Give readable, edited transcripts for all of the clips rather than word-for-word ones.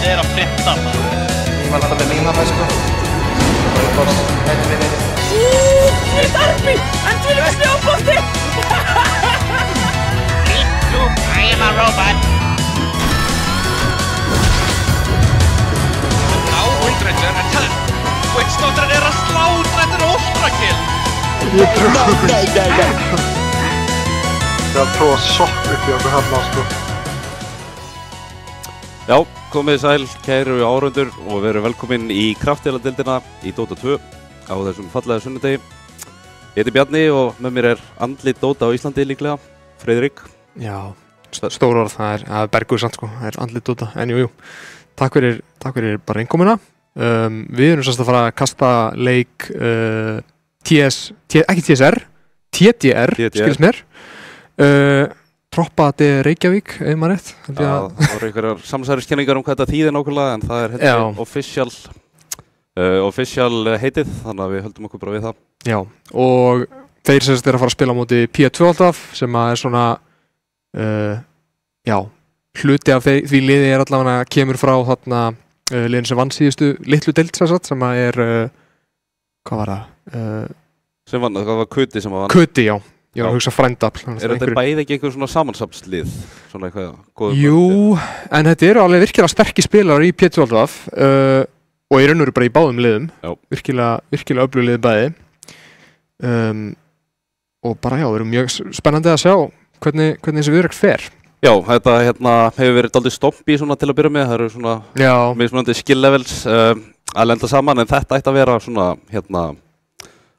Vad att frätta? Viimeinen minä pääsikö? Olikos Edvinin? Nyt Arpi! Hän selvästi on kohti! Vittu, I am a robot! Lauhuitreger attack! Which not deras slauträtter ostrakel! Það prófa að sokka upp í okkur hann sko. Já, komið sæl, kæru áhorfendur og veru velkomin í Kraftvéladeildina í Dota 2 á þessum fallega sunnudegi. Ég heiti Bjarni og með mér er andlit Dota á Íslandi líklega, Friðrik. Já, stór orð, það er Bergur samt sko, það er andlit Dota, en jú. Takk fyrir bara innkomuna. Við erum sannst að fara að kasta leik ekki TSR, TDR, skilst mér. Troppa de Reykjavík, ef maður rétt. Það voru einhverjar samsæriskenningar hvað þetta þýðir nákvæmlega, en það er official heitið, þannig að við höldum okkur bara við það. Já, og þeir sem er að fara að spila á móti P2 alltaf, sem er svona, hluti af því liði er allavega kemur frá þarna liðin sem vann síðustu litlu deild sem er, hvað var það? Sem vann, það var Kuti sem vann. Kuti, já. Ég var að hugsa frændafl. Er þetta bæði ekki einhver svona samansapslið? Svona eitthvað góður? Jú, en þetta eru alveg virkilega sterkir spilarar í P2 alltaf og í raun og veru bara í báðum liðum. Virkilega öflug liði bæði. Og bara já, það eru mjög spennandi að sjá hvernig þessi viðureign fer. Já, þetta hefur verið dálítið stompi svona til að byrja með, það eru svona mismunandi skill levels að lenda saman, en þetta ætti að vera svona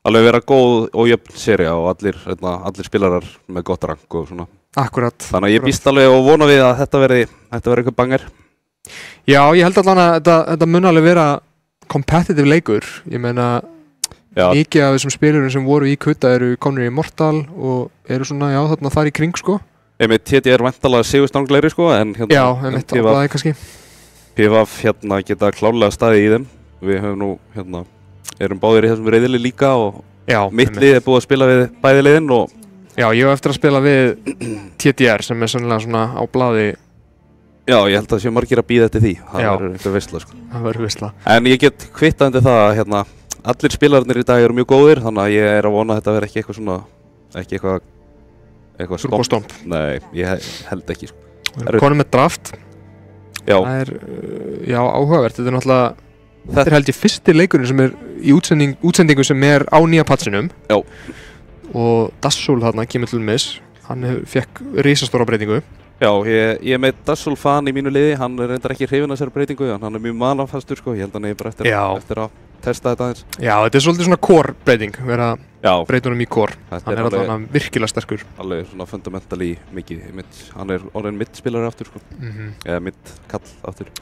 alveg vera góð og jöfn sería og allir spilarar með gott rank og svona. Akkurat. Þannig að ég býst alveg og vona við að þetta verði eitthvað banger. Já, ég held allan að þetta mun alveg vera competitive leikur. Ég meina, mikið af þessum spilurum sem voru í Kutta eru komnir í Mortal og eru svona, já, þarna þar í kring, sko. Einmitt, TT væntanlega sigurstanglegri, sko, en já, einmitt, á blaði kannski. PVF geta klárlega staðið í þeim. Við höfum nú, erum báðir í þessum riðli líka og mitt lið búið að spila við bæði liðin og... Já, ég hef eftir að spila við TTR sem sannlega svona á blaði. Já, ég held að það séu margir að bíða eftir því. Það verður einhver veisla, sko. Það verður veisla. En ég get kvittað undir það að allir spilararnir í dag eru mjög góðir, þannig að ég að vona að þetta verður ekki eitthvað svona, ekki eitthvað stomp. Nei, ég held ekki, sko. Við erum konum með draft. Já. Það áhugavert. Þetta náttúrulega, þetta held ég fyrsti leikurinn sem í útsendingu sem á nýja patsinum. Já. Og Dassul þarna kemur til miss. Hann fekk risastóra breytingu. Já, ég er með Dassul fan í mínu liði. Hann reyndar ekki hrifinn af þessari breytingu, en hann mjög manafastur, sko. Ég held að hann bara eftir að testa þetta aðeins. Já, þetta svolítið svona core breyting, vera breytunum í core. Hann alveg virkilega sterkur. Alveg svona fundamentally mikið. Hann orðinn middspilari aftur, sko. Eða middkall aftur.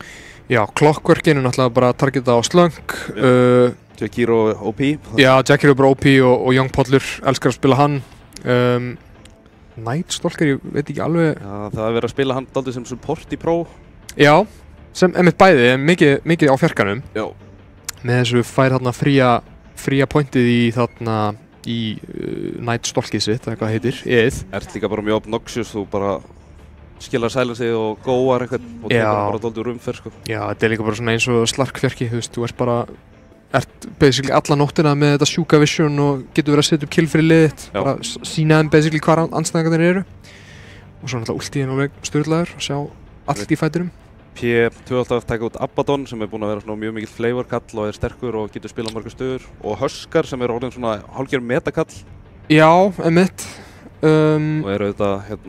Já, Clockworkinu náttúrulega bara targeta á slöng. Jakiro OP. Já, Jakiro bara OP og Young Pollur elskar að spila hann. Nightstalker, ég veit ekki alveg. Já, það verið að spila hann dálítið sem support í Pro. Já, sem einmitt bæði, mikið á fjarkanum. Já. Með þessu fær þarna fría pointið í Nightstalkið sitt, eitthvað heitir, eð. Ert líka bara mjög obnoxious, þú bara skilar silencið og góar eitthvað og tekur bara dálítið umferð, sko. Já, þetta líka bara svona eins og slarkfjarki, þú ert basically alla nóttina með þetta sjúka vision og getur verið að setja upp kill fyrir liðitt, bara sína þeim basically hvar andstæðingarnir eru. Og svo náttúrulega ultiðin alveg sturlaður að sjá allt í fætinum. P2 alltaf taka út Abaddon sem búinn að vera svona mjög mikill flavorkall og sterkur og getur spilað margar stöður og Huskar sem orðinn svona hálfgerð metakall. Já, einmitt. Og auðvitað, ef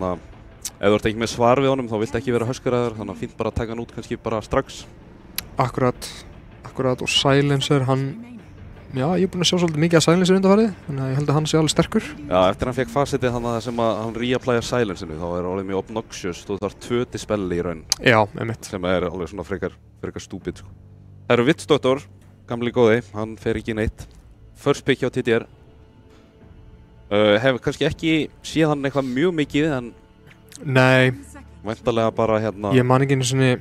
þú ert ekki með svar við honum þá vilt ekki vera Huskaraður, þannig að fínt bara að taka hann út kannski bara strax. Akkurat, og Silencer, já, ég er búinn að sjá svolítið mikið af Silencer undanfarið, þannig að ég held að hann sé alveg sterkur. Já, eftir hann fekk fasetið þannig að sem að hann reapplyar Silencerinu, þá orðið mjög obnoxious, þú þarf 2 dispelli í raun. Já, einmitt. Sem alveg svona frekar stúpid, sko. Það eru Vittsdóttor, gamli góði, hann fer ekki neitt. First pick hjá TTR. Hef kannski ekki séð hann eitthvað mjög mikið, en... Nei. Væntanlega bara Ég man ekki einu sinni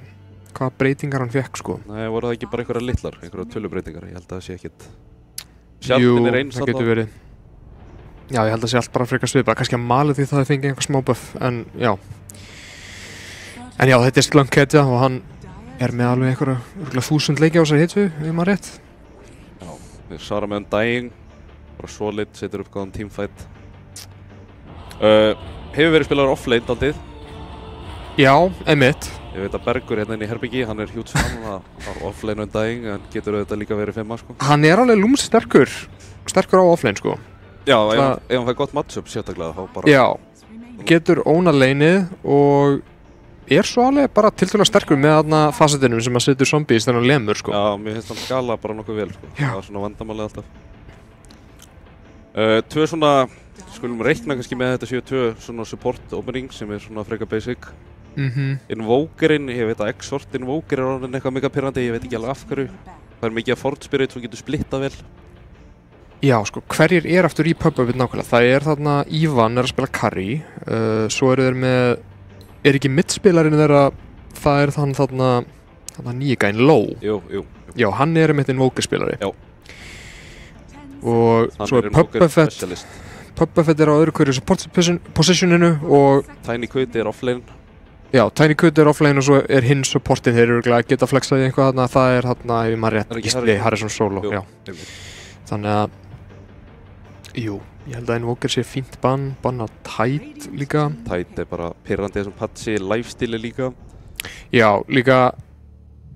hvaða breytingar hann fekk, sko. Nei, voru það ekki bara einhverja litlar, einhverja tölubreytingar, ég held að það sé ekkert... Jú, það getur verið. Já, ég held að það sé allt bara frekar svipað, kannski að mali því það fengi einhver smá buff, en já. En já, þetta slöng hetja og hann með alveg einhverja 1000 leiki á þessari hitsu, ef maður rétt. Já, við svara með Undying, bara solid, setur upp góðan teamfight. Hefur verið spilaður offlane dálítið. Já, einmitt. Ég veit að Bergur inn í herbyggi, hann er huge fan, hann har offlane Undying, en getur auðvitað líka verið 5, sko. Hann er alveg sterkur á offlane, sko. Já, ef hann fær gott matchup sérstaklega, þá bara... Já, getur ónað leinið og svo alveg bara tiltölulega sterkur með þarna facetinum sem að setur zombies þegar hann lemur, sko. Já, mér finnst hann skala bara nokkuð vel, sko. Það er svona vandamálið alltaf. 2 svona, skulum reikna kannski með þetta séu 2 svona support opening sem er svona frekar basic. Invokerinn, ég veit að Exort Invoker er orðinn eitthvað mega pirrandi, ég veit ekki alveg af hverju. Það er mikið af Fort Spirit sem getur splittað vel. Já, sko, hverjir aftur í pub-upið nákvæmlega? Það er þarna Ivan að spila carry, svo eru þeir með, ekki middspilarinn þeirra, það er þarna nýja gæinn Low. Jú. Já, hann er með Invoker spilari. Já. Og svo er Pub-Buffett á öðru hverju support positioninu og... Tiny Quid er offlane. Já, Tiny Quid er offlane og svo er hinn supportin, þeir eru að geta flexað í eitthvað þarna, það er þarna, ef maður rétt, Gísli Harrison Solo, já. Þannig að, jú, ég held að Invoker sé fínt banna Tide líka. Tide er bara pirrandi þessum patsi, lifestyle líka. Já, líka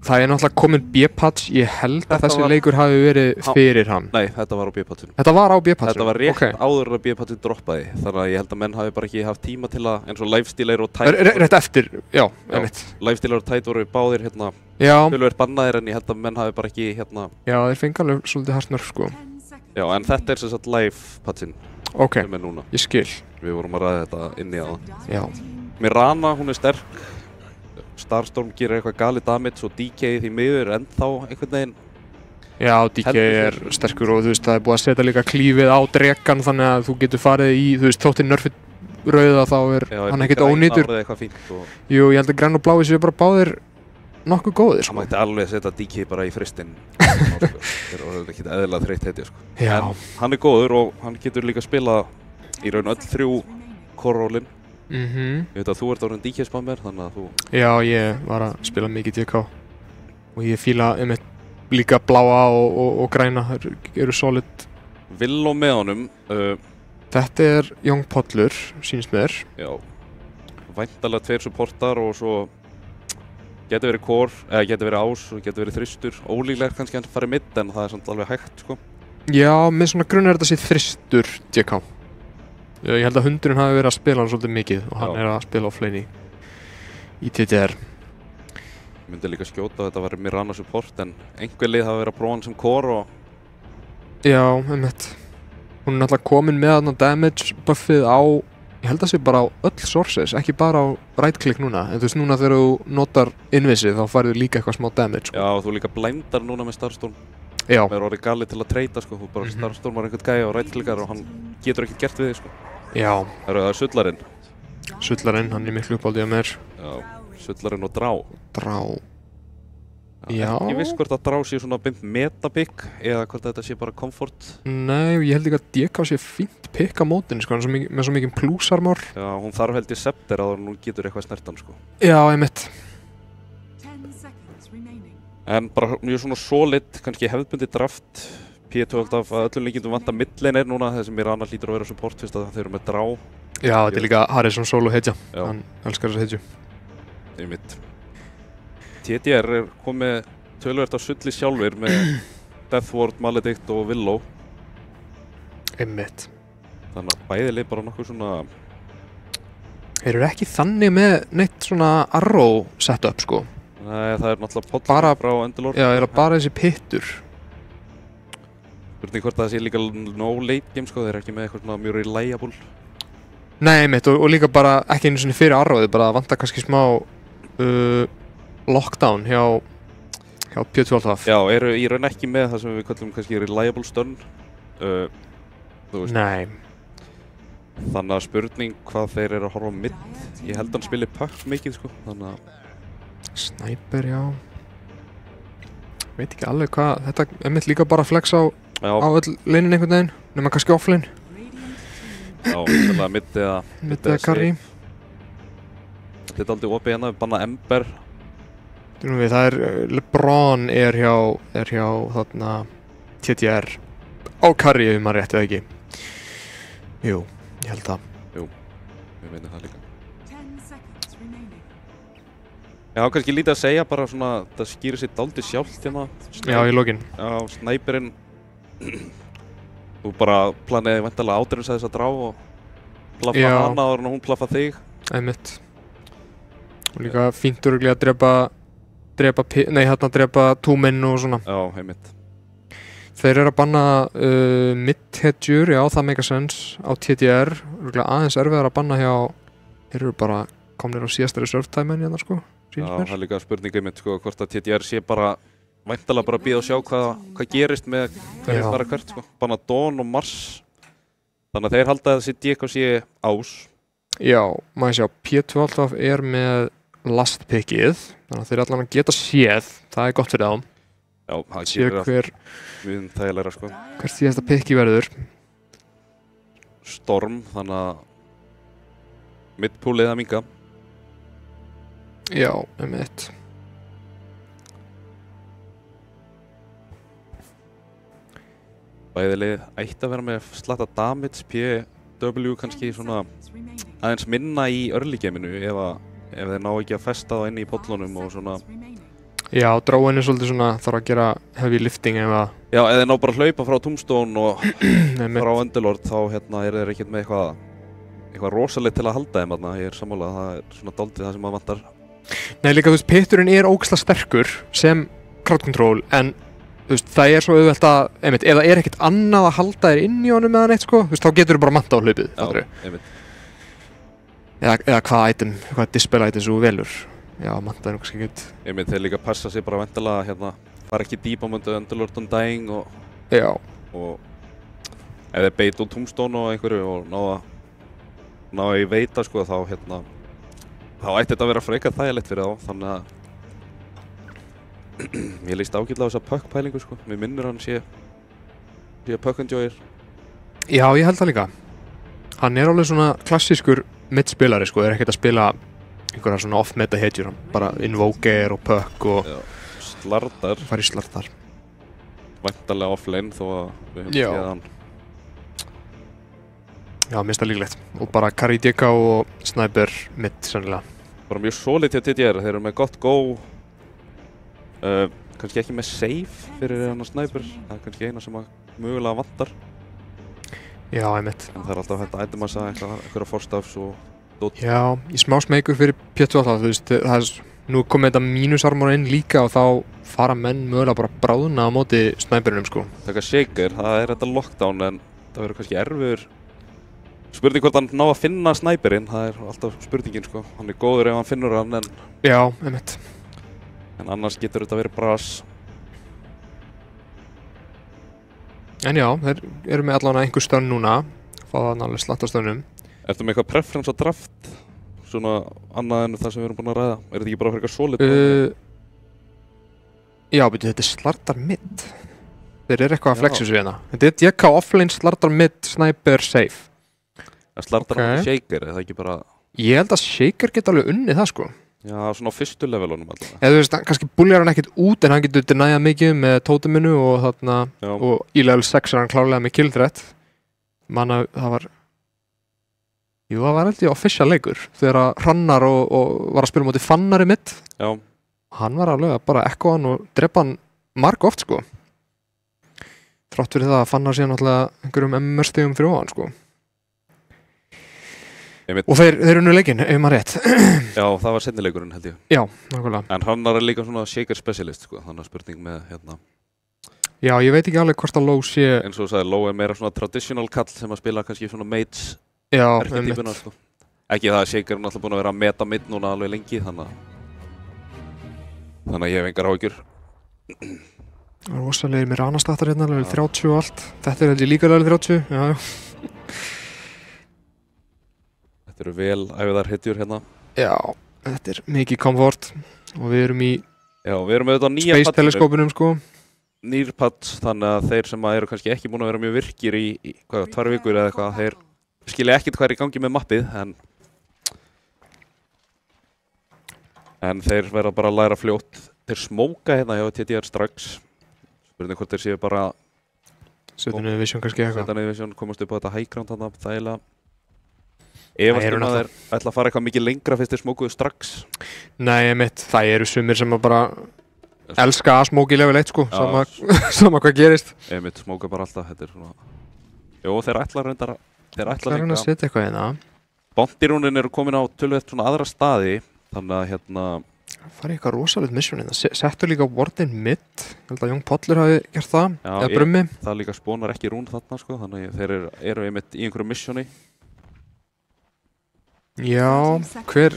Það náttúrulega komin B-patch, ég held að þessi leikur hafi verið fyrir hann. Nei, þetta var á B-patchinu. Þetta var á B-patchinu? Þetta var rétt áður að B-patchin droppaði, þannig að ég held að menn hafi bara ekki haft tíma til að, eins og Lifestealer og Tide... Rétt eftir, já, einmitt. Lifestealer og Tide voru báðir töluvert bannaðir en ég held að menn hafi bara ekki Já, þeir fengi alveg svolítið hartnörf, sko. Já, en þetta sem sagt live-patchin sem núna. Ég skil. Við vorum að ræða þetta inni á það. Já. Mirana, hún sterk. Starstorm gerir eitthvað galið damage og DK því miður ennþá einhvern veginn. Já, DK sterkur og þú veist, það búið að setja líka klífið á drekan þannig að þú getur farið í, þú veist, þóttinn nerfið rauða þá hann ekkert ónýtur. Jú, ég held að græn og blái séu bara báðir nokkuð góðir, sko. Það mætti alveg setja DK bara í fristinn. Það er ekkert eðlilega þreytt hetja, sko. Já. En hann er góður og hann getur líka spilað í raun öll 3 core-rólinn. Ég veit að þú ert orðinn DK-spammer, þannig að þú... Já, ég var að spila mikið DK og ég fíla einmitt líka bláa og græna, eru solid. Villó með honum. Þetta er Young Pollur, sýnist mér. Já, væntanlega 2 supportar og svo getur verið core, eða getur verið ás og getur verið þristur. Ólíklegt kannski hann farið midd en það er samt alveg hægt, sko. Já, með svona grunn er þetta sér þristur DK. Ég held að hundurinn hafi verið að spila hann svolítið mikið og hann er að spila offlane í TTR. Ég myndi líka skjóta að þetta var Mirana support en einhver lið hafi verið að prófa hann sem core og... Já, einmitt. Hún er náttúrulega komin með þarna damage buffið á, ég held að sé bara á öll sources, ekki bara á right click núna. En þú veist núna þegar þú notar invisið þá færðu líka eitthvað smá damage. Sko. Já, þú líka blindar núna með Starstorm. Já. Það er orðið galið til að treyta, sko. Þú bara Starstormar einhvern gæja og right clickar og hann getur ekkert gert við þig, sko. Já. Það er Sullarinn. Sullarinn, hann er miklu uppáldið að mér. Já, Sullarinn og Drá. Drá. Já. Ég viss hvort að Drá sé svona beint metapick eða hvort þetta sé bara comfort. Nei, ég held ekki að DK sé fínt pick á mótinu, sko, með svo mikið plusarmor. Já, hún þarf held í Scepter að hún getur eitthvað snertan, sko. Já, einmitt. En bara mjög svona solid, kannski hefðbundi draft. P12 af öllum líkindum vant að midlane er núna, þessi Mirana hlýtur að vera support fyrst að þeir eru með Drá. Já, þetta er líka Harrison solo hetja. Hann elskar þessa hetju. Einmitt. TTR er komið töluvert á sulli sjálfur með Deathward, Maledict og Villó. Einmitt. Þannig að bæði lið bara nokkuð svona... Þeir eru ekki þannig með neitt svona arrow setup, sko. Nei, það er náttúrulega poll frá Endalord. Já, það er bara þessi pittur. Spurning hvort það sé líka no late game, sko. Þeir eru ekki með eitthvað svona mjög reliable. Nei, einmitt, og líka bara ekki einu svona fyrir arrowið, bara að vanta kannski smá lockdown hjá P12. Já, eru í raun ekki með það sem við kallum kannski reliable stun. Þú veist. Nei. Þannig að spurning hvað þeir eru að horfa á mid. Ég held að hann spili puck mikið, sko. Þannig að... Sniper, já. Veit ekki alveg hvað, þetta er mitt líka bara flex á öll leinin einhvern veginn, nema kannski offline. Já, þetta er mid eða carry. Þetta er aldrei opið hérna, við banna Ember. Það er, LeBron er hjá þarna TTR á carry ef maður rétt eða ekki. Jú, ég held það. Jú, við veitum það líka. Já, kannski lítið að segja, bara svona, það skýrir sér dálítið sjálft hérna. Já, í lokin. Já, Sniperinn, þú bara planiði væntanlega áturins að þess að Drá og plaffa hana áður en hún plaffa þig. Einmitt. Og líka fínt örugglega að drepa túminn og svona. Já, einmitt. Þeir eru að banna mid-hedgjur, já, það make a sense, á TTR. Örugglega aðeins erfiðar að banna hjá, þeir eru bara komnir á síðasta reserve time hérna, sko. Já, það er líka spurningið mitt, sko, hvort að TTR sé bara væntanlega bara að bíða og sjá hvað gerist með hverju fara hvert, sko. Banna Dawn og Mars. Þannig að þeir halda að þessi DK sé ás. Já, maður sjá, P12 er með last pickið, þannig að þeir allan að geta séð, það er gott fyrir þá. Já, það gerir það mjög þægilegra, sko. Hvert síðasta picki verður? Storm, þannig að midpoolið að minga. Já, einmitt. Bæðilið ætti að vera með slatta damage, PW kannski svona aðeins minna í early gameinu ef þeir ná ekki að festa það inn í pollunum og svona. Já, dróin svolítið svona, þarf að gera heavy lifting eða... Já, eða ná bara að hlaupa frá Tombstone og frá Underlord, þá þeir ekkert með eitthvað rosalegt til að halda þeim þarna. Ég sammála, það svona dálítið það sem maður vantar. Nei, líka, pitturinn ógeðslega sterkur sem crowd control, en það svo auðvelt að, einmitt, eða ekkert annað að halda þér inn í honum eða neitt, sko, þá getur þú bara manta á hlaupið, fattarðu? Eða hvaða item, hvaða display item svo velur. Já, manta er kannski ekkert. Þeir líka passa sig bara vendilega fara ekki dýpa á myndu Underlord Undying og ef þeir beit út Tombstone og einhverju og ná að veita, sko, þá þá ætti þetta að vera frekar þægilegt fyrir þá, þannig að ég líst ágætlega á þessa puck-pælingu, sko. Mér minnir hann sé puck-enjoyer. Já, ég held það líka. Hann alveg svona klassískur middspilari, sko, ekkert að spila einhverja svona off-meta hetjur, bara invoker og puck og slardar. Fari slardar. Væntanlega offlane þó að við höfum séð hann. Já, minnst það líklegt. Og bara Karidika og Sniper mid, sennilega. Bara mjög solid hjá TTR, þeir eru með gott go. Kannski ekki með save fyrir hann Sniper, það kannski eina sem mögulega vantar. Já, einmitt. En það alltaf hægt að endamassa einhverja forstafs og dot. Já, ég smá smeykur fyrir P28, þú veist, nú komið þetta mínusarmor inn líka og þá fara menn mögulega bara bráðna á móti Sniperinum, sko. Taka shaker, það þetta lockdown, en það verður kannski erfiður. Spurning hvort hann ná að finna Sniperinn, það alltaf spurningin, sko. Hann góður ef hann finnur hann, en... Já, einmitt. En annars getur þetta verið bras. En já, þeir eru með allavega einhver stönn núna. Fá það alveg slatt á stönnum. Ertu með eitthvað preference á draft? Svona annað en það sem við erum búin að ræða? Er þetta ekki bara fyrir eitthvað solid? Já, betur, þetta slardar mid. Þeir eru eitthvað að flexu sig hérna. Þetta DK offlane, slardar mid, sniper, safe. Það slardar hann shaker, er það ekki bara... Ég held að shaker geta alveg unnið það, sko. Já, svona á fyrstu levelunum alltaf. Eða þú veist, kannski búljar hann ekkert út en hann getur deniað mikið með toteminu og þarna og í level 6 hann klárlega með kill threat. Manna, það var held ég official leikur þegar Hrannar og var að spila móti Fannari mitt. Já. Hann var alveg að bara ekko hann og drepa hann marg oft, sko. Þrátt fyrir það að Fannar síðan náttúrulega einhverjum MMR-stigum fyrir hann, sko. Og þeir unnu leikinn, ef maður rétt. Já, það var seinni leikurinn, held ég. Já, nákvæmlega. En Hrannar líka svona shaker specialist, sko, þannig að spurning með Já, ég veit ekki alveg hvort að Low sé... Eins og þú sagði, Low meira svona traditional kall sem að spila kannski svona mates erketýpuna, sko. Ekki það að shaker náttúrulega búin að vera að meta mid núna alveg lengi, þannig að ég hef engar áhyggjur. Það var rosalegir með ranastattar hérna, level 30 og allt. Þetta held ég líka level 30, já. Þetta eru vel æfiðar hetjur hérna. Já, þetta mikið komfort og við erum í auðvitað nýja Space teleskópunum, sko. Nýr patch, þannig að þeir sem eru kannski ekki búin að vera mjög virkir í 2 vikur eða eitthvað, þeir skilja ekkert hvað í gangi með mappið, en þeir verða bara að læra fljótt. Þeir smóka hérna hjá TTR strax. Spurning hvort þeir séu bara... Setja niður vision kannski eitthvað. Setja niður vision, komast upp á þetta high ground þarna, þægilega. Efast að þeir ætla að fara eitthvað mikið lengra fyrst þeir smókuðu strax. Nei, einmitt. Það eru sumir sem bara elska að smóka í level 1, sko. Sama hvað gerist. Einmitt, smóka bara alltaf. Þetta svona... Jó, þeir ætla reyndar... Þeir ætla að setja eitthvað hérna. Bounty-rúnin eru komin á tölvöld svona aðra staði. Þannig að farið eitthvað rosalegt mission hérna. Settu líka Warden mid. Ég held að Jón Pollur hafi gert það. Eða Brummi. Það líka spónar ekki rún þarna, sko. Þannig þeir eru einmitt í einhverju missioni. Já, hver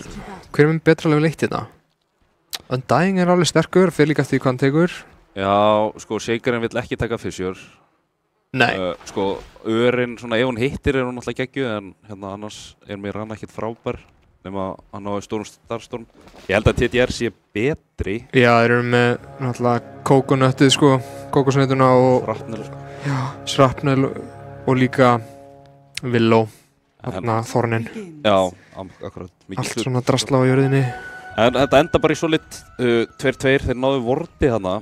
mun betra level 1 hérna? Undying alveg sterkur, fyrir líka eftir hvað hann tekur. Já, sko, shakerinn vill ekki taka Fissure. Nei. Sko, Örin, svona, ef hún hittir hún alltaf geggjuð, en hérna annars mér hann ekkert frábær, nema hann á stórum Starstorm. Ég held að TTR sé betri. Já, þeir eru með, náttúrulega, kókonöttið, sko, kókosnöttuna og... Shrapnel, sko. Já, Shrapnel og líka Willow. Þarna Þornin. Já, akkurat. Allt svona drasla á jörðinni. En þetta enda bara í solid 2-2, þeir náðu vorti þarna.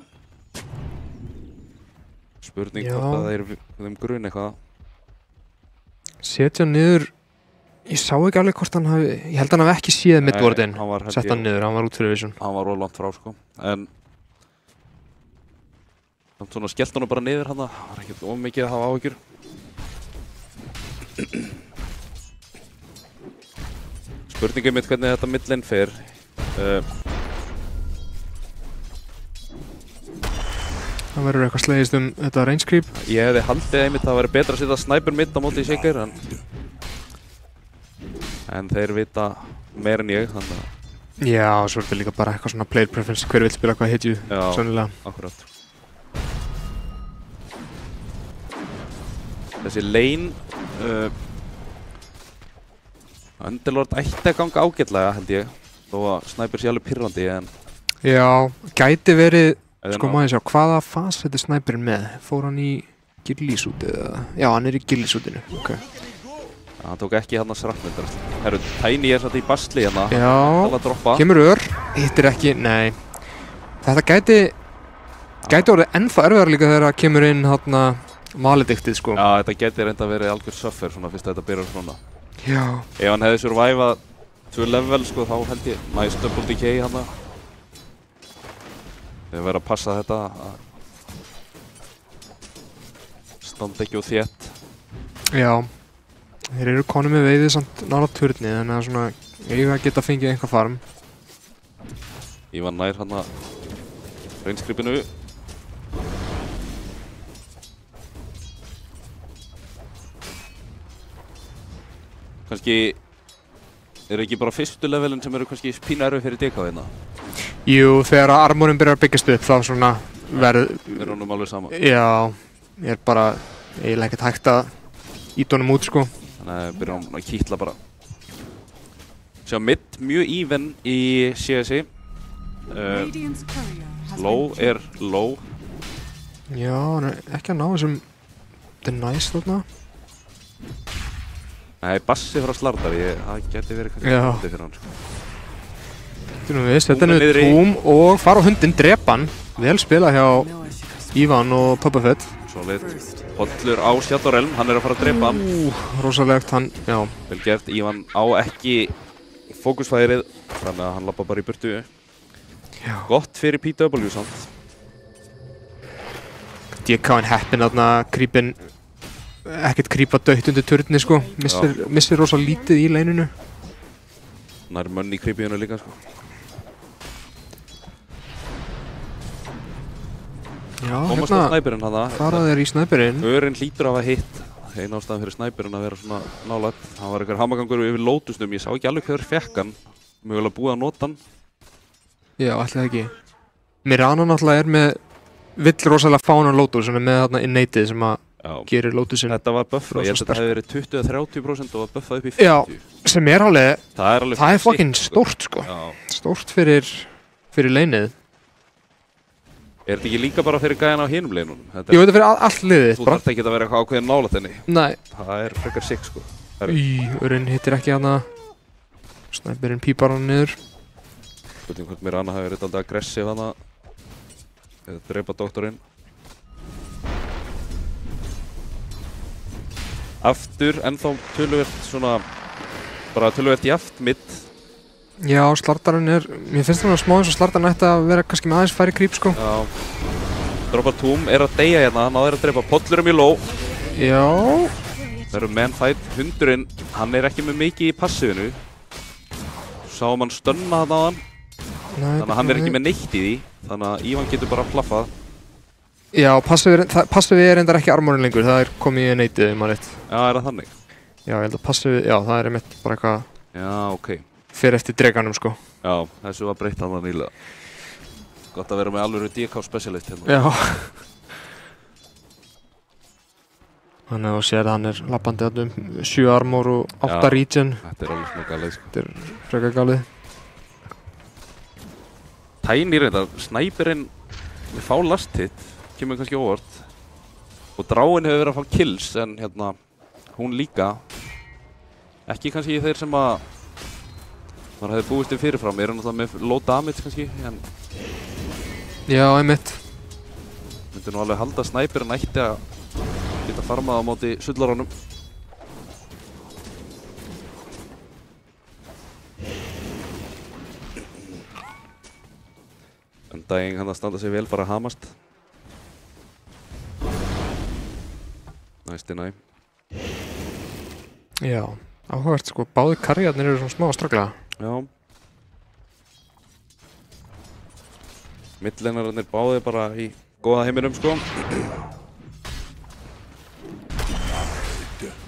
Spurning hvort að þeim grun eitthvað. Setja niður, ég sá ekki alveg hvort hann hafi, ég held hann hafi ekki séð midvordin. Sett hann niður, hann var út fyrir vision. Hann var rolangt frá, sko. En Samt svona skellt honum bara niður hann, það var ekkert of mikið að hafa áhyggjur. Spurningum mitt hvernig þetta midlane fer. Það verður eitthvað slegist þetta range creep. Ég hefði haldið einmitt að það væri betra að setja sniper mid á móti í Shaker en þeir vita meir en ég, þannig að... Já, svo er þetta líka bara eitthvað svona player preference, hver vil spila hvað hitju, sannilega. Já, akkurat. Þessi lane... Underlord ætti að ganga ágætlega, held ég. Þó að sniper sé alveg pirrandi, en... Já, gæti verið... Sko maður sjá, hvaða fas þetta sniperinn með? Fór hann í gillisúti eða? Já, hann er í gillisútinu, ok. Já, hann tók ekki hérna srappmyndar. Herru, Tiny er satt í bastli hérna. Já, kemur ör, hittir ekki, nei. Þetta gæti orðið ennþá erfiðar líka þegar það kemur inn hérna malediktið, sko. Já, þetta gæti reynda verið algjör suffer svona fyrst að þetta byrjar svona. Já. Ef hann hefði survivad 2 level, sko, þá held ég nice double decay hérna. Þegar verður að passa þetta að standa ekki og þétt. Já, þeir eru konum með veiðið samt nála turni, þannig að svona eiga að geta fengið einhver farm. Ívan nær hann að reynskripinu. Kannski eru ekki bara fyrstu levelin sem eru kannski pínu erfið fyrir DK hérna? Jú, þegar armorinn byrjar að byggjast upp þá svona verður honum alveg sama. Já, ég er bara eiginlega ekkert hægt að íta honum út, sko. Þannig að byrjar hann að kýtla bara. Sjá, mid mjög even í CSI. Low er low. Já, hann er ekki að ná þessum denies þarna. Nei, bassi frá Slardar, það geti verið kannski hundi fyrir hann, sko. Þetta er nú Túm og fara á hundinn, drepa hann. Vel spila hjá Ívan og Puppafett. Solid. Pollur á Shadow Realm, hann er að fara að drepa hann. Rosalegt, hann, já. Vel gert, Ívan á ekki fókusfærið, þannig að hann lappa bara í burtu. Já. Gott fyrir PW samt. DK-in heppinn þarna, creepinn, ekkert creepa dött undir turni, sko. Missir rosa lítið í leininu. Hann er mönn í creepinu líka, sko. Já, Komast á snæperinn hann það. Farað þeir í snæperinn. Örinn hlýtur að hafa hitt. Einn ástæðan fyrir snæperinn að vera svona nálægt. Það var einhver hamagangur yfir Lotusnum. Ég sá ekki alveg hver fekk hann. Mögulega búið að nota hann. Já, ætlaði ekki. Mirana náttúrulega með vill rosalega fána Lotus sem með þarna innatið sem að gerir Lotusin. Þetta var buffað. Ég held að þetta hefði verið 20-30% og var buffað upp í 40%. Já, sem er alveg, það er fucking stórt, sko. Stórt fyrir leinið. Er þetta ekki líka bara fyrir gæðan á hinum leinunum? Jú, þetta er fyrir allt liðið. Þú þarft ekki að vera eitthvað ákveðin nálægt henni. Nei. Það er frekar sick, sko. Örinn hittir ekki hana. Snæperinn pípar hann niður. Spurning hvort Mirana hafi verið alltaf aggressiv hana. Eða drepa doktorinn. Aftur, ennþá töluvert svona, bara töluvert jaft mitt. Já, Slardarinn er, mér finnst það smá eins og Slardarinn ætti að vera kannski með aðeins færi creep, sko. Já. Dropar Túm er að deyja hérna, náður að drepa Pollurum í low. Já. Það eru man-fight, hundurinn, hann er ekki með mikið í passivinu. Sáum hann stönna þarna á hann. Þannig að hann er ekki með neitt í því, þannig að Ívan getur bara flaffað. Já, passivið er reyndar ekki armorinn lengur, það er komið í neitið, maður rétt. Já, er það þannig? Já, ég held að passivið, já, það er einmitt bara eitthvað... Já, ok. Fyrir eftir dreganum, sko. Já, þessu var breytt hann nýlega. Gott að vera með alvöru DK specialist hérna. Já. Þannig að þú sér að hann er lappandi þarna 7 armor og 8 regen. Þetta er alveg svona galið, sko. Þetta er frekar galið. Tiny reyndar, snæperinn við fá last hit, kemur kannski óvart. Og dráin hefur verið að fá kills, en hérna, hún líka. Ekki kannski þeir sem að maður hefði búist fyrirfram, er náttúrulega með low damage kannski, en... Já, einmitt. Myndi nú alveg halda snæperinn ætti að geta farmað á móti sullarónum. En daginn hann að standa sig vel bara hamast. Næsti næ. Já, áhugavert sko, báði karriarnir eru svona smá að stragla. Já. Midlanarnir báði bara í góða heiminum sko.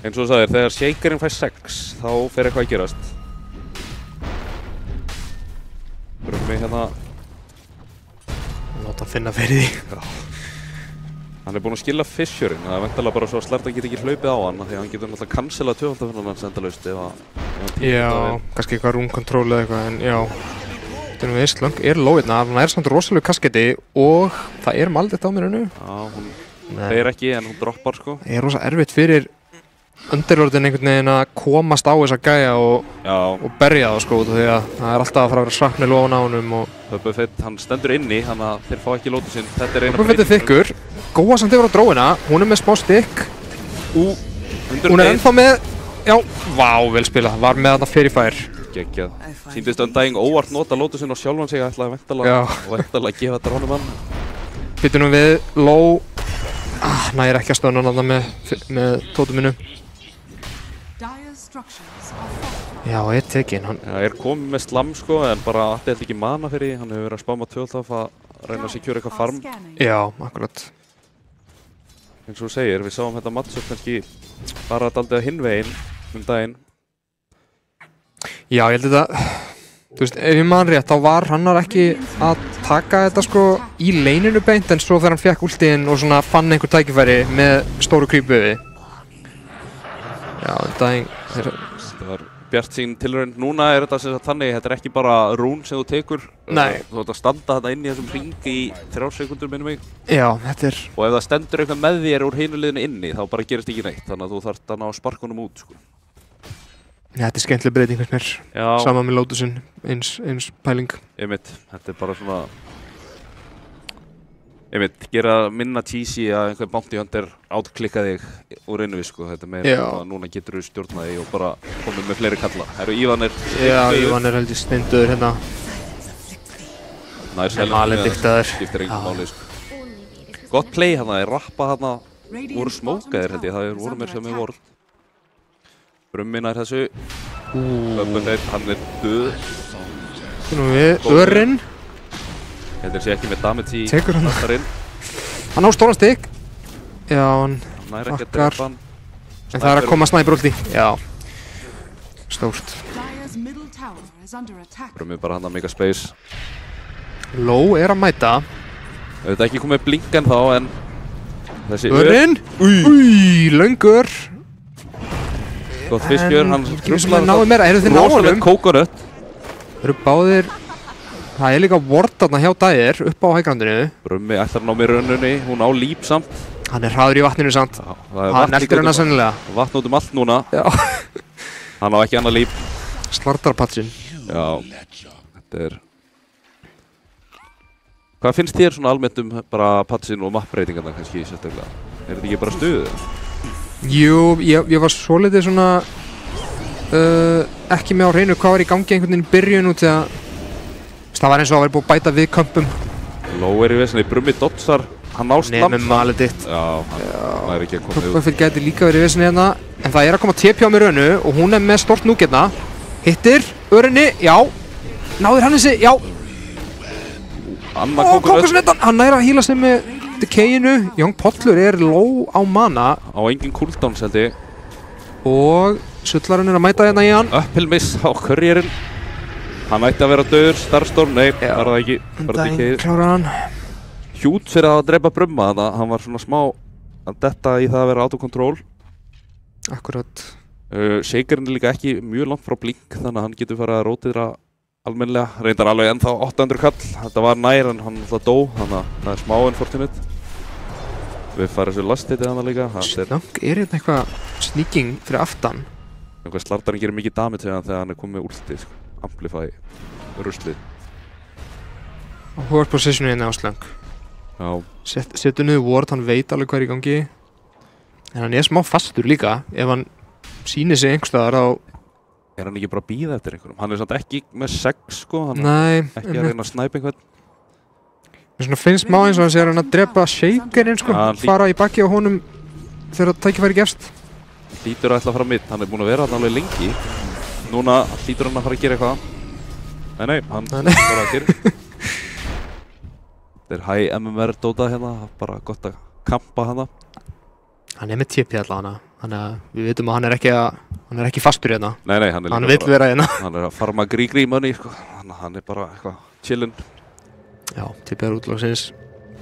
Eins og þú sagðir, þegar shakerinn fær 6 þá fer eitthvað að gerast. Brummi hérna. Láta hann finna fyrir því. Já. Hann búinn að skilla Fissurinn, það væntanlega bara svo að Slartan get ekki hlaupið á hann því að hann getur náttúrulega cancelað 2-finnarinn hans endalaust ef hann Já, kannski eitthvað room control eða eitthvað, en já. Þetta nú Íslang low hérna, hann samt rosalega kasketti og það maldið á mér hennu. Já, hún deyr ekki en hún droppar sko. Rosa erfitt fyrir Underlordin einhvern veginn að komast á þessa gæja og berja það sko, því að það alltaf að fara að vera saknil ofan á honum og Bubba Fett, hann stendur inni, þannig að þeir fá ekki lótu sinn. Þetta eina Bubba Fett þykkur, góða samt yfir á dróina, hún með smá stykk. Hún ennþá með, já, vá, vel spilað, var með þarna fyrir fær. Geggjað. Sýndist Undying óvart nota lótu sinn á sjálfan sig, ætlaði væntanlega að gefa þetta honum hann. Býtum við low, nægir ekki að stöðna hann með tótuminu. Já, tekinn. Hann komið með slam sko, en bara Atti held ekki mana fyrir því. Hann hefur verið að spáma 12 að reyna að secure eitthvað farm. Já, akkurat. Eins og þú segir, við sáum þetta matchup kannski bara daldið að hinveginn daginn. Já, ég held þetta, þú veist, ef ég man rétt, þá var hannar ekki að taka þetta sko í leininu beint, en svo þegar hann fekk ultiinn og svona fann einhver tækifæri með stóru creepu. Já, Undying. Það var bjartsýn tilraun. Núna þetta sem sagt þannig, þetta ekki bara rún sem þú tekur. Nei. Þú ætti að standa þarna inn í þessum hring í 3 sekúndur minnum mig. Já, þetta Og ef það stendur eitthvað með þér úr hinu liðinu inni, þá bara gerist ekki neitt. Þannig að þú þarft að ná sparkunum út, sko. Já, þetta skemmtileg breyting fannst mér. Já. Sama með Lotusin, eins pæling. Þetta bara svona gera minna cheesy að einhver bounty hunter átklikka þig úr innvið sko. Þetta með að núna getur þú stjórnað þig og bara komið með fleiri kalla. Ívan Já, Ívan heldur steinduður hérna. Malin diktaður. Skiptir engum máli sko. Gott play hérna, rappa hérna voru smókaðir held ég, það voru mér sem voru. Brummi nær þessu. Bubba Fett, hann döð. Nú við, Örinn. Þetta sé ekki með damage í þáttarinn. Hann á stóran stykk. Já, hann fakkar. En það að koma snæper ulti. Já. Stórt. Brummi bara hann að mega space. Low að mæta. Þetta ekki komið blink en þá, en þessi Örinn. Löngur. Gott Fissure, hann náðu meira. Eru þið náðunum? Rosalegt coconut. Eru báðir. Það líka ward þarna hjá Dyer upp á hægrandinu. Brummi ætlar að ná mér rönnunni, hún á líp samt. Hann hraður í vatninu samt. Hann eldir hennar sennilega. Vatn út allt núna. Já. Hann á ekki annað líp. Slartarpatsin. Já, þetta Hvað finnst þér svona almennt bara patsin og mappbreytingarna kannski sérstaklega? Þetta ekki bara stuðið? Jú, ég var svolítið svona ekki með á hreinu hvað var í gangi einhvern veginn í byrjun út því að það var eins og að vera búið að bæta við kömpum. Low í vesinni, Brummi dotsar, hann á slam. Nefnum Maledikt. Já, hann er ekki að koma Bubba Fett gæti líka verið í vesinni hérna, en það að koma TP á mér Rönnu og hún með stort núk hérna. Hittir, Örinni, já. Náður hann þessi, já. Anna Kókosnettan, hann að híla sig með decayinu. Young Pollur low á mana. Á engin cooldowns held ég. Og Sullarinn að mæta hérna í hann. Uphill miss á courierinn. Hann ætti að vera döður, Starstorm, nei, það var það ekki. Undying klárar hann. Hjút fyrir að drepa Brumma, þannig að hann var svona smá að detta í það að vera autokontról. Akkurat. Shakerinn líka ekki mjög langt frá blink, þannig að hann getur farið að rótira almennilega. Reyndar alveg ennþá 800 kall, þetta var nær en hann alltaf dó, þannig að það smá unfortunate. Við farið svo last hitið hann líka. Slang hérna eitthvað sneaking fyrir aftan. Eitthvað Slartarinn gerir mikið damage þegar hann komið með ulti, sko. Amplify ruslið. Hard positionu hérna á Slang. Já. Setur niður ward, hann veit alveg hvað í gangi. En hann smá fastur líka. Ef hann sýnir sig einhverstaðar á... Hann ekki bara að bíða eftir einhverjum? Hann samt ekki með 6 sko. Nei. Ekki að reyna að snæpa einhvern. Mér finnst smá eins og hann sé að drepa Shakerinn sko. Fara í bakki á honum þegar tækifæri gefst. Hlýtur að ætla að fara mitt, hann búinn að vera þarna alveg lengi. Núna hlýtur hann að fara að gera eitthvað. Nei, hann bara að gera. Þetta er high MMR Dota hérna, bara gott að kampa hana. Hann með TP allavega, þannig að við vitum að hann er ekki fastur hérna. Nei, hann er líka hann vill vera hérna. Hann er að farma grí money, sko. Hann er bara eitthvað chillin. Já, TP útlagsins.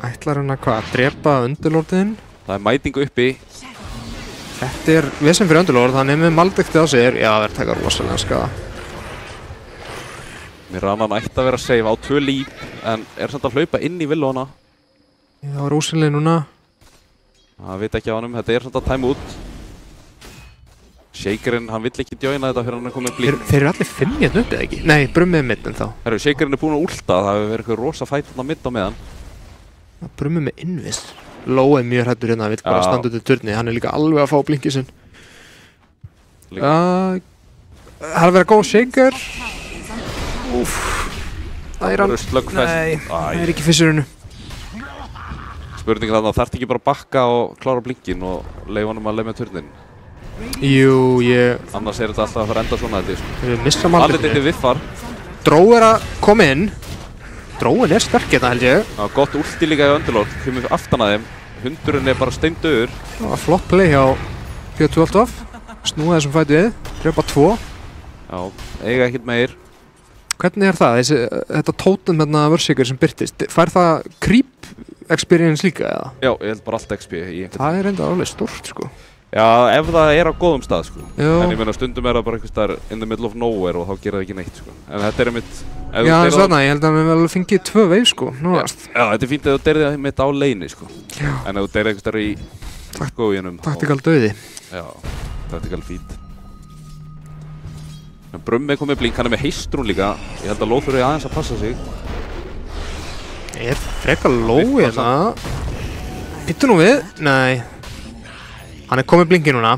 Ætlar hann að drepa Underlordinn? Það er mætingu uppi. Þetta er vesen fyrir Underlord, hann með maldekti á sér. Já, það er að taka rosalega skada. Mér rann hann ætti að vera safe á 2 líf, en er samt að hlaupa inn í villóna. Já, rosalega núna. Það veit ekki á hannum, þetta er samt að time út. Shakerinn, hann vill ekki joina þetta fyrir hann er komið blík. Þeir eru allir 5 hérna upp eða ekki? Nei, Brummi mitt en þá. Herru, Shakerinn er búinn að últa, það hefur verið eitthvað rosa fæt þarna mitt á meðan. Brummi með innvist. Lói er mjög hrættur hérna, hann vill bara standa út í turni. Hann er líka alveg að fá blinkið sinn. Það er verið að góð Shaker. Úff. Það er hann. Nei, það er ekki fissurinu. Spurningin þarna, þarf ekki bara að bakka og klára blinkin og leifa honum að lemja turnin? Jú, annars er þetta alltaf að fara að enda svona þetta. Við missum aldrei. Allir þetta viffar. Dró er að koma inn. Dróin er sterk hérna held ég. Já, gott últi líka í Underlord, kemur aftan að þeim. Hundurinn er bara steindauður. Það var flott play hjá P12. Snúa þessum fætu við, drepa 2. Já, eiga ekkert meir. Hvernig er það? Þetta tótem hérna vörsikur sem byrtist, fær það creep experience líka eða? Já, ég held bara allt XP í einhvern. Það er enda alveg stórt sko. Já, ef það er á góðum stað sko. Já. En ég meina stundum er það bara einhvers staðar in the middle of nowhere og þá gerir það ekki neitt sko. En þetta er einmitt... Já, eins og þarna, ég held að við vel fengið 2 veif sko, núast. Já, þetta er fínt ef þú deyrið það einmitt á leini sko. Já. En ef þú deyrið einhvers staðar í skóginum... Taktikal dauði. Já, taktikal fít. En Brummi komið blink, hann er með heistrún líka. Ég held að Lóð þurfi aðeins að passa sig. Er frekar Lóð hérna. Pittu nú við? Nei. Hann er komið blinki núna.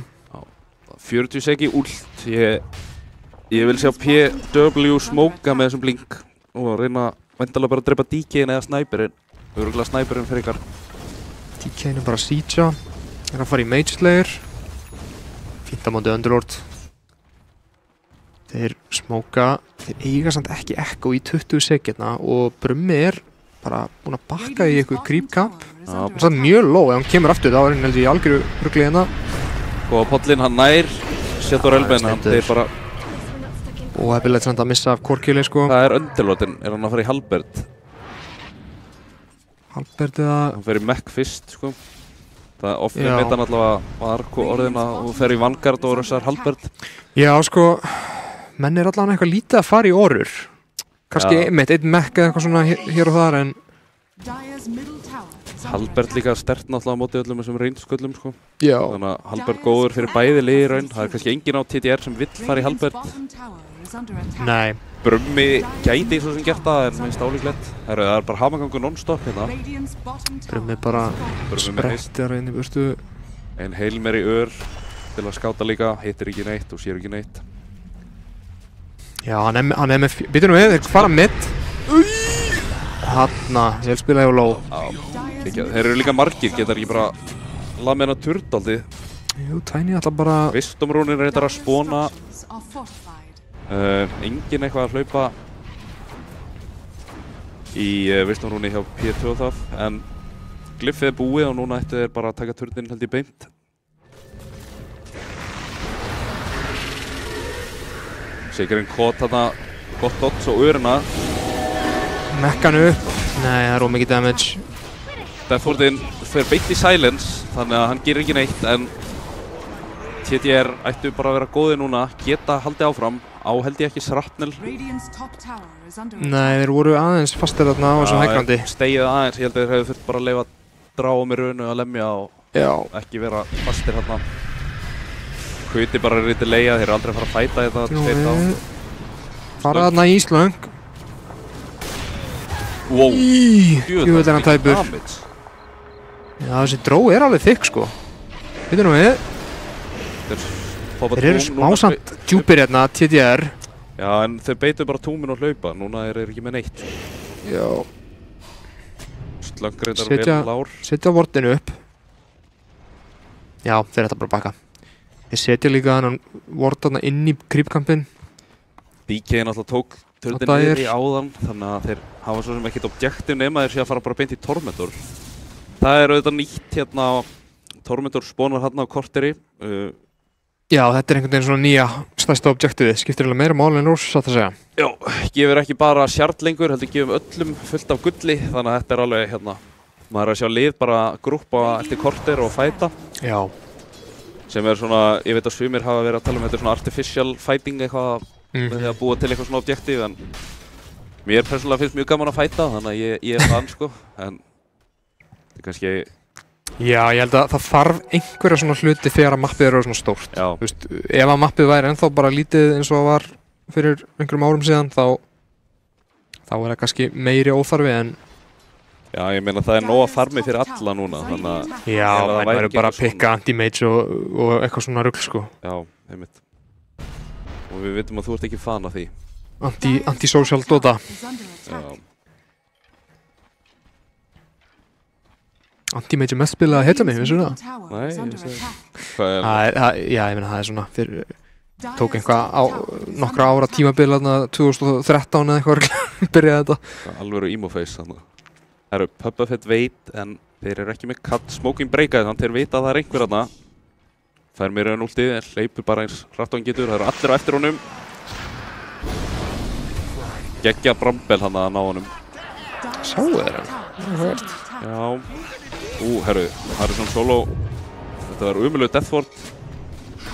40 seki últ. Ég vil sjá PW smóka með þessum blink og reyna væntanlega bara að drepa DK-in eða snæperinn. Örugglega snæperinn fyrir ykkar. DK-in er bara að siege. Er að fara í Mage Slayer. Fínt á móti Underlord. Þeir smóka. Þeir eiga samt ekki ekko í 20 sekirna og Brummi er bara búinn að bakka í eitthvað creep camp. Hann er mjög low, ef hann kemur aftur þá er hann heldur í algjöru rugli hérna. Og Pollinn hann nær Shadow Elben, hann þeir bara... Og það er bilegt samt að missa af core-killi sko. Það er Underlordinn, er hann að fara í Halberd? Halberd eða... Hann fer í Mech fyrst sko. Það ofnir mitt hann allavega var orðin að hún fer í Vanguard og rössar Halberd. Já sko, menn er allavega eitthvað lítið að fara í orur. Kannski einmitt, einn Mech eða eitthvað svona hér og þar en... Halberd líka sterkt náttúrulega á móti öllum þessum reynsköllum sko. Já. Þannig að Halberd góður fyrir bæði lið í raun. Það er kannski enginn á TTR sem vill fara í Halberd. Nei. Brummi gæti svo sem gert það en minnst álíklegt. Það er bara hamagangur non-stop hérna. Brummi bara sprettir inn í burtu. En Heilmer í ör til að skáta líka, hittir ekki neitt og sér ekki neitt. Já, hann er með... Býtu nú við, þeir fara mitt. Hanna, ég vil spila hjá low. Þeir eru líka margir, getur ekki bara lað með hennar turtaldið. Jú, Tiny alltaf bara... Vistomrúnin er þetta að spóna. Engin eitthvað að hlaupa í Vistomrúni hjá P2 það. En Glyphið er búið og núna ættu þeir bara að taka turnin held í beint. Shakerinn kót þarna gott dots og örina. Mekkan upp. Nei, það er ómikið damage. Deathwardinn fer beint í silence, þannig að hann gerir ekki neitt, en TTR ættu bara að vera góði núna, geta haldið áfram, á held ég ekki shrapnel. Nei, þeir voru aðeins fastir þarna á þessum hægrandi. Stegið aðeins, ég held að þeir hefðu þurft bara að leyfa drá með raunu að lemja og ekki vera fastir þarna. Hauti bara er lítið leiða, þeir eru aldrei að fara að fæta þetta. Fara þarna í slöng. Wow, jú, þetta er hann tæpur. Já, þessi dró er alveg þykk sko. Býtu nú við. Þeir eru smásamt djúpir hérna, TTR. Já, en þeir beitu bara túmin og hlaupa. Núna er þeir ekki með neitt. Já. Slöngreindar vel lár. Setja vortinu upp. Já, þeir ætla bara að baka. Þeir setja líka hann Ward þarna inn í creepkampinn. BK náttúrulega tók turnin niður í áðan, þannig að þeir hafa svo sem ekkert objektiv nema þeir sé að fara bara beint í Tormentor. Það er auðvitað nýtt hérna, Tormentor spónar hérna á korteri. Já, þetta er einhvern veginn svona nýja stærsta objektivið, skiptir eiginlega meira máli en Rós, satt að segja. Já, gefur ekki bara sjart lengur, heldur gefum öllum fullt af gulli, þannig að þetta er alveg hérna, maður er að sjá lið bara grúppa eftir korter og fæta. Já. Sem er svona, ég veit að sumir hafa verið að tala þetta er svona artificial fighting eitthvað með því að búa til eitthvað svona objektiv, en mér persónulega finnst mjög gaman að fæta, þannig að ég er þann sko, en þetta er kannski... Já, ég held að það þarf einhverja svona hluti þegar að mappið eru svona stórt. Já. Þú veist, ef að mappið væri ennþá bara lítið eins og það var fyrir einhverjum árum síðan, þá er það kannski meiri óþarfi en... Já, ég meina það er nóg að farmi fyrir alla núna, þannig að... Já, það væri bara að pikka anti-mage og eitthvað svona rugl, sko. Já, einmitt. Og við veitum að þú ert ekki fan af því. Anti-social Dota. Já. Anti-mage er mest spilað að heita mig, vissu það? Nei, ég sé hvað Já, ég meina það er svona, þeir tók nokkra ára tímabil þarna 2013 eða eitthvað byrjaði þetta. Alvöru emo-face þarna. Það eru Puppafett veit, en þeir eru ekki með cut smoking breakaði, þannig þeir vita að það er einhver þarna. Fær mér raun últið, en hleypur bara eins hratt og hann getur, það eru allir á eftir honum. Geggja Bramble hann að ná honum. Sáu þeir hann? Já. Herru, Harrison Solo, þetta var umöluð Deathward.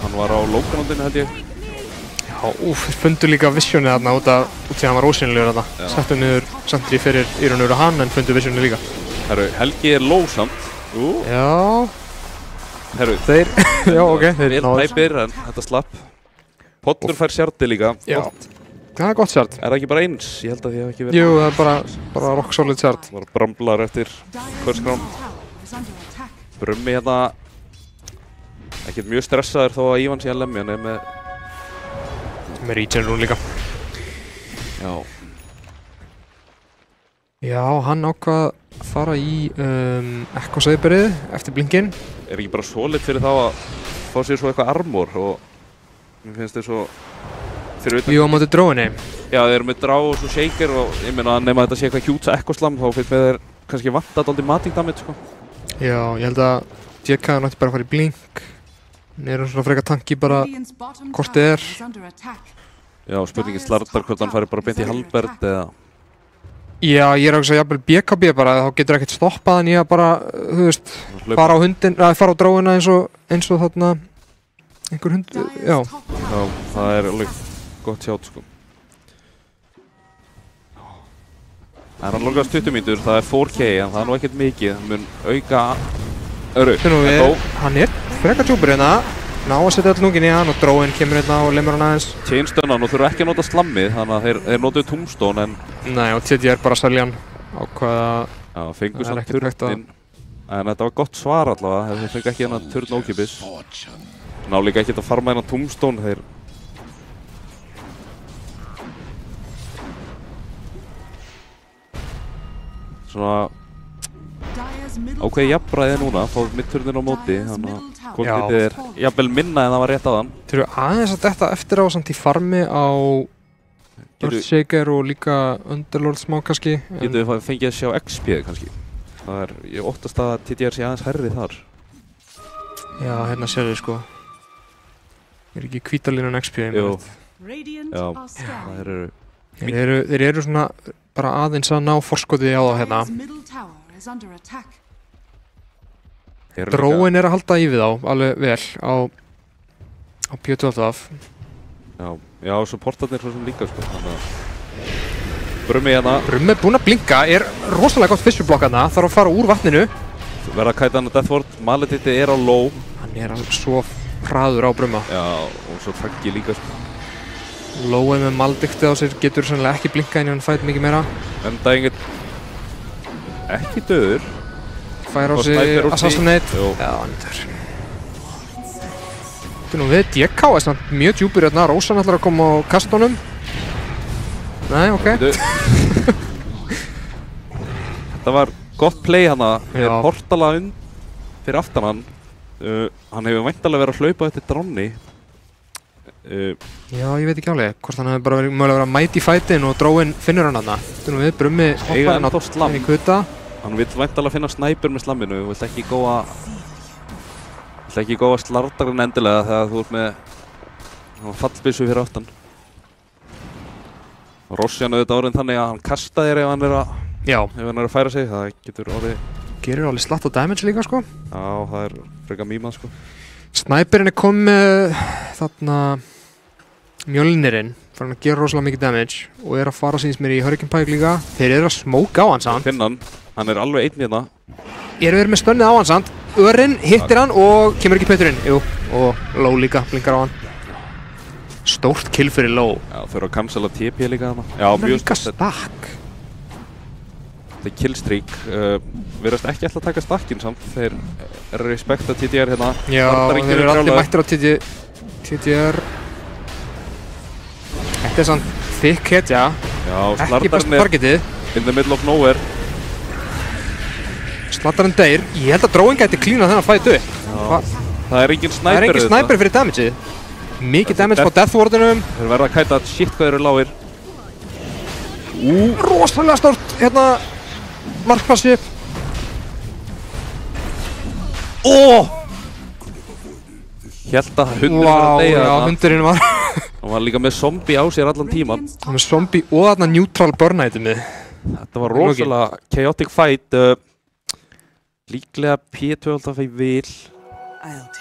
Hann var á low-groundinu held ég. Já, þeir fundu líka visionið þarna út af því að hann var ósynlegur þarna. Settu niður sentri fyrir í raun og veru hann, en fundu visionið líka. Herru, Helgi er low samt. Já. Herru, já, ok. Þeir tæpir, en þetta slapp. Pollur fær sjarti líka. Já. Það er gott sjart. Er það ekki bara eins? Ég held að því hafi ekki verið... Jú, það er bara rock solid sjart. Það var bramblar eftir first round. Brummi hérna... Ekkert mjög stressaður þó að Ívan sé að lemja, hann er með regen rune líka. Já. Já, hann ákvað að fara í Echo Saberið eftir blinkinn. Er ekki bara solid fyrir þá að fá sér svo eitthvað armor og... Mér finnst þið svo... Jú, á móti dróinni. Já, þeir eru með drá og svo shaker og ég meina að nema þetta sé eitthvað hjúts Echo Slam þá finnst með þeir kannski vanta dálítið matic damage sko. Já, ég held að DK nátti bara að fara í blink. Hann er svona frekar tanki bara hvort þið er. Já, spurningin slardar hvort hann færi bara beint í halberd eða... Já, ég er að hugsa jafnvel BKB bara, þá getur ekkert stoppað en ég að bara, þú veist, fara á hundin, fara á dróina eins og þarna einhver hund, já. Já, það er alveg gott sjátt sko. Það er hann longast 20 mínútur, það er 4K en það er nú ekkert mikið, það mun auka öru. Hann er frekar tjúpur hérna, ná að setja all núngin í hann og dróin kemur hérna og lemur hann aðeins. Chainstunnan og þurfa ekki að nota slammið, þannig að þeir notuðu Tombstone en... Nei, og TD er bara að selja hann á hvaða... Já, fengu samt turnin. En þetta var gott svar allavega, þeir fengu ekki hennar turn ókipis. Ná líka ekkert að farma hennar Tombstone, þeir... Svona... Ákveði jafnbræði núna, fáðu midturnin á móti, þannig að kvotið er jafnvel minna en það var rétt á þann. Þeir eru aðeins að detta eftir á samt í farmi á Earthshaker og líka Underlord smá kannski. Getur við fengið að sjá XP kannski. Það er, ég óttast að TDR sé aðeins hærri þar. Já, hérna sér við sko. Er ekki hvítalínan XP? Jú. Já, það eru... Þeir eru svona bara aðeins að ná forskotið á það hérna. Dróin er að halda í við á, alveg vel, á P12 af. Já, og supportarnir svo sem líka sko, þannig að... Brummi hérna. Brummi er búinn að blinka, er rosalega gott fissjublokk hérna, þarf að fara úr vatninu. Verða að kæta hann á Deathward, Maledicti er á low. Hann er svo hraður á Brumma. Já, og svo Taggi líka sko. Lowið með Maledicti á sér getur sannlega ekki blinkað en hann fætt mikið meira. Enda einhvern... Ekki döður. Fær á sig Assassinate. Já, hann er döður. Þetta er nú við DK, er samt mjög djúpur hérna. Rósan ætlar að koma á kastunum. Nei, ok. Þetta var gott play hana. Þeir portala fyrir aftan hann. Hann hefur væntanlega verið að hlaupa eftir Dránni. Já, ég veit ekki alveg hvort hann hefur bara mögulega verið að mæta í fætin og dróin finnur hann hana. Þetta er nú við, Brummi hoppaði hann á í kuta. Hann vill væntanlega finna snæper með slamminu. Þú vilt ekki góa slardarinn endilega þegar þú ert með fallbyssu fyrir aftan. Rossian auðvitað orðin þannig að hann kasta þér ef hann er að færa sig. Það getur orðið... Gerir alveg slatt og damage líka, sko. Já, það er frekar mýmað, sko. Snæperinn er komið þarna Mjölnirinn, fyrir að gera rosalega mikið damage og er að fara síns mér í Hurricane Pike líka. Þeir eru að smóka á hann samt. Finna hann er alveg einn hérna. Eru verið með stönnið á hann samt. Örinn hittir hann og kemur ekki putturinn. Jú, og Low líka, blinkar á hann. Stórt kill fyrir Low. Já, þau eru að cancela TP líka þarna. Já, hann er líka stakk. Þetta er killstreak. Verðast ekki alltaf að taka stakkinn samt. Þeir eru að respekta TDR hérna. Já, þeir eru allir mættir á TDR. Þetta er sann þykk hetja. Já, ekki besta targetið. In the middle of nowhere. Slattarinn deyr. Ég held að Dróin gæti klínað þennan fætu. Það er engin snæper. Það er engin snæper fyrir damageið. Mikið damage á Death Wardinum. Þeir verða að kæta shit hvað þeir eru lágir. Rosalega stórt hérna markplassi. Hélt að hundurinn var að deyja þarna. Já, hundurinn var. Hann var líka með zombie á sér allan tíman. Hann var með zombie og þarna neutral burn-itemið. Þetta var rosalega chaotic fight. Líklega P2 alltaf fæði vil.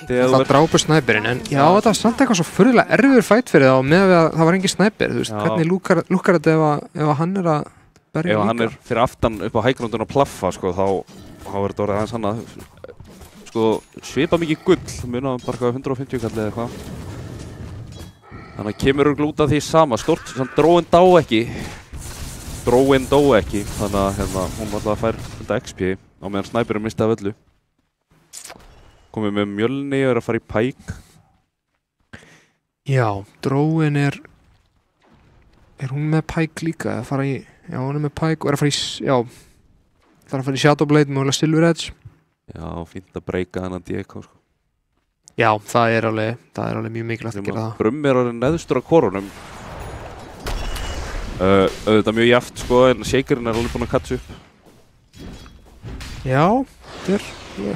Það drápu snæperinn, en já, þetta var samt eitthvað svo furðulega erfiður fight fyrir það og með að það var engin snæper, þú veist, hvernig lúkkar þetta ef hann er að berja líka? Ef hann er fyrir aftan upp á hægrundun að plaffa, sko, þá er þetta orðið aðeins annað. Sko, svipa mikið gull, munaðum bara 150 kall eða eitthvað. Þannig að kemur út af því sama, stort, sem Dróin dó ekki, þannig að hérna, hún var alltaf að færa þetta XP á meðan snæperinn misti af öllu. Komið með Mjölni og er að fara í Pike. Já, Dróin er hún með Pike líka? Já, hún er með Pike og er að fara í, það er að fara í Shadowblade með Silver Edge. Já, fínt að breyka þennan DK, sko. Já, það er alveg mjög mikilvægt að gera það. Brummi er alveg neðstur á korunum. Auðvitað mjög jafnt, sko, en Shakerinn er alveg búinn að catcha upp. Já, þetta er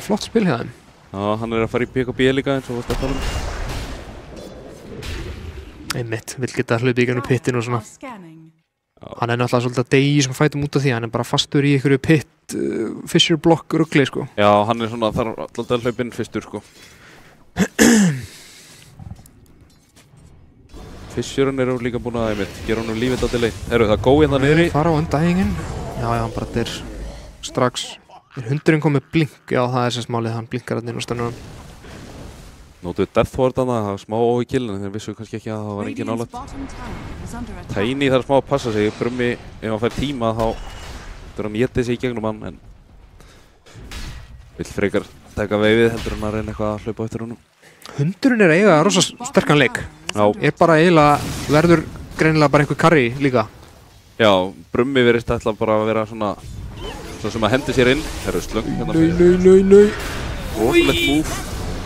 flott spil hjá þeim. Já, hann er að fara í PKB líka eins og varst að tala Einmitt, vill geta hlaupið í gegnum pittin og svona. Hann er náttúrulega svolítið að deyja í þessum fætum út af því, hann er bara fastur í einhverju pit, Fisher block rugli, sko. Já, hann er svona, þarf alltaf að hlaupa inn fyrstur, sko. Fisherinn eru líka búin að, einmitt, gera honum lífið dálítið leitt. Eru það góð hérna niðri? Fara á undahengin. Já, hann bara deyr strax. Hundurinn kom með blink, já það er sérst málið, hann blinkar hann inn á stönnunum. Nótuðu Death Ward hann, það var smá ói kill, en þeir vissu kannski ekki að það var engin nálægt. Tiny þarf smá að passa sig, Brummi, ef hann fær tíma þá þurfa hann étið sig í gegnum hann, en vill frekar taka veifið heldur hann að reyna eitthvað að hlaupa eftir honum. Hundurinn er eiga rosa sterkan leik. Já. Er bara eiginlega, verður greinilega bara einhver carry líka. Já, Brummi verðist ætla bara að vera svona sem að hendi sér inn. Það eru slöng hérna fyrir. Nei. Rosalegt move.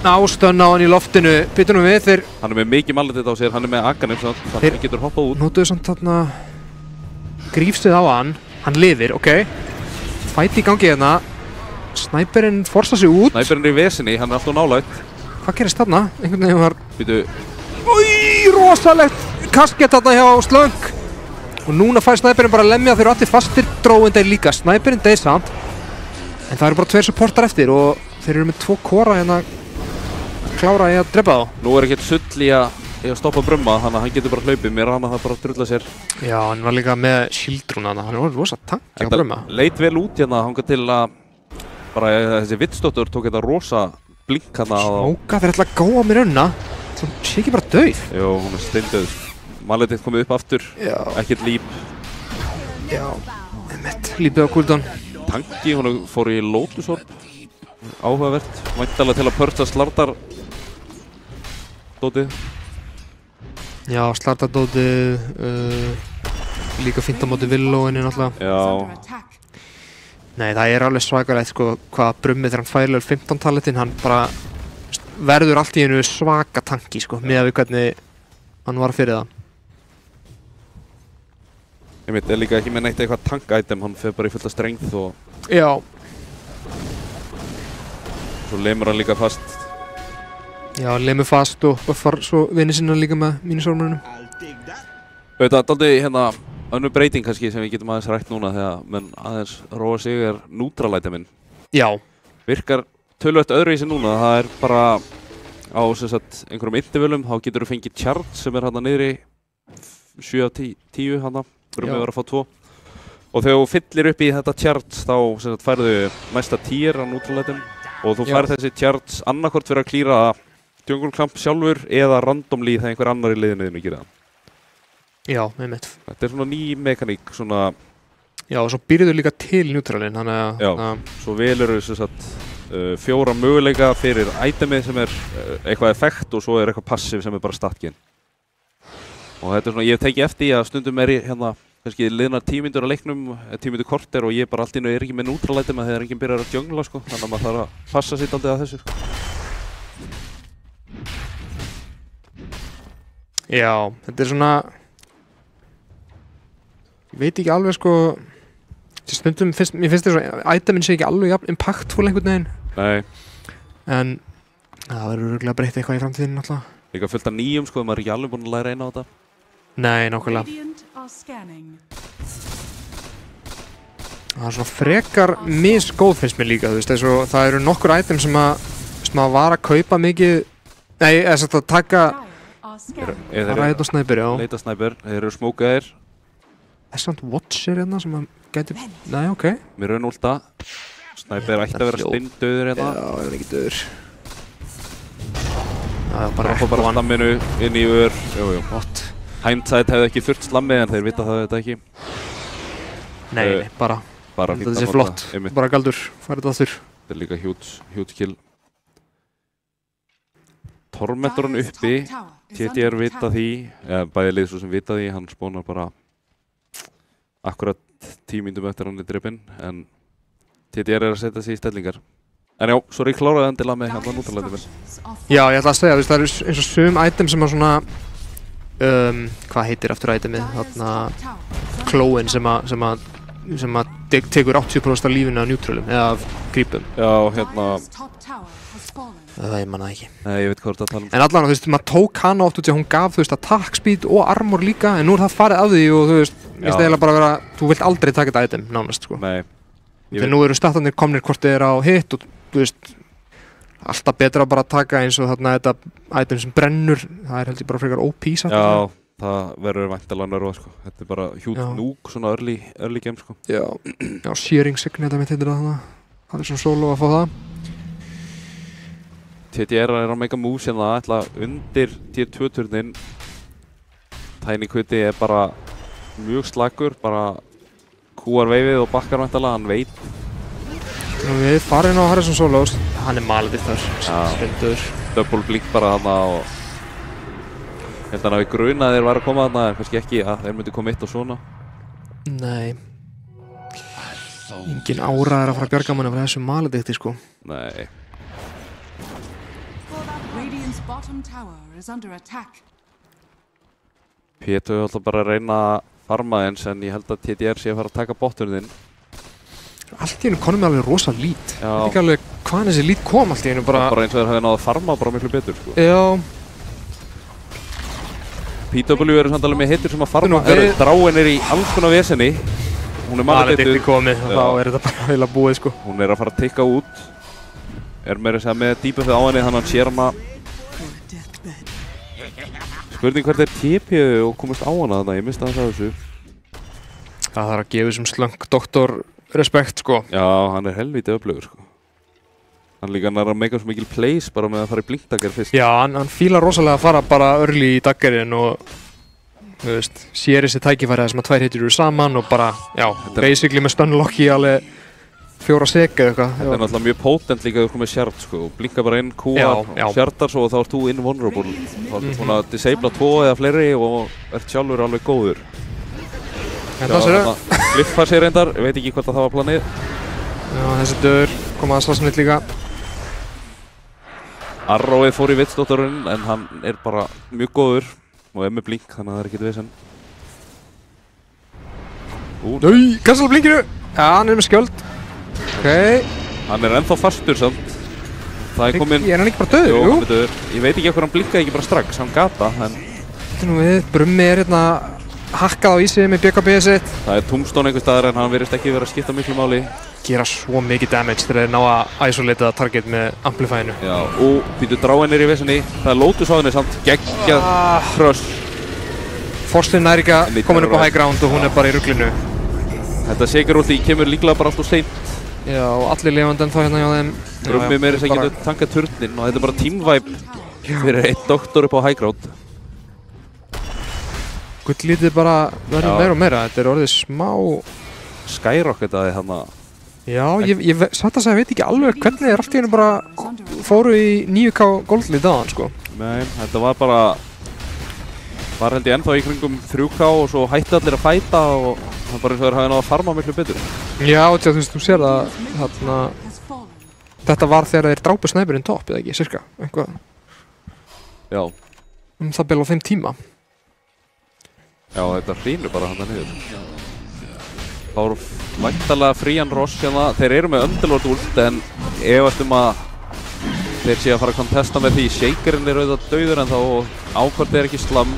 Ástöðn á hann í loftinu. Pittunum við þeir... Hann er með mikið mannletið á sér. Hann er með Aghanim þannig að hann getur hoppað út. Nótuðu samt þarna... Grífstuð á hann. Hann lifir, ok. Fæti í gangi hérna. Snæperinn forsa sig út. Snæperinn er í vesinni. Hann er alltaf nálægt. Hvað gerist þarna? Einhvern veginn var... Býtu... Rosalegt kaskett þarna hjá slöng. Og núna fær Snæperinn bara að lemja, þeir eru allir fastir, Dróin deyr líka, Snæperinn deyr samt. En það eru bara 2 supportar eftir og þeir eru með 2 kora hérna að klára í að drepa þá. Nú er ekkert sull í að stoppa Brumma, þannig að hann getur bara hlaupið, mér hann að það bara að drulla sér. Já, hann var líka með Shieldrún hann er rosa tanki á Brumma. Þetta leit vel út hérna, hann til að bara þessi Vittsdóttur tók þetta rosa blink hérna á... Smóka, þeir ætla að gáa mér unna, það sé ekki bara dauð. Jú, hún er steindauð. Mannletið komið upp aftur, ekkert líp. Já, einmitt, lípið á cooldown. Tanki, hún fór í Lotus Orb. Áhugavert, væntanlega til að pörsa slardardótið. Já, slardardótið, líka fínt á móti Villóinni náttúrulega. Já. Nei, það er alveg svakalegt sko hvað Brummi þegar hann fær level 15 taletinn, hann bara verður allt í einu svaka tanki sko, miðað við hvernig hann var fyrir það. Ég veit, er líka ekki með neitt eitthvað tank-item, hann fer bara í fulla strength og Já. svo lemur hann líka fast. Já, lemur fast og far svo vinni sinna líka með mínusormunum. Þetta er aldrei hérna önnur breyting kannski sem við getum aðeins rætt núna þegar menn aðeins róa sig neutral-iteminn. Já. Virkar tölvöld öðruvísi núna, það er bara á sem sagt einhverjum intervölum, þá getur þú fengið charge sem er hérna niðri 7 af 10 hérna, fyrir mig að vera að fá 2. Og þegar þú fyllir upp í þetta charge þá sem sagt færðu næsta tier á neutral-item og þú færð þessi charge annarkvort fyrir að klíra jungle camp sjálfur eða randomly þegar einhver annar í liðinu gerir það. Já, einmitt. Þetta er svona ný mekaník, svona... Já, og svo býrðu líka til neutralinn, þannig að... Já, svo velur þú sem sagt 4 möguleika fyrir itemið sem er eitthvað effekt og svo er eitthvað passiv sem er bara statkin. Og þetta er svona, ég hef tekið eftir að stundum er ég hérna, kannski liðnar 10 mínútur á leiknum, 10 mínútur korter og ég bara allt í einu er ekki með neutral item þegar enginn byrjar að jungla sko, þannig að maður þarf að passa sitt aldrei að þessu sko. Já, þetta er svona... Ég veit ekki alveg sko... Stundum, mér finnst þetta svo iteminn sé ekki alveg jafn impactful einhvern veginn. Nei. En það verður örugglega breytt eitthvað í framtíðinni náttúrulega. Líka fullt af nýjum sko, maður er ekki alveg búinn að læra eina á þetta. Nei, nákvæmlega. Það er svona frekar misgóð finnst mér líka, þú veist, eins og það eru nokkur item sem að var að kaupa mikið... Nei, þess að taka... Ræð og snæper, já. Leita snæper, þeir eru smókaðir. Það er samt watcher hérna sem að gæti... Nei, ok. Mér raun últa. Snæper ætti að vera steindauður hérna. Já, ég er ekki döður. Það er bara ekki bara slamminu inn í ör. Jújú. What? Hindsight hefði ekki þurft slammi en þeir vita það þetta ekki. Nei, bara fínt þetta sé flott. Bara galdur. Færið þetta aftur. Þetta er líka huge kill. Tormentorinn uppi. TTR vita því. Bæði lið svo sem vita því. Hann spónar bara akkurat 10 mínútum eftir hann í drippinn, en TTR er að setja sig í stellingar. En já, svo er ég kláraði endilega með hérna neutral iteminn. Já, ég ætla að segja, það er eins og sum item sem að svona hvað heitir aftur itemið? Þarna klóin sem að tekur 80% af lífinu af neutralum, eða af grípum. Já, hérna... Ég manna ekki. Nei, ég veit hvað þú ert að tala um. En allan, þú veist, maður tók hana oft út því að hún gaf, þú veist, attack speed og armor líka, en nú er það farið af því og þú veist, ég veist eiginlega bara að vera, þú vilt aldrei taka þetta item, nánast, sko. Nei. Þegar nú eru statarnir komnir hvort þið er á hit og, þú veist, alltaf betra að bara taka eins og þarna þetta item sem brennur, það er held ég bara frekar OP satt. Já, það verður væntanlega nörfa, sko. Þetta er bara huge nuke, svona early game, sko. Já, Shearing Signet mitt heitir það, það er svona solo að fá það. TTR er að make a move sem það ætla undir tier 2-turnin. Tiny Kuti er bara mjög slagur, bara kúar veifið og bakkar væntanlega, hann veit. Við farin á Harrison Solos, hann er malið þar, spendur. Double blink bara þarna og held hann að við gruna að þeir væri að koma þarna, en kannski ekki að þeir myndi koma eitt og svona. Nei. Engin ára er að fara að bjarga manni af þessu malið þitt, sko. Nei. Pétur er alltaf bara að reyna að farma eins en ég held að TTR sé að fara að taka botturinn. Allt í einu konum með alveg rosa lít. Ég veit ekki alveg hvaðan þessi lít kom allt í einu bara... Bara eins og þeir hafi náða að farma bara miklu betur, sko. Já. PW eru samt alveg með hittur sem að farma. Dráin er í alls konar vesenni. Hún er maledikti komið og þá er þetta bara heila búið, sko. Hún er að fara að tikka út. Er meira að segja með debuffið á henni þannig að hann sér hana. Spurning hvert er TP og komast á hana þarna, ég mista þess að þessu. Það þarf að gefa þessum slöng doktor respekt, sko. Já, hann er helvítið öflugur, sko. Hann líka er að meika svo mikil plays bara með að fara í blinkdagger fyrst. Já, hann fílar rosalega að fara bara early í daggerinn og þú veist, sér þessi tækifæri þar sem að tvær hittir eru saman og bara, já, basically með stunlock í alveg 4 sek eða eitthvað. Þetta er náttúrulega mjög potent líka að þú komið shard, sko. Blinka bara inn, kúar, shardar svo og þá ert þú invulnerable. Þá ertu svona að disabla 2 eða fleiri og ert sjálfur alveg góður. Þetta sér þau. Glyphar sér reyndar, ég veit ekki hvort að það var planið. Já, þessi döður koma að svassnitt líka. Arrowið fór í vitsdóttarinn en hann bara mjög góður og með blink, þannig að það ekkert vesen. Nei, kassala blinkinu! Já, hann með skjöld. Ok. Hann ennþá fastur samt. Það kominn... Hann ekki bara döður? Jú, hann döður. Ég veit ekki okkur hann blinkaði ekki bara strax, hann gata, en... Þetta nú við, Brummi hérna hakkað á ísið með BKB-ið sitt. Það Tombstone einhver staðar en hann virðist ekki vera að skipta miklu máli. Gera svo mikið damage þegar þeir ná að isolata target með amplifyinu. Já, og býtu dráin í vesenni. Það Lotus á henni samt, geggjað crush. Forslinn er ekki að komin upp á high ground og hún bara í ruglinu. Þetta Shaker ulti kemur líklega bara alltaf seint. Já, og allir lifandi ennþá hérna hjá þeim. Brummi meira þess að geta tankað turnin og þetta bara teamvibe fyrir einn doktor upp á high ground. Gullítið bara verður meira og meira. Þetta orðið smá... Skyrocketaði þarna. Já, ég satt að segja, veit ekki alveg hvernig þeir allt í hennu bara fóru í 9K goldlít aðan, sko. Nei, þetta var bara... Var held ég ennþá í kringum 3K og svo hætti allir að fæta og það bara eins og þeir hafi náða að farma miklu betur. Já, þú veist, þú sér það, þarna... Þetta var þegar þeir drápu snæpurinn topp, eða ekki, cirka, eitthvað. Já. Það bil á þeim tíma. Já, þetta hrýnur bara hann niður. Það voru væntanlega frían Ross hérna. Þeir eru með Underlord ult en efast að þeir sé að fara að kontesta með því. Shakerinn auðvitað dauður en þá ákvörð ekki slam.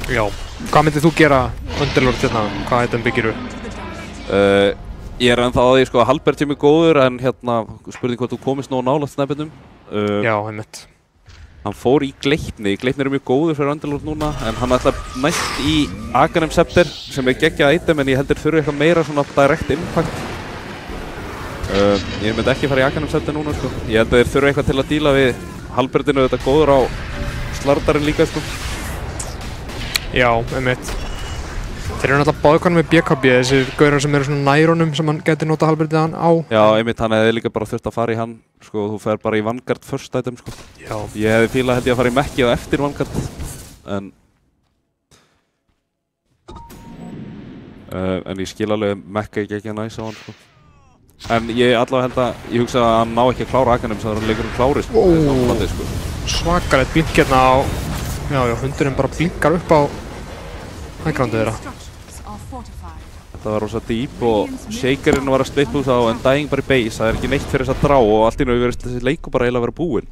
Já. Hvað myndið þú gera Underlord hérna? Hvað þetta byggir þú? Ég ennþá á því sko að Halbert sé mjög góður en hérna spurning hvort þú komist nógu nálægt snæpinum. Já, einmitt. Hann fór í Gleipni. Gleipni mjög góður fyrir Underlord núna en hann ætla næst í Aghanim Scepter sem geggjað item en ég heldur þurfi eitthvað meira svona direct impact. Ég myndi ekki fara í Aghanim Scepter núna sko. Ég held að þeir þurfi eitthvað til að díla við Halbertinu þetta góður á slardarinn líka sko. Já, einmitt. Þeir eru náttúrulega báðkann með BKB, þessir gaurar sem eru svona nærunum sem hann geti nota Halbertið hann á. Já, einmitt, hann hefði líka bara þurft að fara í hann, sko, þú fer bara í Vanguard first item, sko. Já. Ég hefði fílað held ég að fara í Mekki á eftir Vanguard, en ég skil alveg Mekki ekki næs á hann, sko. En ég allavega held að, ég hugsa að hann ná ekki að klára Aghanim sem það leikur klárist, sko. Svakalegt blink hérna á, já, hundurinn bara blinkar upp á hæggrándu þeirra. Það var rosa dýp og Shakerinn var að splitta út á en Dying bara í base, það ekki neitt fyrir þess að drá og allt í náttúrulega verið þessi leiku bara eiginlega að vera búinn.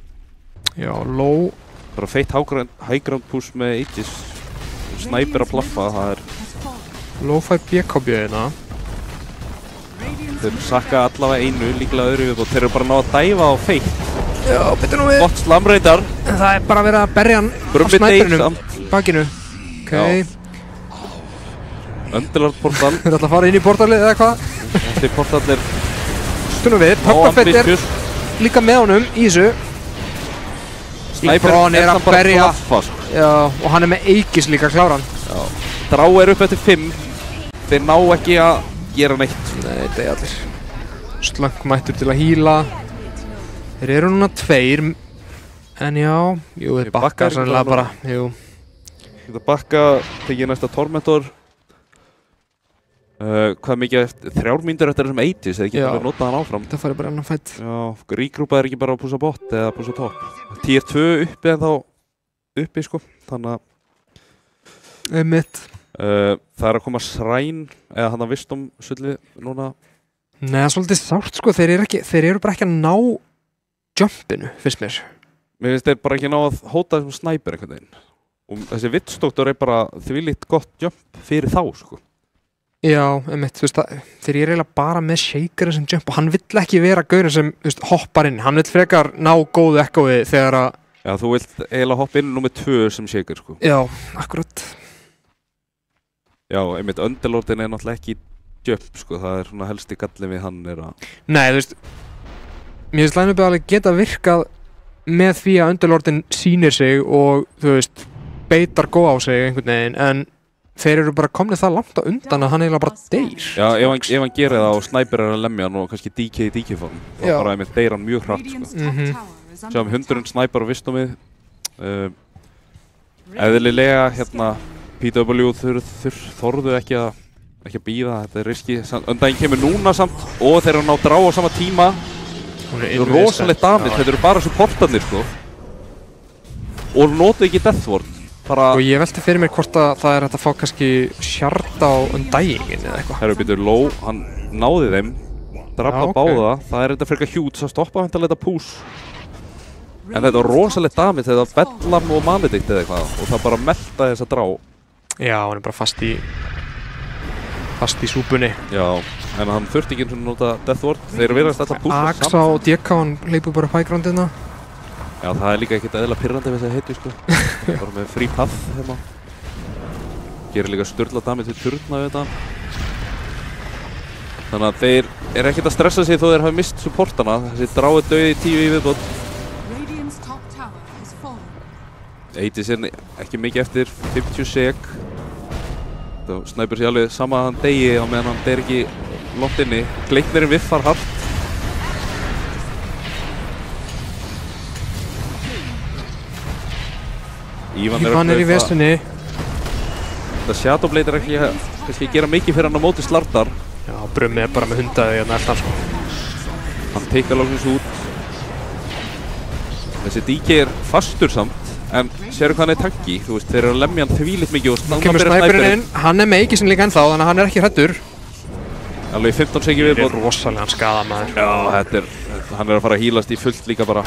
Já, low. Bara feitt high ground push með Aegis, snæper að plaffa, það Low fær BKB hérna. Þeir sakka allavega einu, líklega öðru og þeir eru bara náða að dæfa á feitt. Já, betur nú við. Gott slamreitar. Það er bara verið að berja hann á snæperinum, bakinu. Okay. Underlord portal. Þeir ætla að fara inn í portalið eða hvað? Þessi portal er... Stunum við, Puppafett er líka með honum í þessu. Snæperinn er að berja. Já, og hann er með Aegis líka kláran. Já. Drá er upp eftir 5. Þeir ná ekki að gera neitt. Nei, þetta er allir. Slunk mættur til að híla. Þeir eru núna 2. En já, jú, þeir bakka sannlega bara, jú. Þetta bakka, tekið næsta Tormentor. Hvað mikið eftir, 3 mínútur eftir þessum Aegis, þeir geta alveg notað hann áfram. Það færi bara annan fætt. Já, regrúpað ekki bara að pússa bot eða pússa topp. Tier 2 uppi en þá uppi sko, þannig að... Einmitt. Það er að koma Shrine, eða hann að Wisdom sullið núna. Nei, það er svolítið sárt sko, þeir eru bara ekki að ná jumpinu, finnst mér. Mér finnst þeir bara ekki ná að hóta þessum snæper einhvern veginn. Og þessi Witch-doktor er bara þvílíkt gott jump fyrir þá sko. Já, einmitt, þú veist það, þeir eru eiginlega bara með Shakerinn sem jump og hann vill ekki vera gaurinn sem, þú veist, hoppar inn. Hann vill frekar ná góðu echoi þegar að... Já, þú vilt eiginlega hoppa inn númer 2 sem Shaker, sko. Já, akkurat. Já, einmitt, Underlordin er náttúrulega ekki jump, sko. Það er svona helsti gallin við hann er að... Nei, þú veist, mér finnst line-upið alveg geta virkað með því að Underlordin sýnir sig og, þú veist, beitar góð á sig einhvern veginn, en þeir eru bara komnið það langt á undan að hann eiginlega bara deyr. Já, ef hann gerir það og snæper er að lemja hann og kannski DK í DK-form, þá bara einmitt deyr hann mjög hratt, sko. Sjáum hundurinn snæper á Wisdomið. Eðlilega, hérna, PW þorðu ekki að bíða, þetta er riski. Öndaginn kemur núna samt og þeir eru að ná drá á sama tíma. Það er rosalegt damage, þetta eru bara supportarnir, sko. og notu ekki Deathward bara... Og ég velti fyrir mér hvort að það hægt að fá kannski Shard á Undyingin eða eitthvað. Herru býtur, Low, hann náði þeim, drafna báða, það þetta frekar hjút að stoppa hendalega þetta pús. En þetta var rosalegt damage, þetta var Bedlam og Maledict eða eitthvað og það bara melta þessa drá. Já, hann bara fast í súpunni. Já, en hann þurfti ekki eins og nota Deathward, þeir verðast alltaf púsa saman. Axa og DK, hann leipur bara hægrandina. Já, það líka ekkert eðla pirrandi við þess að heitu, sko. Bara með free path hérna. Gerir líka sturla damage til turna við þetta. Þannig að þeir ekkert að stressa sig þó þeir hafi mist supportana. Þessi dráið döið 10 í viðbót. Eitið sér ekki mikið eftir, 50 sek. Það snæpur sér alveg sama að hann degi á meðan hann deyr ekki lótt inni. Gleiknirinn viffar hart. Ívan er í vestunni. Það Shadowblade ekki kannski gera mikið fyrir hann á móti Slardar. Já, Brummi bara með hundaði hérna eldan sko. Hann teikar lóksins út. Þessi DK fastur samt. En sérðu hvað hann tanki, þú veist, þeir að lemja hann þvílitt mikið og standa kemur snæpurinn inn, hann með ekki sem líka ennþá, þannig að hann ekki hræddur. Alveg 15 sekir viðbót. Þetta rosalega skada maður. Já, hann að fara að hýlast í fullt líka bara.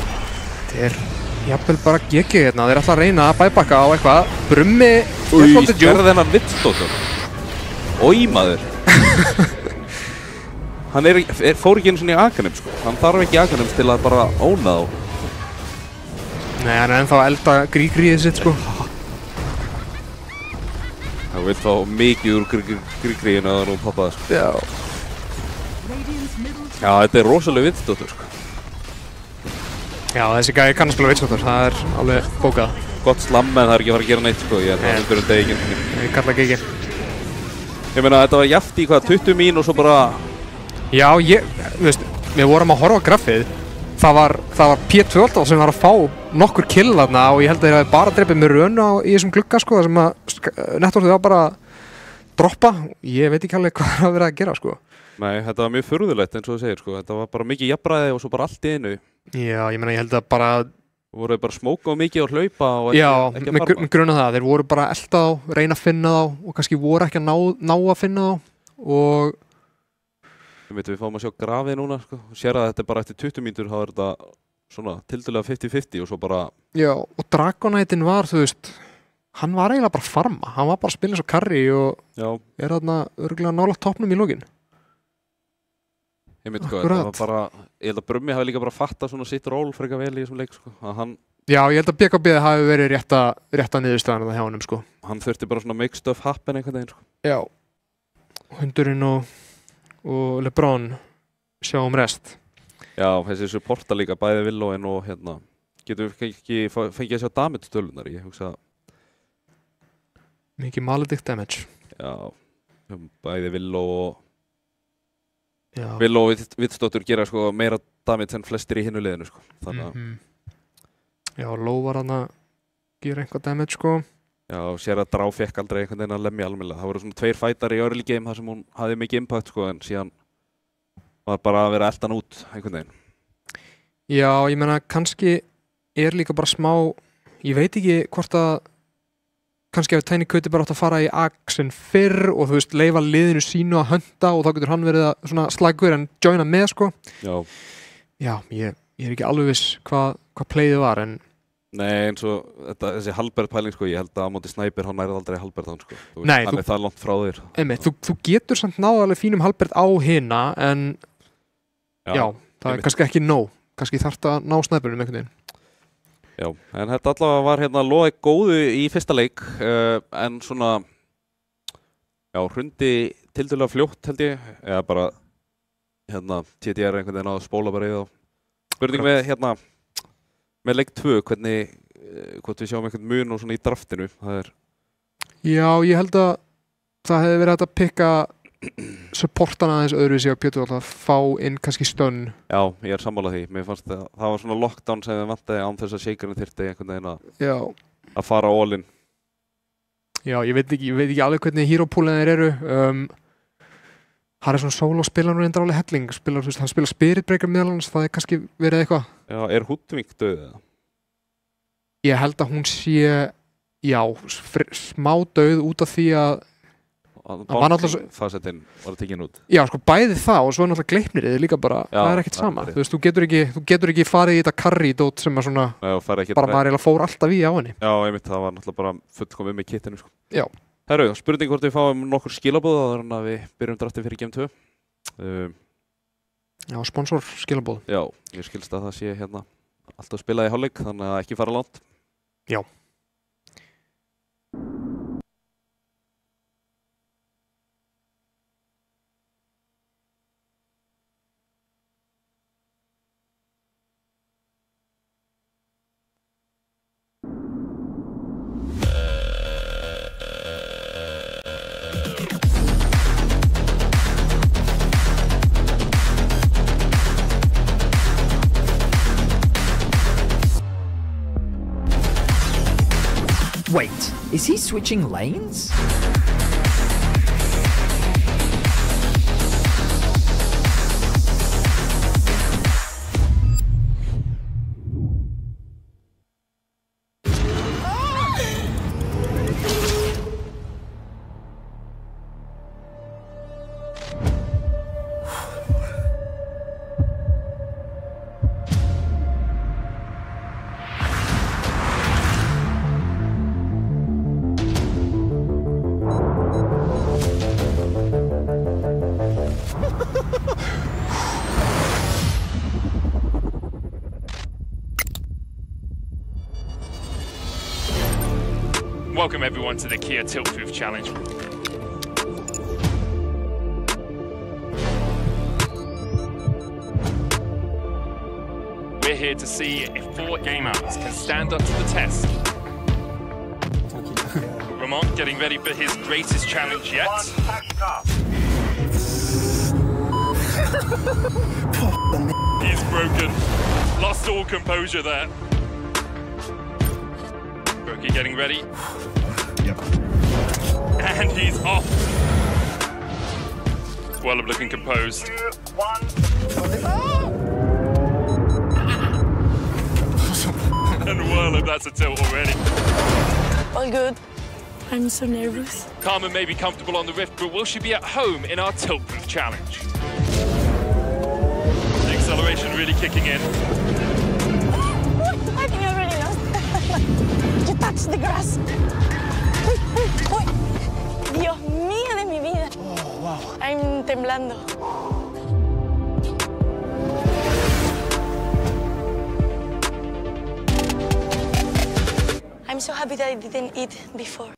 Þetta jafnvel bara GG hérna, þeir ætla að reyna að bæbakka á eitthvað. Brummi gerði hennan vittstóttur. Ói maður. Hann fór ekki einu svona í Aghanim, sko. Hann þarf ekki Aghanim til að bara óna þá. Nei, hann ennþá að elda grígríðið sitt, sko. Það vil fá mikið úr grígríðinu að hann poppaði, sko. Já. Já, þetta rosalega vittstóttur, sko. Já, þessi gæði kann að spila vittstóttur, það alveg bókað. Gott slamm, en það ekki að fara að gera neitt, sko. Ég heldur degi ekki. Ég kalla ekki ekki. Ég meina, þetta var jafnt í hvað, 20 mín og svo bara... Já, þú veist, við vorum að horfa á graffið. Það var P12 sem var að fá nokkur kill þarna og ég held að þeir hafi bara dreipið með rönu í þessum glugga sko, þar sem að Networkið var bara að droppa. Ég veit ekki alveg hvað það var verið að gera sko. Nei, þetta var mjög furðulegt eins og þú segir sko. Þetta var bara mikið jafnræði og svo bara allt í einu. Já, ég meina ég held að bara... Voru bara smóka og mikið og hlaupa og ekki að farma. Já, með grunna það. Þeir voru bara að elta þá, reyna að finna þá og kannski voru ekki að ná að finna þá og... Við fáum að sjá grafið núna, sko. Sér að þetta bara eftir 20 mínútur þá þetta svona tildulega 50-50 og svo bara... Já, og Dragonite var, þú veist, hann var eiginlega bara farma. Hann var bara að spila eins og carry og þarna örugglega nálægt toppnum í lokin. Ég veit hvað, þetta var bara... Ég held að Brummi hafi líka bara fattað svona sitt ról frekar vel í þessum leik, sko. Já, ég held að BKB hafi verið rétta niðurstaðan hjá honum, sko. Hann þurfti bara svona make stuff happen einhvern veginn, sko. Já. Hundurinn og LeBron sjá rest. Já, þessi supporta líka bæði Villóin og hérna getum við ekki fengið að sjá damage tölunar, ég hugsa mikið Maledict damage. Já, bæði Villó og Villó og Vittsdóttur gera sko meira damage en flestir í hinnu liðinu sko. Þannig að Já, Low var hann að gera eitthvað damage sko. Já, sér að Drá fekk aldrei einhvern veginn að lemja almennilega. Það voru svona 2 fætar í early game þar sem hún hafði mikið impact sko, en síðan var bara að vera eldan út einhvern veginn. Já, ég meina kannski líka bara smá, ég veit ekki hvort að kannski ef Tiny Cutie bara átt að fara í Axin fyrr og þú veist, leyfa liðinu sínu að hönda og þá getur hann verið að svona slagur en joina með sko. Já. Já, ég er ekki alveg viss hvað playið var en Nei, eins og þessi Halbert pæling sko, ég held að á móti Snæper hann nærið aldrei Halbert hann sko. Nei, hann það langt frá þér. Þú getur samt náðu alveg fínum Halbert á hina en já það er kannski ekki nóg. Kannski þarf það að ná Snæpernum einhvern veginn. Já, en þetta allavega var hérna loðið góðu í fyrsta leik en svona hrundi tildulega fljótt held ég eða bara hérna TDR einhvern veginn á að spóla bara í þá. Spurning með hérna með leik 2, hvort við sjáum einhvern mun og svona í draftinu, það er... Já, ég held að það hefði verið hægt að pikka supportana aðeins öðruvísi á Pétur að fá inn kannski stönn. Já, ég er sammála því. Mér fannst það var svona lockdown sem við vantaði án þess að shakerinn þyrfti einhvern veginn að fara all in. Já, ég veit ekki alveg hvernig hero-poolin þeir eru. Harrison Solo spilar nú reyndar alveg helling, hann spilar Spirit Breaker meðal hans, það er kannski verið eitthvað. Já, er Hoodwink döð eða? Ég held að hún sé, já, smá dauð út af því að fasettinn var tekinn út. Já, sko, bæði það og svo er náttúrulega Gleipnir líka bara, það er ekkert sama. Þú veist, þú getur ekki farið í þetta karri-dót sem að svona, bara maður eiginlega fór alltaf í á henni. Já, einmitt, það var náttúrulega bara fullkomið með kittinu, sko. Já. Herru, spurning hvort við fáum nokkur skilabóð áður en að við byrjum draftið fyrir Game 2. Já, sponsor skilabóð. Já, ég skilst að það sé hérna alltaf spilað í hálfleik, þannig að ekki fara langt. Já. Wait, is he switching lanes? Welcome everyone to the Kia Tilt-Proof Challenge. We're here to see if 4 gamers can stand up to the test. Ramon getting ready for his greatest challenge yet. He's broken. Lost all composure there. Brokey getting ready. Yep. And he's off. Twirlub looking composed. 2, 1. And Twirlub, that's a tilt already. All good. I'm so nervous. Carmen may be comfortable on the rift, but will she be at home in our tilt-proof challenge? The acceleration really kicking in. I think I already lost. You touched the grass. Uy, Dios mío de mi vida. Oh, wow. I'm temblando. I'm so happy that I didn't eat before.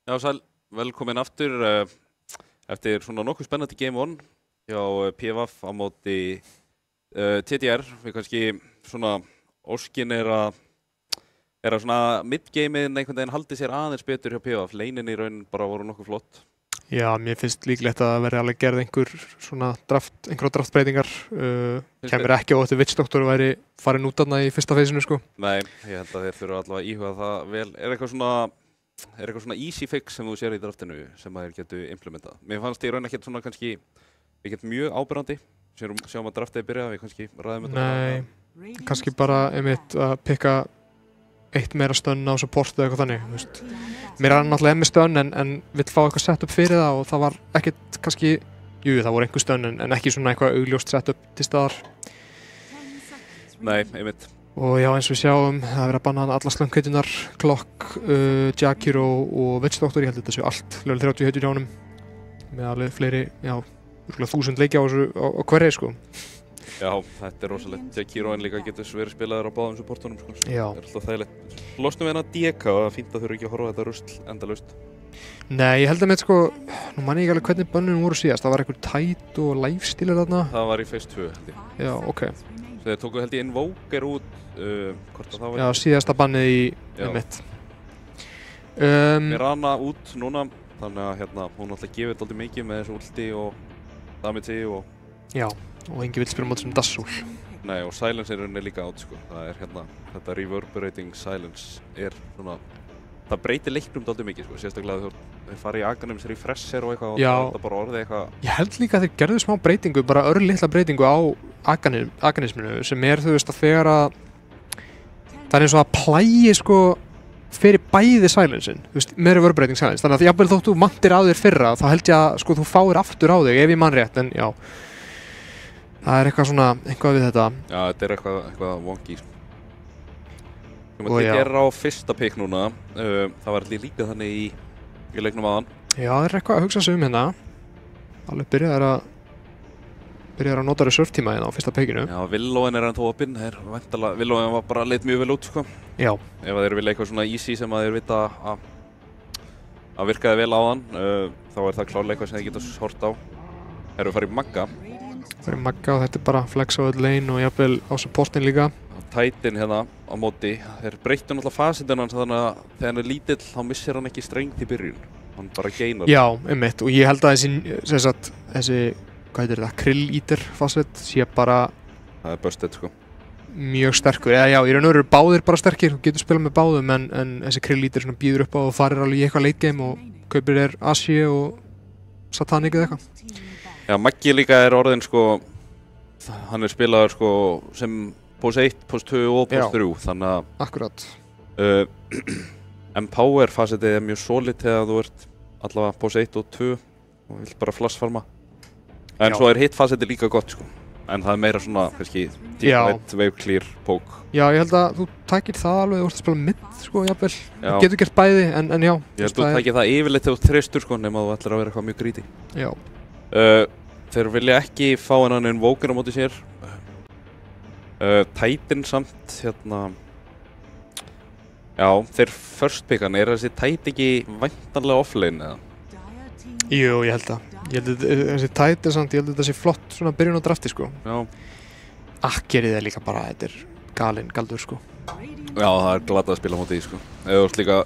Já, sæl, velkomin aftur eftir svona nokkuð spennandi Game 1 hjá PFF á móti TDR. Við kannski svona óskin að svona mid-gamein einhvern veginn haldi sér aðeins betur hjá PvF. Lanein í raun bara voru nokkuð flott. Já, mér finnst líklegt að verði alveg gerð einhverja draftbreytingar. Kemur ekki á þetta Witch-doktor væri farin út þarna í fyrsta feysinu, sko. Nei, ég held að þeir þurfa allavega að íhuga það vel. Er eitthvað svona easy fix sem þú sér í draftinu sem að þeir getu implementað? Mér fannst í raun ekkert svona kannski ekkert mjög áberandi. Sjáum að draftið byrja, við kannski ræðum þetta. Nei, kannski bara einmitt að pikka eitt meira stönn á support eða eitthvað þannig, þú veist. Mér er náttúrulega með stönn en vill fá eitthvað setup fyrir það og það var ekkert kannski, það voru einhver stönn en ekki svona eitthvað augljóst setup til staðar. Nei, einmitt. Og já, eins og við sjáum, það er verið að banna alla slöngheitunar, Clock, Jakiro og Witch-doktor, ég held að þetta séu allt level 30 heitur hjá honum með alveg fleiri, 1000 leiki á hverri, sko. Já, þetta rosalegt. Jakiro en líka getur verið spilaður á báðum supportunum, sko. Já. Það alltaf þægilegt. Losnum við hennar DK og það er fínt að þurfa ekki að horfa þetta rusl endalaust. Nei, ég held að með, sko, nú man ég ekki alveg hvernig bönnunum voru síðast. Það var einhver Tide og Lifestealer þarna. Það var í Phase 2, held ég. Já, ok. Þeir tóku held ég Invoker út, hvort að það var... Já, síðasta bannið í mitt. Mirana út núna, þannig að hún alltaf gefið alltaf mikið með þessu ulti og damage og... Já. Og engi vill spila mót sem Dazzul. Nei, og Silence er líka átt, sko. Það er þetta reverberating silence er svona... Það breytir leiknum dálítið mikið, sko. Sérstaklega þeir fara í Aghanim sér í Fresher og eitthvað og það er bara orðið eitthvað... Ég held líka að þeir gerðu smá breytingu, bara örlitla breytingu á Aghanisminu sem er, þú veist, að þegar að... Það er eins og að plægi, sko, fyrir bæði silencein, þú veist, með reverberating silence. Þannig að jafnvel þótt þú mantir á þér fyrra, þá held ég að, sko, þú fáir aftur á þig ef ég man rétt, en já. Það er eitthvað við þetta. Já, þetta er eitthvað wonky. Við ætlum að gera á fyrsta pick núna. Það var líka þannig í leiknum aðan. Já, það er eitthvað að hugsa sig hérna. Alveg byrjaðir að nota reserve-tíma hérna á fyrsta pickinu. Já, Willowen er ennþá opinn. Willowen var bara leit mjög vel út, sko. Já. Ef þeir vilja eitthvað svona easy sem þeir vita að virkaði vel á hann, þá er það klárlega eitthvað sem þeir geta hort á. Þeir eru að fara í Magga. Það er Magga og þetta er bara flex á öll lane og jafnvel á supportin líka. Titan hérna á móti, þeir breyttu náttúrulega fasitinn hans þannig að þegar hann er lítill þá missir hann ekki strengt í byrjun. Hann bara geinar. Já, einmitt og ég held að þessi hvað heitir þetta, Krill Eater fasit sé bara... Það er busted, sko. Mjög sterkur, eða já, í raun og veru eru báðir bara sterkir, þú getur spilað með báðum en þessi Krill Eater svona býður upp á og farir alveg í eitthvað late game og kaupir þér Ashe og Satanic eða eitthvað. Já, Maggi líka er orðinn, sko, hann er spilaður, sko, sem pose 1, pose 2 og pose 3, þannig að... Akkurat. Empower fasetið er mjög solid þegar þú ert allavega pose 1 og 2 og vilt bara flashfarma. En svo er hit fasetið líka gott, sko. En það er meira svona, kannski, deep wave clear poke. Já, ég held að þú tækir það alveg, þú ert að spila mid, sko, jafnvel. Þú getur gert bæði, en já. Ég held að þú tækir það yfirleitt þegar þú þristur, sko, nema þú ætlar að vera eitthvað mjög greedy. Já. Þeir vilja ekki fá hennan Invoker á móti sér. Titan samt, hérna... Já, þeir first pickan, er þessi Titan ekki væntanlega offlane, eða? Jú, ég held það. Ég held að þessi Titan samt, ég held að þetta sé flott svona byrjun á drafti, sko. Já. Akkerið er líka bara, þetta er galdur, sko. Já, það er glata að spila á móti því, sko. Eða þú ert líka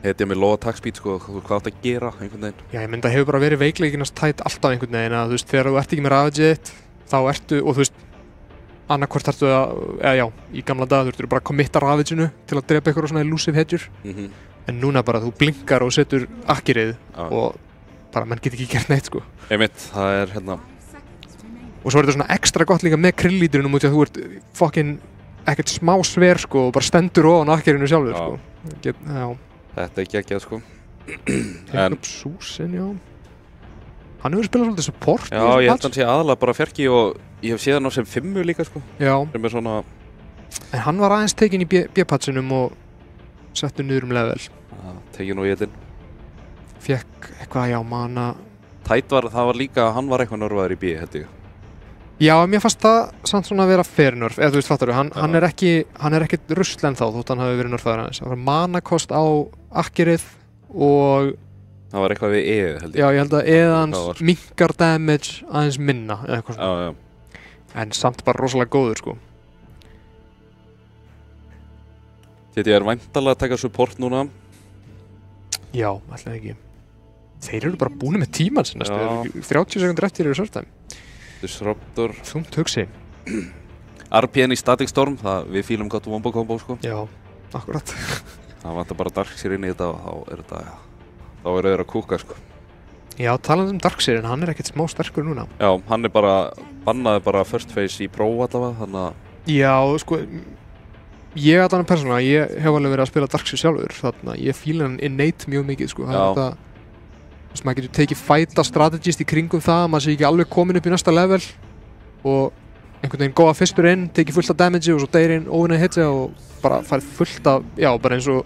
hetja með low attack speed, sko, hvað átt að gera einhvern veginn. Já, ég myndi að hefur bara verið veikleikinast Titan alltaf einhvern veginn, að þú veist, þegar þú ert ekki með Ravagið þitt, þá ertu, og þú veist, annarkvort ertu að, eða já, í gamla dag þú ertu bara að committa Ravaginu til að drepa eitthvað svona elusive hedjur. En núna bara þú blinkar og setur akkerið og bara menn get ekki gert neitt, sko. Einmitt, það er hérna. Og svo er þetta svona ekstra gott líka með Krill-líturinn út í að þú ert fucking ekkert smá sver, sko, og bara stendur ofan akkerinu sjálfur, sko. Já. Þetta er geggjað, sko. Tekn upp Súsin, já. Hann hefur spilað svolítið support. Já, ég held að hann sé aðalega bara fjarki og ég hef séð hann á sem 5 líka, sko. Já. Sem er svona... En hann var aðeins tekinn í B-patsinum og settur niður level. Já, tekinn og étinn. Fekk eitthvað, já, mana... Það var líka, hann var eitthvað nörfaður í B, held ég. Já, mér fannst það samt svona að vera fair nerf, eða þú veist, fattar þú, hann er ekkert rusl ennþá þótt hann hafi verið nerfaður aðeins. Það var manakost á akkerið og... Það var eitthvað við E-ið, held ég. Já, ég held að E-ið hans minkar damage aðeins minna, eða eitthvað svona. Já. En samt bara rosalega góður, sko. TTR væntanlega að taka support núna. Já, alltaf ekki. Þeir eru bara búin með tíman sinna, 30 sekundur eftir eru Surftime. Disruptor. Þungt hugsi. RPN í Static Storm, við fílum gott wombo combo sko. Já, akkurat. Það vantar bara Darkseer inn í þetta og þá eru þeir að kúka sko. Já, talandi Darkseer, hann er ekkert smá sterkur núna. Já, hann er bannaði bara first phase í Pro allavega, þannig að... Já, sko, ég allan persónulega, ég hef alveg verið að spila Darkseer sjálfur, þannig að ég fíla hann innate mjög mikið sko. Það er þetta, þess að maður getur tekið fighta strategist í kringum það, maður sé ekki alveg komin upp í næsta level og einhvern veginn góða fyrstur inn, tekið fullt af damage og svo deyr inn óvinnað hitja og bara farið fullt af, já, bara eins og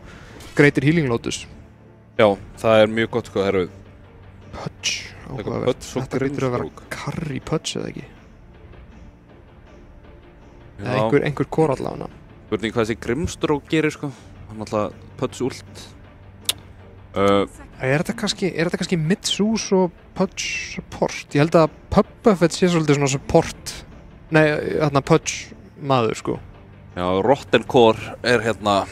Greater Healing Lotus. Já, það er mjög gott sko, það eru... Pudge, áhugavert. Þetta reytur að vera carry Pudge eða ekki? Eða einhver core allavega. Spurning hvað þessi Grimstroke gerir sko, hann alltaf Pudge ult. Er þetta kannski Mitsus og Pudge support? Ég held að Pub-Buffet sé svolítið svona support. Nei, hérna Pudge maður sko. Já, Rotten Core er hérna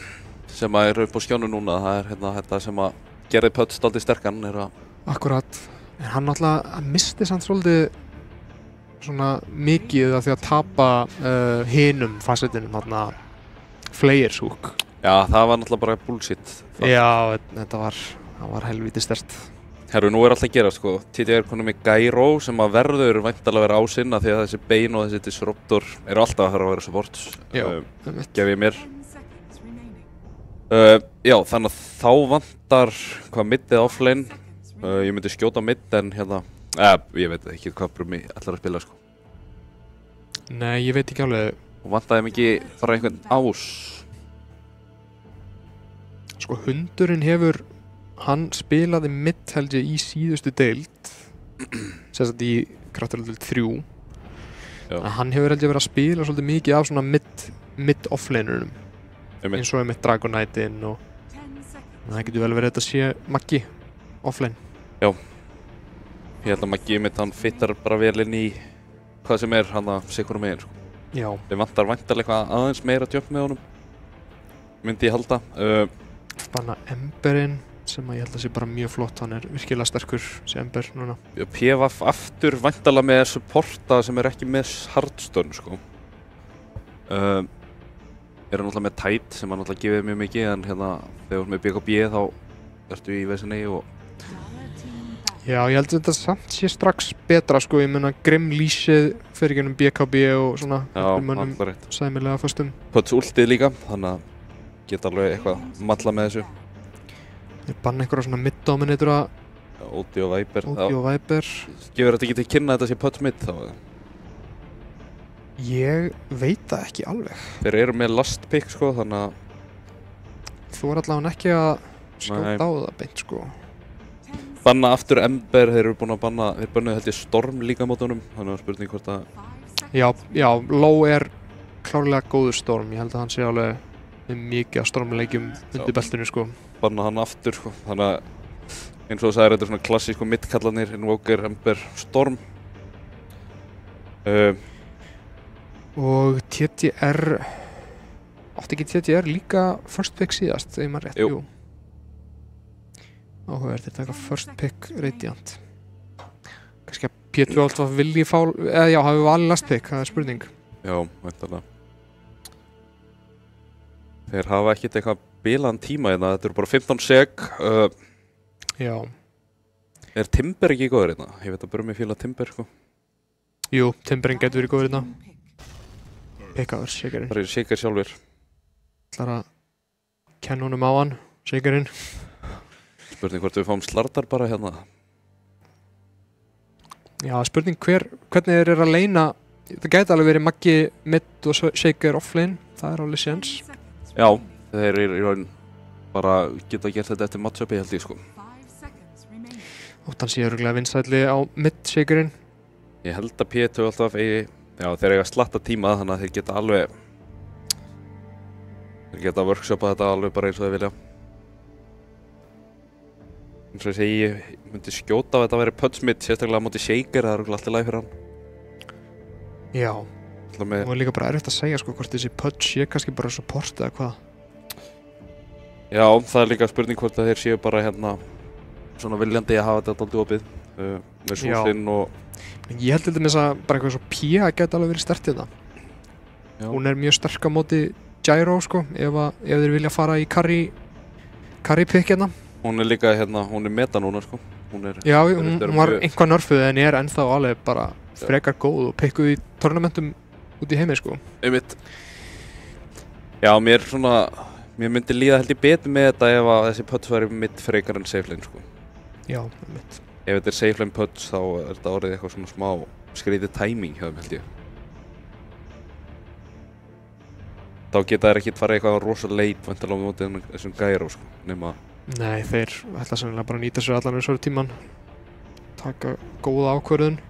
sem að er upp á skjónu núna, það er hérna þetta sem að gerði Pudge dálítið sterkan er að... Akkurat, en hann náttúrulega misti samt svolítið svona mikið af því að tapa hinum facetinum, hérna Flayers Hook. Já, það var náttúrulega bara bullshit. Já, það var helvítið sterkt. Herru, nú er alltaf að gera sko, TTR er konum með Gyro sem að verður væntanlega að vera ásinn af því að þessi Bane og þessi Disruptor eru alltaf að vera support. Já, gef ég mér. Já, þannig að þá vantar hvað middið offlane. Ég myndi skjóta mid en hérna, ég veit ekki hvað brumi ætlar að spila sko. Nei, ég veit ekki alveg. Og vantaði mig ekki bara einhvern ás? Sko, hundurinn hefur... Hann spilaði mid held ég í síðustu deild sérstaklega í Kraftalega 3 en hann hefur held ég verið að spila svolítið mikið af svona mid offlanerum eins og með Dragonite'inn og það getur vel verið að þetta sé Maggi offlane. Já, ég held að Maggi mitt hann fittar bara vel inn í hvað sem er hann að sikurum megin sko. Já. Við vantar væntanlega aðeins meira jump með honum myndi ég halda. Banna Emberinn sem að ég held að sé bara mjög flott, hann er virkilega sterkur sem Ember núna. PVF aftur væntanlega með supporta sem er ekki með hardstone sko. Er náttúrulega með Tide sem hann náttúrulega gefið mjög mikið en hérna þegar þú ert með BKB þá ertu í vesinni og... Já, ég held að þetta samt sé strax betra sko, ég meina Grim Leashið fyrir gennum BKB og svona mönnum sæmilega föstum. Pudge ultið líka, þannig að geta alveg eitthvað malla með þessu. Ég banna einhverja svona mid-dominatora. OD og Viper. OD og Viper. Gefur þetta ekki til kynna að þetta sé Pudge mid þá? Ég veit það ekki alveg. Þeir eru með last pick sko, þannig að... Þú er allavega ekki að skjóta á það beint sko. Banna aftur Ember, þeir eru búin að banna, þeir bönnuðu held ég Storm líka mót honum, þannig að spurning hvort að... Já, Low er klárlega góður Storm, ég held að hann sé alveg með mikið af Stormleikjum undir beltinu sko. Banna hann aftur sko, þannig að eins og þú sagðir þetta er svona klassísku middkallarnir, Invoker, Ember, Storm. Og TTR, átti ekki TTR líka first pick síðast, þegar maður rétt, jú. Áhugavert, þeir taka first pick Radiant. Kannski að P12 var vilji fá, eða já, hafi valið last pick, það er spurning. Já, væntanlega. Þeir hafa ekkert eitthvað bilaðan tíma hérna, þetta eru bara 15 seg. Já. Er Timber ekki góður hérna? Ég veit að Burmi fíla Timber sko. Jú, Timberinn getur verið góður hérna. Pekkaður, Shakerinn. Það eru Shaker sjálfur. ætlar að kenna honum á hann, Shakerinn. Spurning hvort við fáum Slardar bara hérna. Já, spurning hvernig þeir eru að leyna. Það gæti alveg verið Maggi mid og Shaker offlane. Það er alveg séns. Já, þeir eru í raun bara geta gert þetta eftir matchupi held ég sko. Og hann sé örugglega vinsælli á mid Shakerinn. Ég held að P2 alltaf eigi, já þeir eiga slatta tíma þannig að þeir geta alveg að workshopa þetta alveg bara eins og þeir vilja. Eins og ég segi, ég myndi skjóta að þetta væri Pudge mid, sérstaklega á móti Shaker, það er alltaf læg fyrir hann. Já, og líka bara erfitt að segja sko hvort þessi Pudge sé kannski bara support eða hvað. Já, það er líka spurning hvort að þeir séu bara hérna svona viljandi að hafa þetta dálítið opið með súsinn og... Ég held til dæmis að bara eitthvað svo Pia geti alveg verið sterkt í þetta. Hún er mjög sterk á móti gyro sko, ef þeir vilja fara í carry pick hérna. Hún er líka hérna, hún er meta núna sko. Hún var einhvað nörfuð en er ennþá alveg bara frekar góð og pikkuð í tournamentum út í heimi sko. Einmitt. Já, mér myndi líða held ég betur með þetta ef að þessi putts væri mitt frekar en safe lane sko. Já, einmitt. Ef þetta er safe lane putts þá er þetta orðið eitthvað svona smá skrítið timing hjá þeim held ég. Þá geta þær ekkert farið eitthvað rosa leit væntanlega á móti þessum gyro sko, nema... Nei, þeir ætla sennilega bara að nýta sér allan þessu tíman. Taka góða ákvörðun.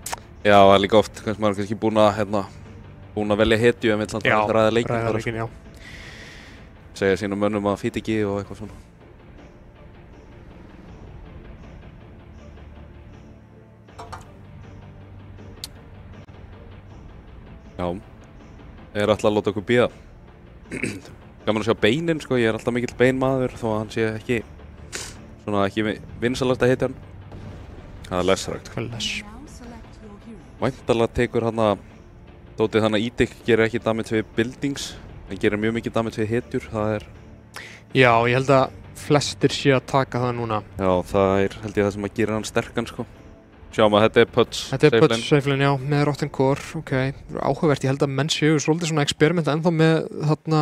Já, það er líka oft, maður er kannski búinn að velja hetju en vill samt að ræða leikinn já. Segja sínum mönnum að fýta ekki og eitthvað svona. Já, ég er alltaf að láta okkur bíða. Gaman að sjá beinin sko, ég er alltaf mikill beinmaður þó að hann sé ekki vinsalasta hetjan. Það er lessrækt. Væntanlega tekur hann að dótið þannig að Ídik gerir ekki damage við buildings. Hann gerir mjög mikið damage við hetjur, það er... Já, ég held að flestir sé að taka það núna. Já, það er held ég það sem að gera hann sterkan sko. Sjáum að þetta er putts safe lane. Þetta er putts safe lane, já, með rotten core, ok. Áhugavert, ég held að menn séu svolítið svona experimenta ennþá með þarna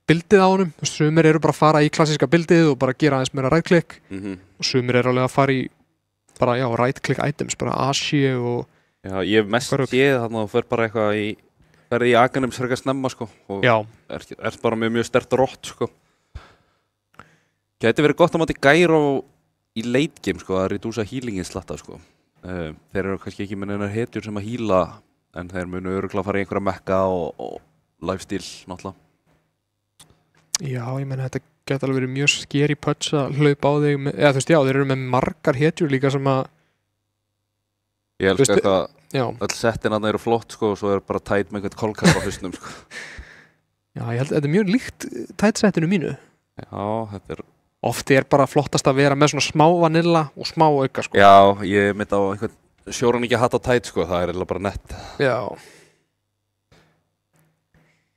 bildið á honum. Sumir eru bara að fara í klassíska bildið og bara gera aðeins meira right click. Og sumir eru alveg að fara í bara, já, right click items, bara Ashi og... Já, ég hef mest séð þarna og fer bara eitthvað í... Verði í Aghanim frekar snemma sko og er bara með mjög sterkt rott sko. Gæti verið gott að máti gyro í late game sko, að redúsa healingin slatta sko. Þeir eru kannski ekki með neinar hetjur sem að heala en þeir munu örugglega fara í einhverja mekka og lifesteal náttúrulega. Já, ég meina þetta gæti alveg verið mjög scary putts að hlaupa á þig eða þú veist, já, þeir eru með margar hetjur líka sem að Ég elska eitthvað, öll settin að það eru flott sko og svo er bara tætt með einhvern kolkast á hausnum sko. Já, ég held að þetta er mjög líkt tætt settinu mínu. Já, þetta er... Oft er bara flottast að vera með svona smá vanilla og smá auka sko. Já, ég mitt á einhvern sjóran ekki að hata tætt sko, það er eiginlega bara nett. Já.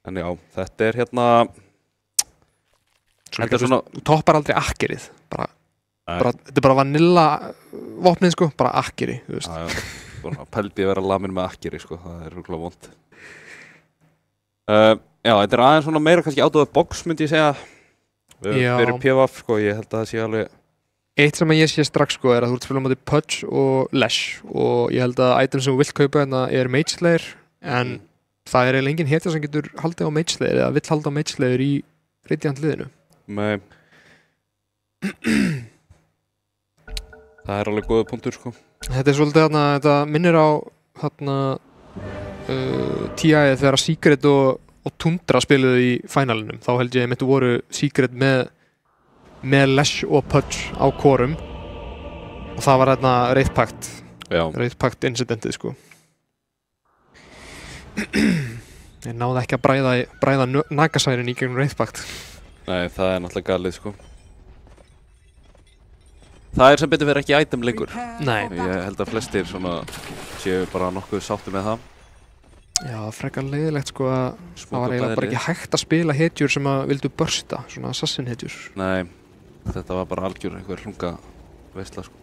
En já, þetta er hérna... Þetta er svona... Þú toppar aldrei akkerið, þetta er bara vanilla vopnið sko, bara akkeri, þú veist. Já, pældi að vera lamin með akkeri sko, það er rúglega vond. Já, þetta er aðeins svona meira kannski out of the box myndi ég segja. Fyrir PVF sko, ég held að það sé alveg... Eitt sem ég sé strax sko er að þú ert að spila á móti Pudge og Lash og ég held að item sem þú vilt kaupa hérna er Mage Slayer en það er eiginlega engin hetja sem getur haldið á Mage Slayer eða vill halda á Mage Slayer í Radiant liðinu. Nei. Það er alveg góða punktur sko. Þetta er svolítið þarna, þetta minnir á þarna TI þegar Secret og Tundra spiluðu í finalinu. Þá held ég að voru Secret með Lash og Pudge á kórum og það var þarna Wraith Pact incidentið sko. Ég náði ekki að bræða Nagasærin í gegnum Wraith Pact. Nei, það er náttúrulega galið sko. Það er sem betur verið ekki item lengur. Nei. Ég held að flestir svona séu bara nokkuð sátti með það. Já, frekar leiðilegt sko að það var eiginlega bara ekki hægt að spila hetjur sem að vildu bursta, svona assassin hetjur. Nei, þetta var bara algjör einhver hlunga veisla sko.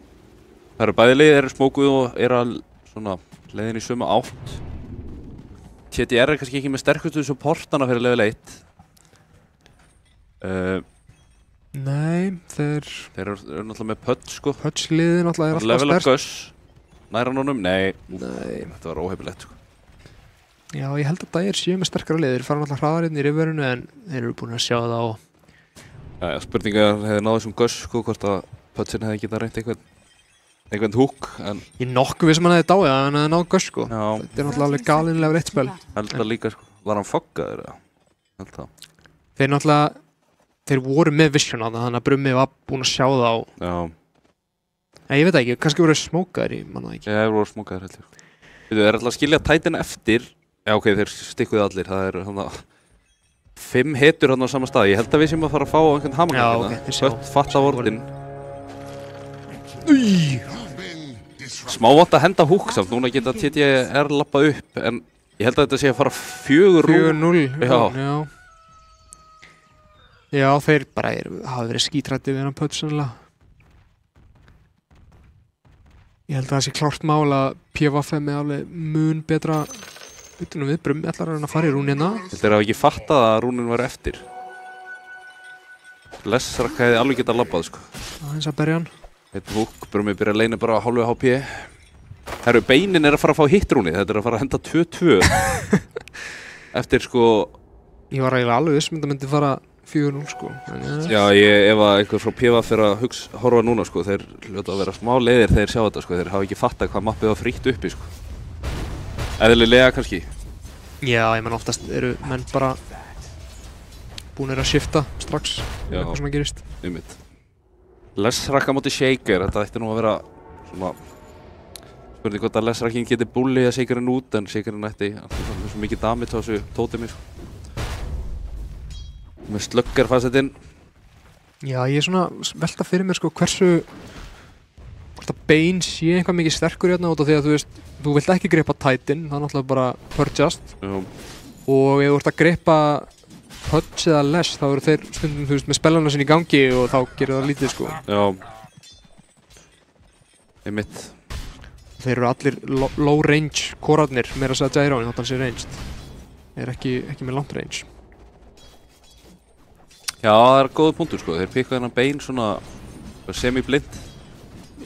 Það eru bæði liðið eru smókuð og eru að svona leiðin í sömu átt. TDR er kannski ekki með sterkustu supportana fyrir level 1. Nei, þeir eru náttúrulega með Pudge sko. Pudge liðið náttúrulega er alltaf sterkt. Level of Gus, nær hann honum? Nei, þetta var óheifilegt sko. Já, ég held að Dire séu með sterkara lið, þeir fara náttúrulega hraðar inn í riverinu en þeir eru búin að sjá það á... Já, spurninga hefði náðu þessum Gus sko, hvort að Pudgeinn hefði getað reynt einhvern húk, en... Ég nokkuð við sem hann hefði dáið að hann hefði náðu Gus sko. Já. Þetta er náttúrulega alveg galinlega rétt spil. Held það líka sko, var hann foggaður eða? Held það. Þeir náttúrulega, þeir voru með vision á það, þannig að Brummi var búin að sjá það á... Já. Nei, ég veit ekki, kannski voru smókaðir, ég manna það ekki. Já, þeir voru smókaðir held ég. Þeir eru alltaf að skilja tætin eftir. Já, ok, þeir stikkuði allir, það er svona 5 hetjur hann á sama stað. Ég held að við séum að fara að fá einhvern hamagang Já, ok, þeir sjá. Fatta vortin. Smá vant að henda húk samt. Núna geta TTR lappað upp, en ég held að þetta sé að fara 4-0. 4-0, já. Já, þeir bara hafa verið skítrætti við hann Pötts sannlega. Ég held að það sé klárt mál að PVFM er alveg mun betra utanum viðbrum, ætlar hann að fara í rúnina. Þeir hafa ekki fattað að rúnin var eftir. Lessrak hefði alveg getað labbað, sko. Aðeins að berja hann. Eitt húk, Brumi byrja að leina bara á hálfu HP. Herru, beinin er að fara að fá hitt rúni, þetta er að fara að henda 2-2. Eftir, sko... Ég var eiginlega alveg viss að myndi fara 4-0, sko. Já, ef að einhver frá PVF fyrir að horfa núna, sko, þeir hljóta að vera smá leiðir þegar þeir sjá þetta, sko, þeir hafa ekki fattað hvað mappið var frítt uppi, sko. Eðlilega kannski. Já, ég menn oftast eru menn bara búinir að shifta strax, eitthvað sem að gerist. Einmitt. Lessrak á móti Shaker, þetta ætti nú að vera svona spurning hvort að Lessrakin geti búlið að Shakerinn út, en Shakerinn ætti svo mikið damage á þessu tótemi, sko. Með slöggar fasettinn. Já, ég er svona velta fyrir mér, sko, hversu hvort að Bane sé eitthvað mikið sterkur hérna út af því að þú vilt ekki greipa Titan, það er náttúrulega bara purchased. Já. Og ef þú ert að greipa Pudge eða Less, þá eru þeir stundum, með spellana sinni í gangi og þá gerir það lítið, sko. Já. Einmitt. Þeir eru allir low range korarnir, meira að segja Gyro, en þátt hann sé ranged. Þeir eru ekki með langt range. Já, það er góða punktur, sko. Þeir pikka þennan Bane svona semi-blind.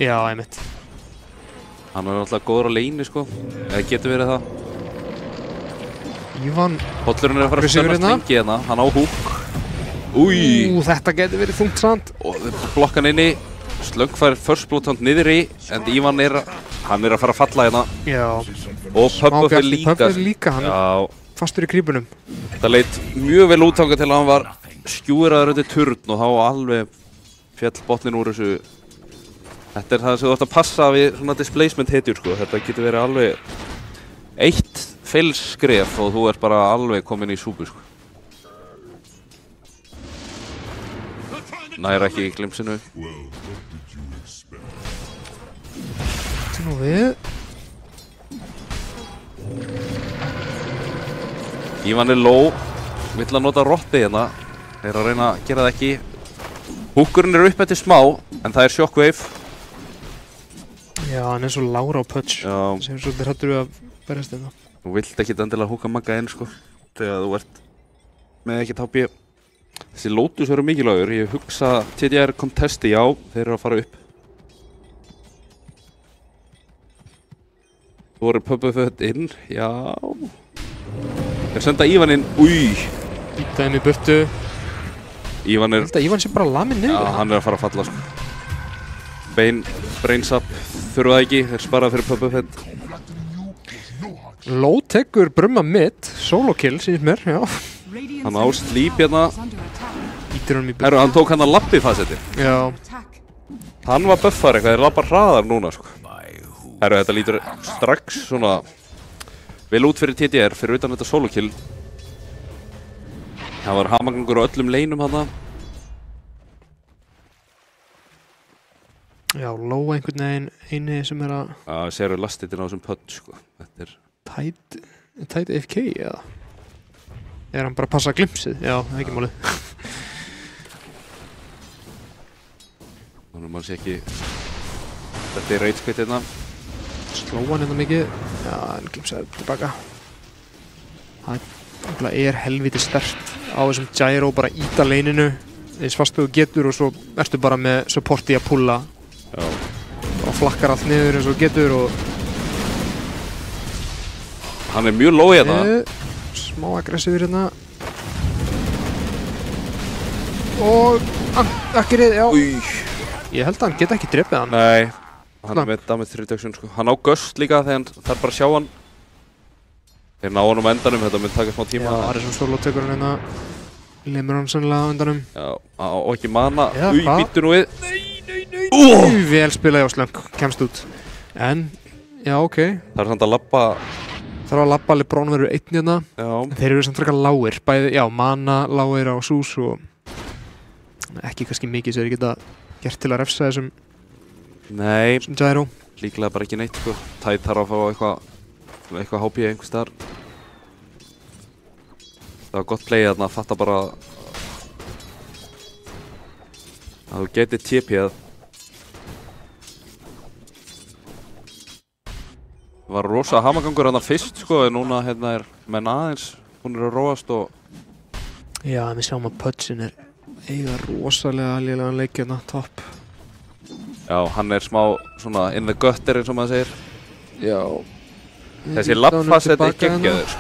Já, einmitt. Hann er náttúrulega góður á leini, sko. Eða getur verið það. Ívan... Pollurinn er að fara að stöna strengi hérna. Hann á húk. Új! Þetta getur verið þungt samt. Og blokkan inni. Slögg fær first blood hand niður í. En Ívan hann er að fara að falla hérna. Já. Og Pubbuff er líka. Pubbuff er líka, hann er fastur í grípunum. Það leit mjög vel útþangað til að hann var skjúraður undir turn og þá alveg fjall botnin úr þessu. Þetta er það sem þú ætti að passa við svona displacement hetjur, sko. Þetta getur verið alveg eitt feilskref og þú ert bara alveg komin í súpu, sko. Nær ekki í glimpsinu. Þetta er nú við. Ívan er low. Vill að nota rotti hérna. Þeir eru að reyna að gera það ekki. Húkurinn er upp eftir smá, en það er shockwave. Já, hann er svo lágur á Pudge. Já. Sem svolítið hrættur við að berjast þetta. Þú vilt ekki endilega húka magga inn, sko. Þegar þú ert með ekkert HP. Þessi Lotus eru mikilvægur. Ég hugsa TDR contesti, já, þeir eru að fara upp. Þú voru Pubbuff inn, já. Þeir senda Ívan inn, új. Íta þeim í burtu. Ívan er... Ég held að Ívan sé bara lamin niður. Já, hann er að fara að falla, sko. Brains up, þurfa það ekki, þeir sparaði fyrir Pubbuff. Low tekur Brumma mid, solo kill, sýnist mér, já. Hann á sleep hérna. Ítir hann í burtu. Herru, hann tók hann að lappi fasetti. Já. Hann var buffar eitthvað, þeir lappa hraðar núna, sko. Herru, þetta lítur strax svona vel út fyrir TDR, fyrir utan þetta solo kill. Það var hamagangur á öllum leinum hana. Já, low einhvern veginn eini sem er að... Já, séru lastitinn á þessum Pudge, sko. Þetta er... Tæt AFK, eða? Er hann bara að passa glimpsið? Já, það er ekki málið. Þannig að mann sé ekki... Þetta er rage quit hérna. Slóa hann hérna mikið. Já, en glimpsið er tilbaka. Það er helviti sterkt á þessum gyro, bara íta leininu eins fast þú getur og svo ertu bara með supporti að pulla. Já. Og flakkar allt niður eins og getur og... Hann er mjög low hérna. Smá aggressífur hérna. Og... Akkerið, já. Új. Ég held að hann geta ekki drepið hann. Nei. Hann er með damage reduction, sko. Hann á gust líka þegar hann þarf bara að sjá hann. Þeir ná hann endanum, þetta mun taka smá tíma. Já, Arizon Solo tekur hann hérna. Lemur hann sannlega á endanum. Já, og ekki mana. Já, Új, hvað? býttu nú við. Vel spilaði á slöng, kemst út. En, já, ok. Það er samt að labba þarf að labba LeBron verður 1 hérna. Já. Þeir eru samt frekar lágir, bæði, já, mana lágir á Sús og ekki kannski mikið sem þeir geta gert til að refsa þessum Gyro. Líklega bara ekki neitt sko. Tide þarf að fá eitthvað HP einhvers staðar. Það var gott play þarna, fatta bara að þú getið TP-að. Það var rosa hamagangur þarna fyrst sko, en núna hérna menn aðeins, hún að róast og... Já, en við sjáum að Pudgeon eiga rosalega lélegan leik hérna, topp. Já, hann smá svona in the gutter eins og maður segir. Já. Þessi lappfasset geggjaður.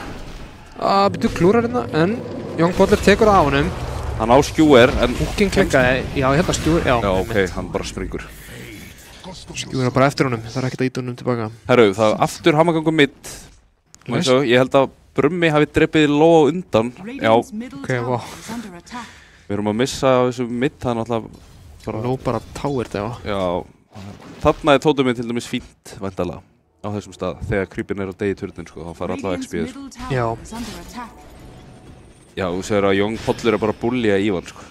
Byrju klúrar hérna, en Young Butler tekur það á honum. Hann á skjúer, en... Húking klikkaði, já, hérna skjúer, já. Já, ok, hann bara springur. Skjúer bara eftir honum, það ekkert að íta honum tilbaka. Herru, það aftur hamagangur mitt. Ég held að Brummi hafi dreipið low á undan. Já. Ok, wow. Við erum að missa á þessu mitt, það náttúrulega bara... Low bara tower þegar. Já. Þarna Tótum minn til dæmis fínt, væntanlega, á þessum stað. Þegar creepin á degi í turnin, sko, þá fara allavega XP, sko. Já. Já, þú segir að Young Butler bara að bullja Ívan, sko.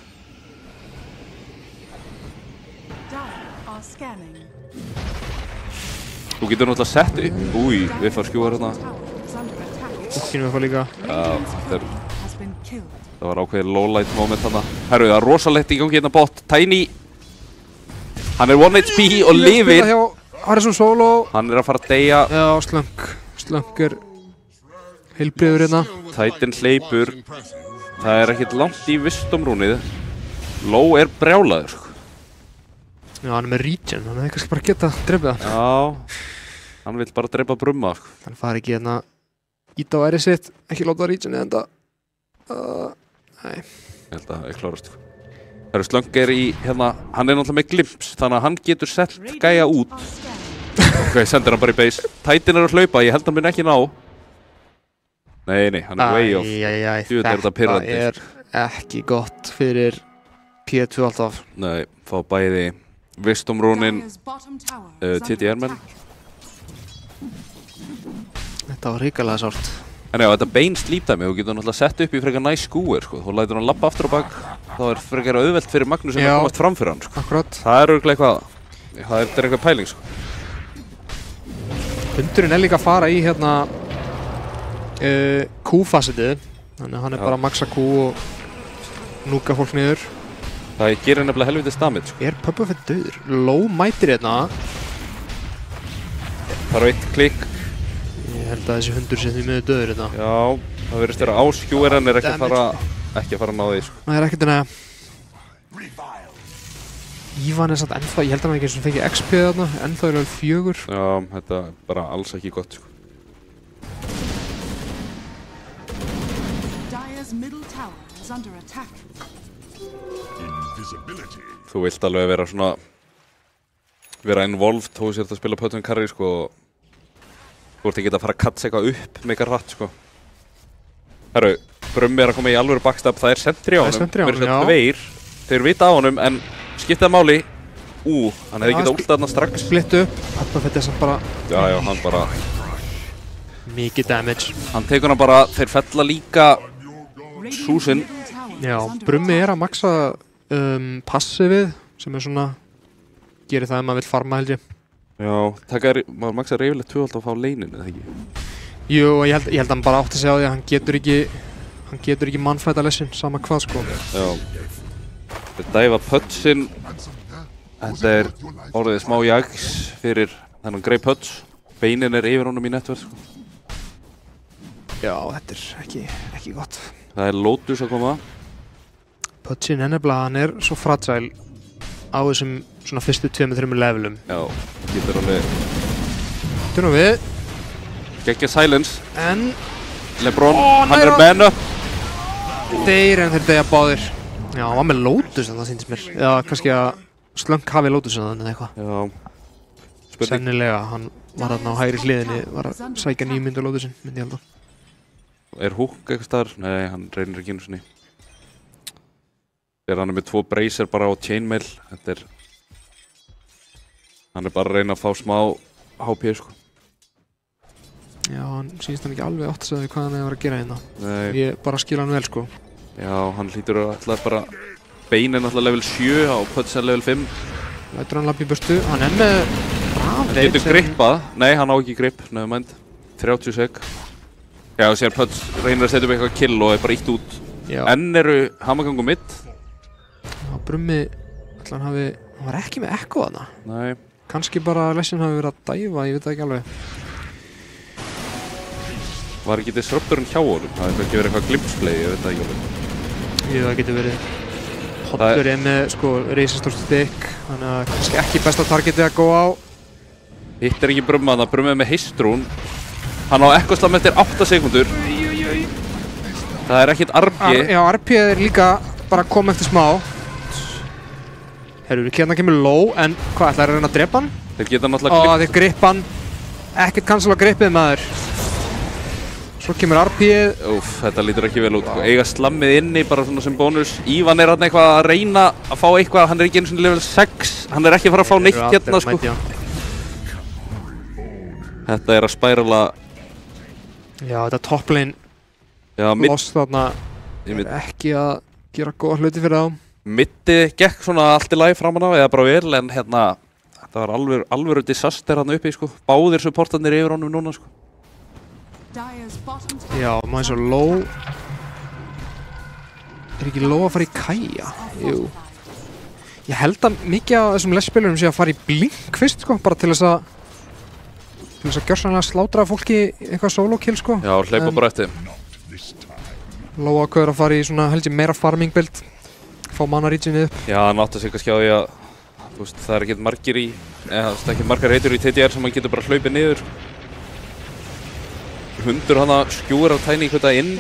Þú getur náttúrulega sett upp. Új, við fara skjúar hérna. Húkinu við fara líka. Já, það var ákveðið lowlight moment þarna. Herru, það rosalegt í gangi hérna bot. Tiny. Hann 1 HP og lifir. Harrison Solo. Hann að fara að deyja. Já, Slunk heilbriður hérna. Titan hleypur. Það ekkert langt í Wisdom-rúnið. Low brjálaður, sko. Já, hann með regen, hann hefði kannski bara getað dreipið það. Já, hann vill bara dreipa Brumma, sko. Hann fari ekki hérna íta á ærið sitt, ekki láta regen eða enda. Nei. Ég held að það klárast, sko. Það eru Slunk í hérna, hann náttúrulega með glimpse, þannig að hann getur sett gæja út. Ok, sendir hann bara í base. Titan að hlaupa, ég held að hann minn ekki ná. Nei, hann way off. Þetta ekki gott fyrir P2 alltaf. Nei, fá bæði Wisdom-rúnin, TDR-menn. Þetta var hrikalega sárt. En já, þetta bein slípdæmi, þú getur náttúrulega sett upp í frekar næs skúir, sko. Þú lætur hann lappa aftur á bak, þá frekar auðvelt fyrir Magnús að komast fram fyrir hann, sko. Akkurat. Það örugglega eitthvað, það eitthvað pæling, sko. Hundurinn líka að fara í hérna Q-fasetið, þannig að hann bara að maxa Q og núka fólk niður. Það gerir nefnilega helvitið damage, sko. Pubba Fett döður? Low mætir hérna. Það 1 klikk. Ég held að þessi hundur sé því miður döður hérna. Já, það verðist vera á skjúer en ekki að fara að ná því, sko. Það ekkert en að Ívan samt ennþá, ég held að hann ekki eins og fengið XP þarna, ennþá alveg 4. Já, þetta bara alls ekki gott, sko. Þú vilt alveg vera svona involved þú sért að spila Pötun Carry, sko, og þú ert ekki að fara að katsa eitthvað upp með eitthvað rætt, sko. Herru, Brummi að koma í alvöru backstab, það sentri á honum, tveir, þeir vita á honum, en skiptaði máli, hann hefði getað últað þarna strax. Splitt upp, Pubba Fett samt bara... Já, hann bara... Mikið damage. Hann tekur hann bara, þeir fella líka Súsinn. Já, Brummi að maxa passivið, sem svona, gerir það ef maður vill farma, held ég. Já, maður maxar yfirleitt 2 alltaf að fá leinin, eða ekki? Jú, ég held að hann bara átti sig á því að hann getur ekki mannfæta lessin, sama hvað, sko. Já. Þetta dæfa Pudgeon. Þetta orðið smá jags fyrir þennan Grey Pudge. Beinin yfir honum í netverð, sko. Já, þetta ekki gott. Það Lotus að koma. Pudgeon nefnilega, hann svo fragile á þessum svona fyrstu 2-3 levelum. Já, getur alveg... Tunum við. Gekkja silence. En... LeBron, hann man up. Þeir deyja báðir. Já, hann var með Lotus en það sýndist mér. Eða kannski að Slunk hafi Lotus en það eða eitthvað. Já. Sennilega, hann var þarna á hægri hliðinni, var að sækja 9 myndir Lotusinn, myndi ég held að. Hook eitthvað staðar? Nei, hann reynir ekki einu sinni. Hann með 2 bracer bara á chainmail. Hann bara að reyna að fá smá HP, sko. Já, hann sýnist hann ekki alveg átt að segja hvað hann var að gera hérna. Nei. Ég bara skil hann vel, sko. Já, hann hlýtur alltaf bara beinin alltaf level 7 á Pötts level 5. Lætur hann lappa í burtu. Hann með rafið. Hann getur grippað. Nei, hann á ekki gripp, nefnumænd. 30 sek. Já, sér Pötts reynir að setja upp eitthvað kill og bara ítt út. Já. Enn eru hamagangu mitt. Já, Brummi, hann var ekki með ekko þarna. Nei. Kannski bara Lessin hafi verið að dæfa, ég veit það ekki alveg. Var ekki disruptorinn hjá honum? Það hefði ekki verið eitthvað glimpsplay, ég veit það ekki alveg. Jú, það getur verið. Hollur með, sko, reisastórt stikk. Þannig að kannski ekki besta targetið að góða á. Hitt ekki Brumma, þannig að Brummi með heistrún. Hann á ekkoslam eftir 8 sekundur. Það er ekkert RP. Já, RP er líka bara að koma eftir smá. Herru, hérna kemur low, en hvað, ætlaði að reyna að drepa hann? Þeir geta náttúrulega Ó, þeir grippa hann. Ekkert cancel á grippið, maður. Svo kemur RP-ið. Úff, þetta lítur ekki vel út. Eiga slammið inni bara svona sem bónus. Ívan er hann eitthvað að reyna að fá eitthvað. Hann er ekki einu svona level 6. Hann er ekki að fara að fá neitt hérna, sko. Þetta er að spærala. Já, þetta top lane. Já, loss þarna. Ekki að gera góða hluti fyrir þá. Mittið gekk svona allt í lagi framan á, eða bara vel, en hérna þetta var alvöru disaster hann uppi, sko. Báðir supportarnir yfir honum núna, sko. Já, maður svo low. Er ekki low að fara í Kaja? Jú. Ég held að mikið af þessum lesspilurum sé að fara í blink fyrst, sko, bara til þess að gjörsamlega slátra fólki eitthvað solo kill, sko. Já, hleypa bara eftir. Low að að fara í svona, held ég, meira farming build. Fá mana regionið upp. Já, hann átti sig kannski á því að þú veist, það er ekkert margir í ekkert margar heitur í TTR sem hann getur bara hlaupið niður. Hundur hann að skjúra á Tiny hvita inn.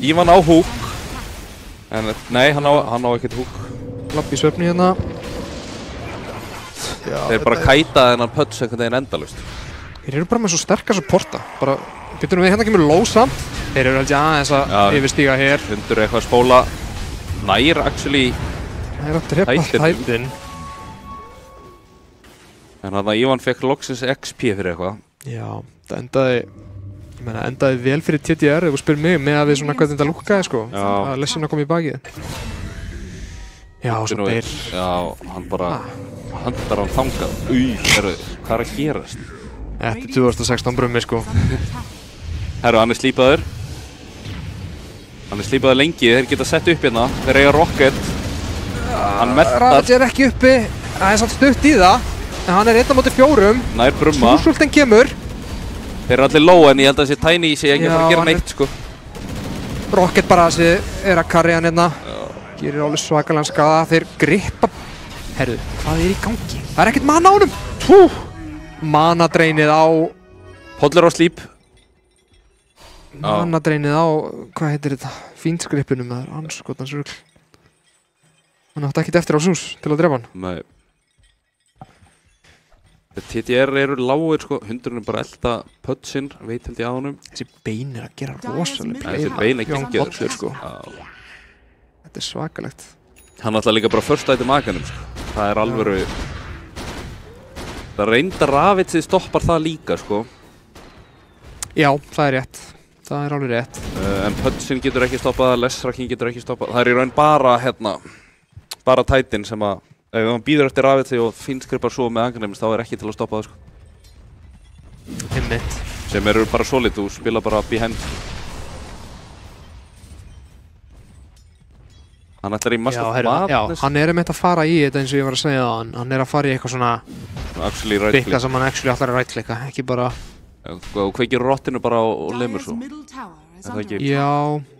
Ívan á húk. En nei, hann á ekkert húk. Lapp í svefni hérna. Já, þeir bara kæta þennan Pötts einhvern veginn endalaust. Þeir eru bara með svo sterkar supporta. Bara, byrjum við hérna kemur low samt. Þeir eru held ég aðeins að yfirstíga hér. Hundur eitthvað að spóla. Nær, actually, að drepa hættin. En þannig að Ívan fekk loksins XP fyrir eitthvað. Já, það endaði vel fyrir TTR, ef þú spyrir mig, með að við svona hvernig þetta lúkkaði, sko. Að Lessin að koma í bakið. Já, svo deyr. Já, hann bara höndar hann þangað. Hvað er að gerast? Þetta er 2016 Brummi, sko. Herru, hann er slípaður. Hann er slípaður lengi, þeir geta sett upp hérna. Þeir eiga rocket. Hann meltar. Ravage er ekki uppi. Það er samt stutt í það. En hann er 1-4. Nær Brumma. Súsultin kemur. Þeir eru allir low, en ég held að þessi Tiny sé ekki að fara að gera neitt, sko. Rocket bara er að carry hann hérna. Gerir alveg svakalega skaða. Þeir grippa. Herru, hvað er í gangi? Það er ekkert mana á honum. Mana dreinið á. Hollur á slíp. Mana dreinið á, hvað heitir þetta? Fínsgrippunum eða anskotans rugl. Hann átti ekkert eftir á sús til að drepa hann. Nei. TTR eru lágir, sko. Hundurinn er bara elda Pöttsinn, veit held ég á honum. Þessi bein er að gera rosalega. Þessi bein er ekki að gera, sko. Þetta er svakalegt. Hann ætla líka bara first item maganum, sko. Það er alvöru. Það reyndar Ravitsið stoppar það líka, sko. Já, það er rétt. Það er alveg rétt. En Pöttsinn getur ekki stoppað, Lesraking getur ekki stoppað. Það er í raun bara, bara Titan sem að, ef hann býður eftir Ravitsið og finnskrippar svo með angarnefnist, þá er ekki til að stoppa það, sko. Einmitt. Sem eru bara solid, þú spila bara behind. Hann ætlar í Master of Madness. Já, hann er einmitt að fara í þetta eins og ég var að segja það. Hann er að fara í eitthvað svona bygga sem hann actually ætlar að right-clicka, ekki bara. Og kveikir rottinu bara á lemur svo. Er það ekki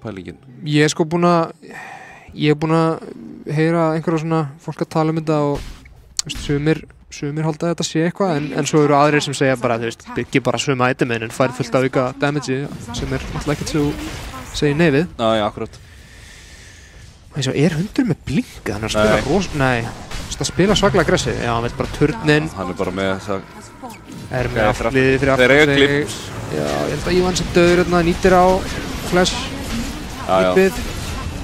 pælingin? Ég er sko búinn að heyra einhverja svona fólk að tala um þetta og sumir halda að þetta sé eitthvað en svo eru aðrir sem segja bara, þú veist, byggir bara sömu itemin en fær fullt af auka damage sem er alltaf ekkert sem þú segir nei við. Já, akkurat. Þess að er hundur með blink? Hann er að spila svakalega aggressiv. Já, hann veit bara turnin. Hann er bara með þess að er með afliði fyrir aftur sig. Já, ég held að Ívan sem döður hérna nýtir á flash íbið.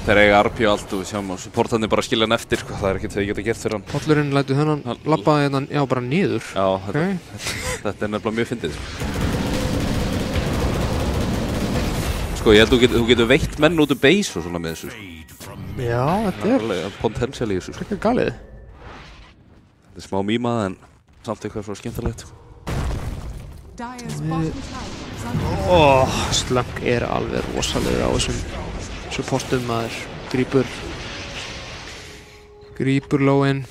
Þeir eiga RP og allt og við sjáum og supportarnir bara skilja hann eftir, sko. Það er ekkert þegar ég geta gert fyrir hann. Hollurinn lætu þennan labba hérna, já, bara niður. Já, þetta er nefnilega mjög fyndið. sko, ég held þú getur veitt menn út base og svona með þessu, sko. Já, þetta alveg potential í þessu, sko. Ekki galið. Þetta smá mýmað, en samt eitthvað svo skemmtilegt, sko. Slunk alveg rosalega á þessum postum, maður grípur lóin.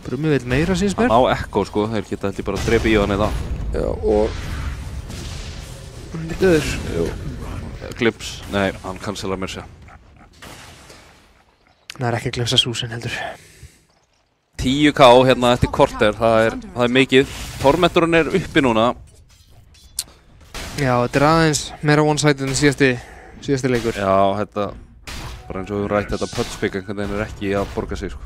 Brummi vill meira síns mér. Hann á Echo, sko, þeir geta held ég bara að drepa í hann eða. Já, og lítið Glimpse, nei, hann cancelar mér sér. Það er ekki að glimpsa Susan heldur. 10k hérna eftir korter, það er mikið. Tormenturinn er uppi núna. Já, þetta er aðeins meira one-sided en síðasti leikur. Já, þetta, bara eins og við rætt þetta punch-pick einhvern veginn er ekki að borga sig, sko.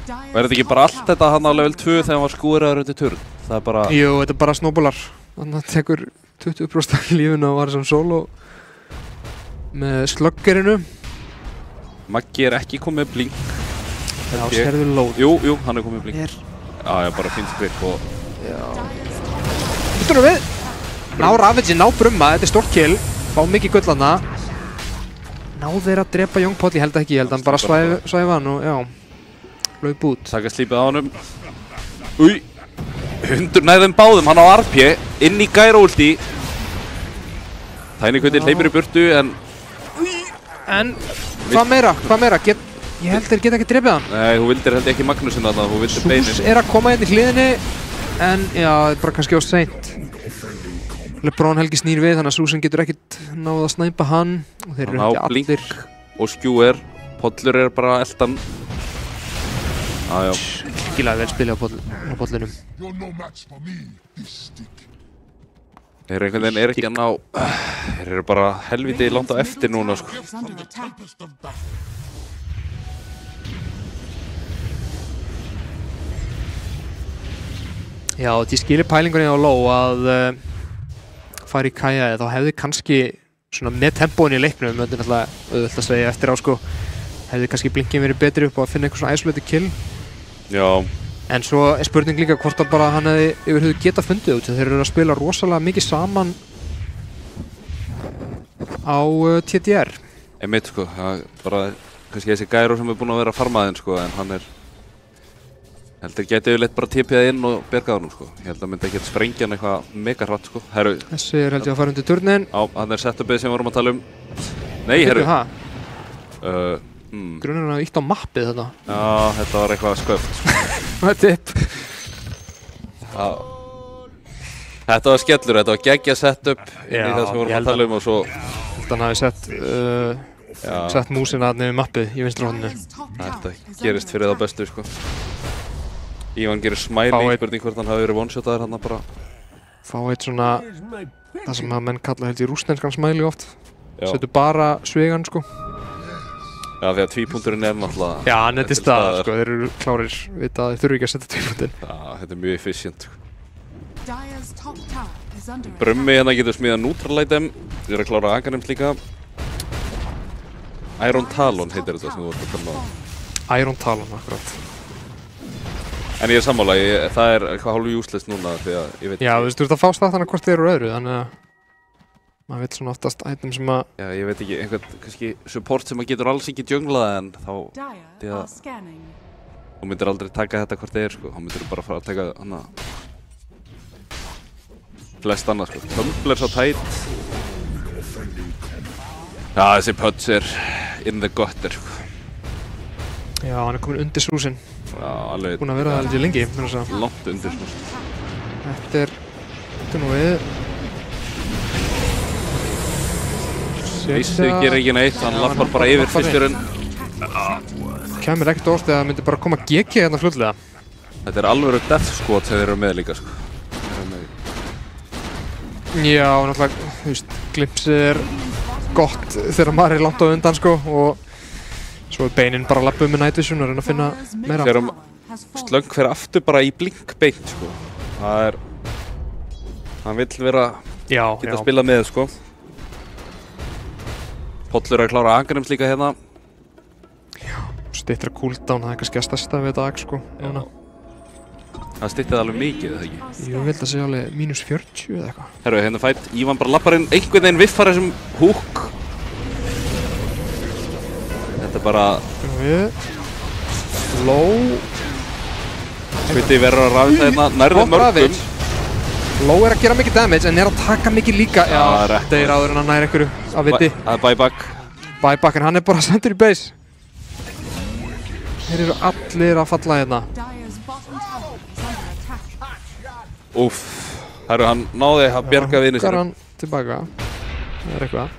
Verður þetta ekki bara allt þetta hann á level 2 þegar hann var skúraður undir turn? Það er bara... Jú, þetta er bara snowballar. Þannig að það tekur 20% af lífinu að vara sem solo með sluggerinu. Maggi er ekki komið blink. Já, sérðu load. Jú, hann er komið blink. Já, bara fint grip og... Já. Þetta við! Ná Ravage, ná Brumma, þetta er stórt kill. Fá mikið gullana. Ná þeir að drepa Young Paul, ég held ekki, ég held hann bara svæfa hann og já. Laup út. Taka slípið á honum. Új! Hundur nærðum báðum, hann á RP, inn í Gyro ulti. Tiny Quintin hleypur í burtu, en... En, hvað meira? Ég held þeir geta ekki drepið hann. Nei, þú vildir held ekki Magnusinn þarna, þú vildir beinin. Sus er að koma inn í hliðinni, en já, það er bara kannski á seint. LeBron Helgi snýr við, þannig að Susan getur ekkert náð að snæpa hann. Og þeir eru ekki allir. Blink og Skewer, Pollur er bara eldan. Já. Skilaði vel spili á pollinum. Þeir einhvern veginn er ekki að ná... Þeir eru bara helviti langt á eftir núna, sko. Já, því skilir pælingunni á low að fara í Kaja, þá hefði kannski svona með tempóin í leiknum, við möndum náttúrulega auðvitað að segja eftir á, sko, hefði kannski Blinkin verið betri upp á að finna eitthvað svona isolated kill. Já. En svo er spurning líka hvort að bara hann hefði yfir höfuð geta fundið út, þeir eru að spila rosalega mikið saman á TDR. Einmitt, sko, bara kannski þessi Gyro sem er búinn að vera farmaðinn, sko, en hann er... Heldur geti yfirleitt bara tipið inn og bergað honum, sko. Ég held að myndi ekki að sprengja hann eitthvað mega hratt, sko. Herru... Þessi er held ég að fara undir turnin. Já, hann er setupið sem við vorum að tala um. Nei, herru. Grunnurinn að ítt á mappið þetta. Já, þetta var eitthvað sköft. Það er tipp. Þetta var skellur, þetta var geggja setup inn í það sem við vorum að tala um og svo... Hann hafi sett músina nefnir mappið í vinstra horninu. Þetta gerist fyrir það bestu, sko. Ívan gerir smæling, spurning hvort hann hafi verið one-shotaður hann bara... Fá eitt svona... Það sem að menn kalla held í rússneskan smæli oft. Setur bara svegan, sko. Já, því að tvípunkturinn er náttúrulega... Já, hann er til staðar, sko, þeir eru klárir, vita að þeir þurfu ekki að setja tvípunktin. Já, þetta er mjög efficient, sko. Brummi hérna getur smíðað neutral item, við erum að klára Aghanems líka. Iron Talon heitir þetta sem þú vart að tala um. Iron Talon, akkurat. En ég er sammála, það er eitthvað hálf useless núna því að ég veit ekki... Já, þú veist, þú ert að fá statana hvort þeir eru öðru, þannig að... Maður veit svona oftast item sem að... Já, ég veit ekki, einhvern kannski support sem að getur alls ekki junglað en þá... Því að... Þú myndir aldrei taka þetta hvort þeir, sko. Þá myndir þú bara fara að taka hana... Flest annað, sko. Tumblr svo tætt. Já, þessi Pudge er in the gutter, sko. Já, hann er komin undir Susan. Já, alveg... Búinn að vera það lengi, mér að segja. Langt undir Susan. Þetta er nú við. Vissið gerir ekki neitt, hann lappar bara yfir fyrsturinn. Kæmur ekkert óvart eða það myndi bara koma GG hérna fljótlega. Þetta er alvöru death squad sem þeir eru með líka, sko. Já, náttúrulega, þú veist, glimpsið er gott þegar maður er langt á undan, sko, og svo er beinin bara að lappa með night vision og reyna að finna meira. Þegar slöng fer aftur bara í blink beint, sko. Það er... Hann vill vera... Geta spilað með, sko. Pollur er að klára Aghanems líka hérna. Já, stittra cooldown, það er kannski að stærsta við þetta ag, sko, núna. Það styttið alveg mikið, eða ekki? Ég held að segja alveg -40 eða eitthvað. Herru, hérna fætt, Ívan bara lappar inn, einhvern veginn viffar þessum húk. Þetta er bara... Low. Sviti verður að rafita hérna nærðið mörgum. Low er að gera mikið damage en er að taka mikið líka. Já, þetta er áður en að næra einhverju að viti. Það er buyback. Buyback, en hann er bara sendur í base. Þeir eru allir að falla hérna. Úff, herru, hann náði að bjarga vini sér. Hann tilbaka. Það er eitthvað.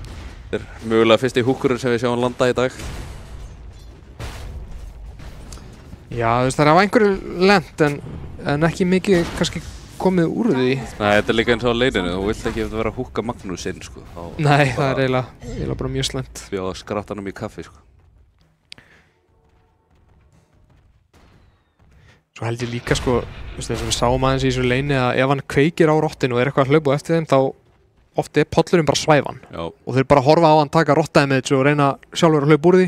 Þetta er mögulega fyrsti húkurinn sem við sjáum landa í dag. Já, þú veist, það er af einhverju lent en ekki mikið kannski komið úr því. Nei, þetta er líka eins og á leiðinu. Þú vilt ekki vera að húka Magnúsinn, sko. Nei, það er eiginlega bara mjög slæmt. Bjóða skrattanum í kaffi, sko. Svo held ég líka, sko, eins og við sáum aðeins í þessu leini að ef hann kveikir á rottinu og er eitthvað að hlaupa á eftir þeim, þá oft er pollurinn bara svæfan. Já. Og þeir bara horfa á hann, taka rotta-damage og reyna sjálfur að hlaupa úr því.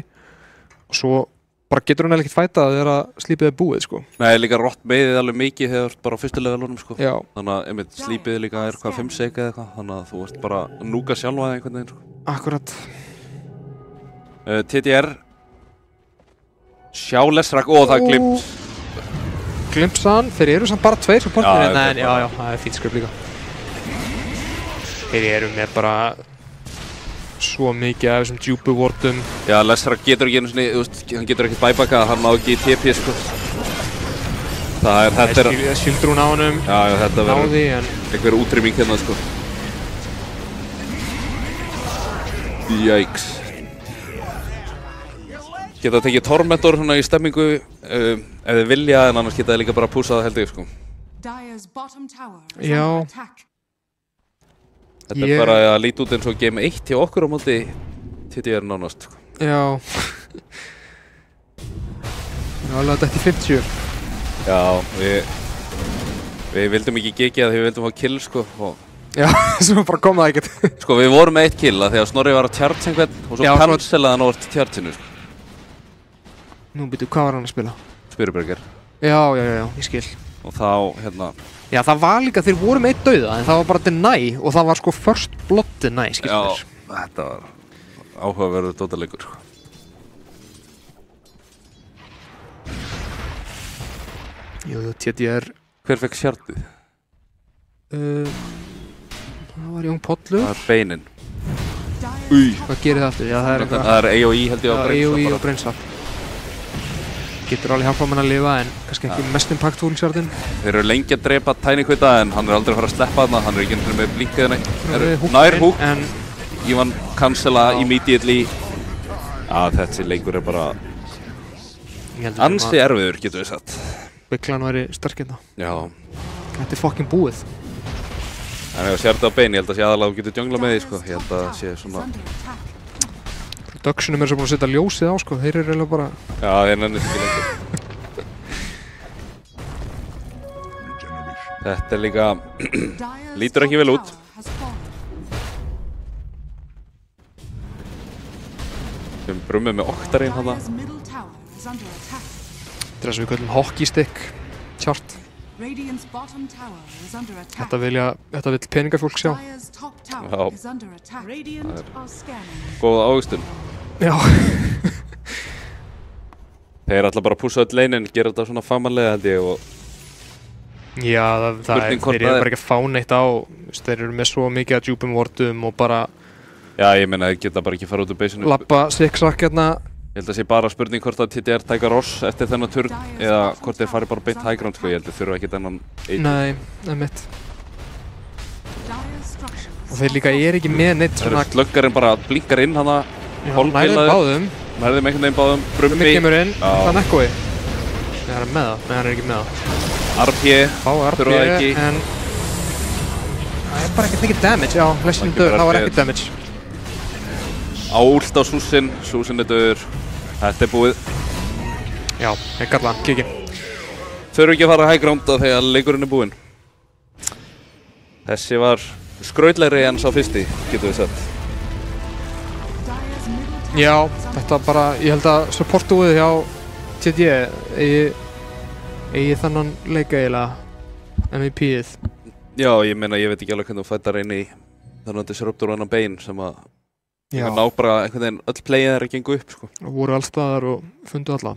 Og svo bara getur hann ekkert fæta þegar slípið er búið, sko. Nei, líka rott meiðið alveg mikið þegar þú ert bara á fyrstu levelunum, sko. Já. Þannig að einmitt slípið líka er hvað 5 sek eða eitthvað, þannig að þú ert bara að núka sjálfa einhvern veginn, sko. Akkurat. TTR. Sjálesrak, ó það glimt. Glimpsan, þeir eru samt bara 2 supportir hérna, en já, það er fínt skröp líka. Þeir eru með bara svo mikið af þessum djúpu wardum. Já, Lesrak getur ekki einu sinni, þú veist, hann getur ekkert buybackað, hann má ekki í TP, sko. Þetta er... Shieldrún á honum. Já, þetta verður einhver útrýming hérna, sko. Jæks. Geta tekið Tormentor svona í stemmingu ef þið vilja, en annars geta þið líka bara að púsa það held ég, sko. Já. Þetta er bara að líti út eins og game 1 hjá okkur á móti TTR nánast, sko. Já. Já, alveg þetta er 50. Já, við vildum ekki gegja því við vildum hafa kill, sko. Já, svo bara kom það ekkert. Sko, við vorum með 1 kill að því að Snorri var að charge einhvern og svo cancelaði hann over charge-inu, sko. Nú býtu, hvað var hann að spila? Spyruberger. Já, ég skil. Og þá, hérna... Já, það var líka, þeir voru með 1 dauða, en það var bara deny og það var sko first blood deny, skilur mér. Já, þetta var áhugaverður dótaleikur, sko. Jú, TTR... Hver fekk sjardið? Það var Jón Pollur. Það er beinin. Hvað gerir það aftur? Já, það er eitthvað... Það er AOE held ég á Brainswap. Já, AOE og Brainswap. Getur alveg hjálpað mann að lifa en kannski ekki mest impactful sjardin. Þeir eru lengi að drepa Tiny-Kvita en hann er aldrei að fara að sleppa þarna, hann er ekki einhvern veginn með blíkið neitt. Nær húk, Ívan cancela immediately. Já, þessi leikur er bara ansi erfiður, getur við sagt. Bygglan væri sterk hérna. Já. Þetta er fucking búið. En ef ég sérði á bein, ég held að sé aðalega þú getur djöngla með því, sko. Ég held að það sé svona... Productionum er svo búin að setja ljósið á, sko. Þeir eru eiginlega bara... Já, þeir nennist ekki lengur. Þetta er líka... lítur ekki vel út. Við brummið með Octarine hana. Þetta er það sem við kallum hockey stick chart. Þetta vill peningafólk sjá. Já. Það er góða ávistun. Já. Þeir ætla bara að pússa öll leinin, gera þetta svona fagmannlega held ég og... Já, þeir eru bara ekki að fá neitt á. Þeir eru með svo mikið að djúpum wardum og bara... Já, ég meina þeir geta bara ekki fara út úr baseinu. Lappa zigzag hérna. Ég held að sé bara spurning hvort að TTR tæka Ross eftir þennan turn eða hvort þeir fari bara beint high ground, sko. Ég held að þeir þurfa ekki þennan... Nei, einmitt. Og þeir líka ekki með neitt svona... Glöggarinn bara blinkar inn hana. Nærðum báðum. Nærðum einhvern veginn báðum. Brummi kemur inn. Það er Nekoi. Nei, hann er með það. Nei, hann er ekki með það. RP. Fá RP, en... Það er bara ekkert mikið damage. Já, Leslie döður. Það var ekkert damage. Á ult á Súsin. Súsin er döður. Þetta er búið. Já, ég galla. Kiki. Þurfu ekki að fara high ground að þegar leikurinn er búinn. Þessi var skrautlegri en sá fyrsti, getur við sett. Já, þetta bara, ég held að supportúið hjá TD eigi þannan leik eiginlega MVP-ið. Já, ég meina, ég veit ekki alveg hvernig þú fættar inn í þannig disruptor og annan bein sem að ná bara einhvern veginn öll playið þeirra gengu upp, sko. Og voru allstaðar og fundu alla.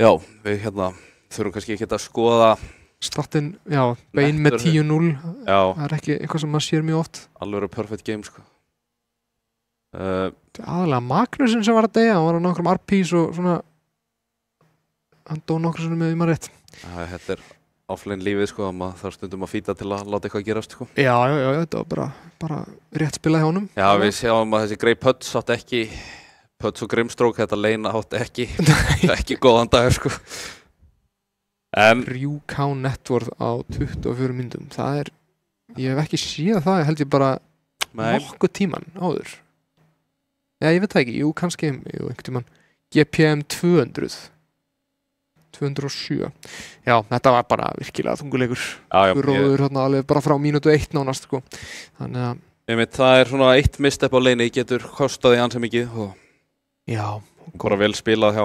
Já, við þurfum kannski ekki að skoða startinn, já, bein með 10-0. Já. Það er ekki eitthvað sem maður sér mjög oft. Alveg perfect game, sko. Aðalega Magnússon sem var að deyja, hann var á nokkrum RPs og svona hann dó nokkur svona með maður rétt. Þetta er offline lífið, sko, að maður þarf stundum að fýta til að láta eitthvað gerast, sko. Já, þetta var bara rétt spilað hjá honum. Já, við sjáum að þessi Grey Putz átt ekki Putz og Grimstroke, þetta lane átt ekki góðan dagur, sko. 3K networth á 24 mínútum, það er, ég hef ekki séð það, held ég bara nokkuð tíman áður. Já, ég veit það ekki, kannski, einhvern tíman, GPM 207. Já, þetta var bara virkilega þunguleikur. Róður alveg bara frá mínútu 1 nánast, sko. Þannig að það er svona eitt misstep á lane getur kostaði ansi mikið og bara vel spilað hjá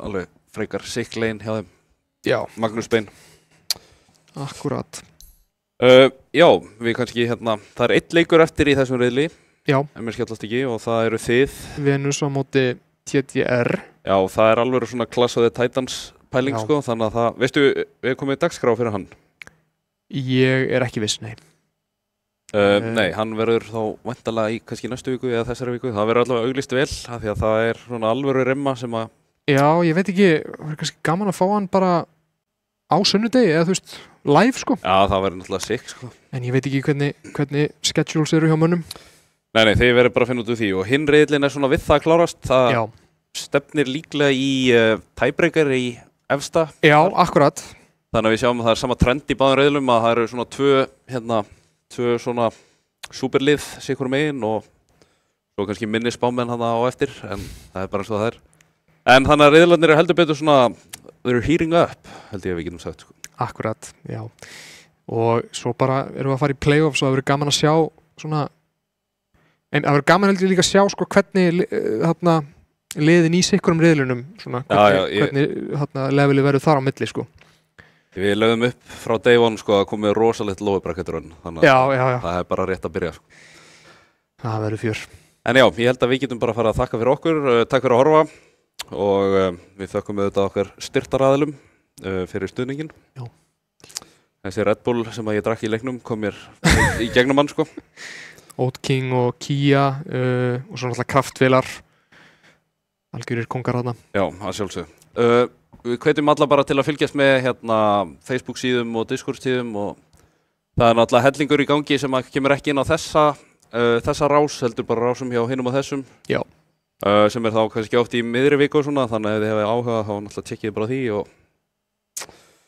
alveg frekar sick lane hjá þeim. Já. Magnús Bein. Akkurat. Já, við kannski það er 1 leikur eftir í þessum riðli. Já. En mér skellast ekki og það eru þið. Venus á móti TDR. Já, það er alveg svona Clash of the Titans pæling, sko, þannig að það, veistu, við komum í dagskrá fyrir hann. Ég er ekki viss, nei. Nei, hann verður þá væntanlega í kannski næstu viku eða þessari viku. Það verður allavega auglýst vel, af því að það er svona alvöru remma sem að... Já, ég veit ekki, það er kannski gaman að fá hann bara á sunnudegi, eða þú veist, live, sko. Já, það verður náttúrulega sick, sko. En ég veit ekki hvernig schedules eru hjá mönnum. Nei, þið verður bara að finna út úr því og hinn riðillinn er svona við það að klárast. Það stefnir líklega í tiebreaker í efsta. Já, akkurat. Þannig að við sjáum að það er sama trend í báðum riðlum að það eru svona tvö svona superlið sikur megin og svo kannski minni spámenn hana á eftir, en það er bara eins og það er. En þannig að riðlarnir eru heldur betur svona, they're heating up, held ég að við getum sagt. Sko. Akkurat, já. Og svo bara erum við að fara í playoffs og það verður gaman að sjá svona, en það verður gaman heldur líka að sjá sko hvernig liðin í sikkurum riðlunum, svona, hvernig levelið verður þar á milli, sko. Við lögum upp frá day one, sko, að komið rosalegt lóðbrakketurinn, þannig að það er bara rétt að byrja, sko. Það verður fjör. En já, ég held að við getum bara að fara að þakka fyrir okkur, takk fyrir að horfa. Og við þökkum auðvitað okkar styrktaraðilum fyrir stuðningin. Já. Þessi Red Bull sem að ég drakk í leiknum kom mér í gegnum hann, sko. Oat King og Kia og svo náttúrulega kraftvélar. Algjörir kongar þarna. Já, að sjálfsögðu. Við hvetjum alla bara til að fylgjast með Facebook síðum og Discord síðum og það er náttúrulega hellingur í gangi sem að kemur ekki inn á þessa rás, heldur bara rásum hjá hinum og þessum. Já. Sem er þá kannski oft í miðri viku og svona, þannig að ef þið hefði áhuga þá náttúrulega tjekkið bara því og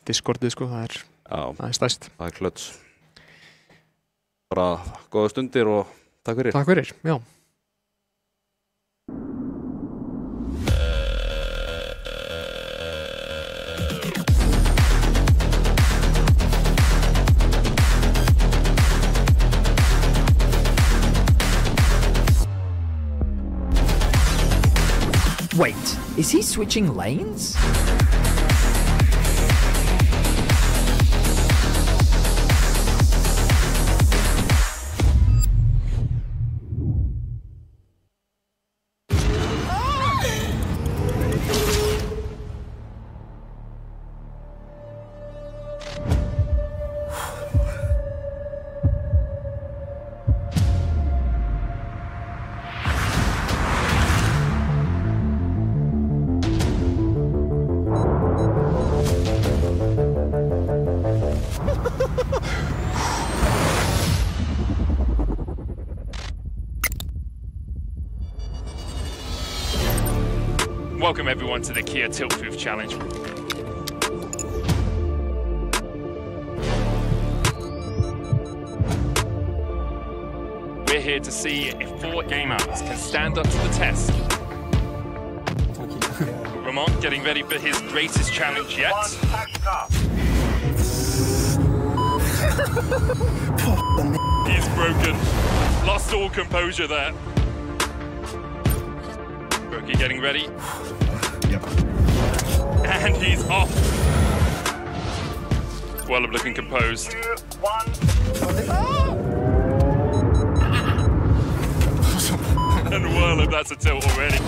Discordið, sko, það er stærst. Það er klöts. Bara góða stundir og takk fyrir. Takk fyrir, já. Wait, is he switching lanes? Welcome everyone to the Kia Tiltproof Challenge. We're here to see if 4 gamers can stand up to the test. Ramon getting ready for his greatest challenge yet. He's broken. Lost all composure there. Brookie getting ready. Yep. And he's off. Werleb looking composed. 2, 1. And Werleb, that's a tilt already.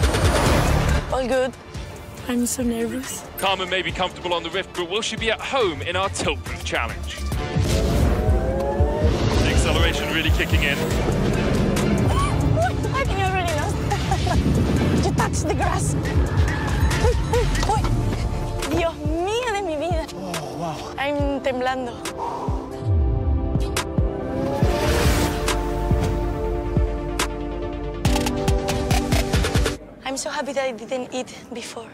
All good. I'm so nervous. Carmen may be comfortable on the Rift, but will she be at home in our tilt booth challenge? The acceleration really kicking in. I think I already know. You touched the grass. Uy. Dios mío de mi vida. Oh, wow. I'm temblando. I'm so happy that I didn't eat before.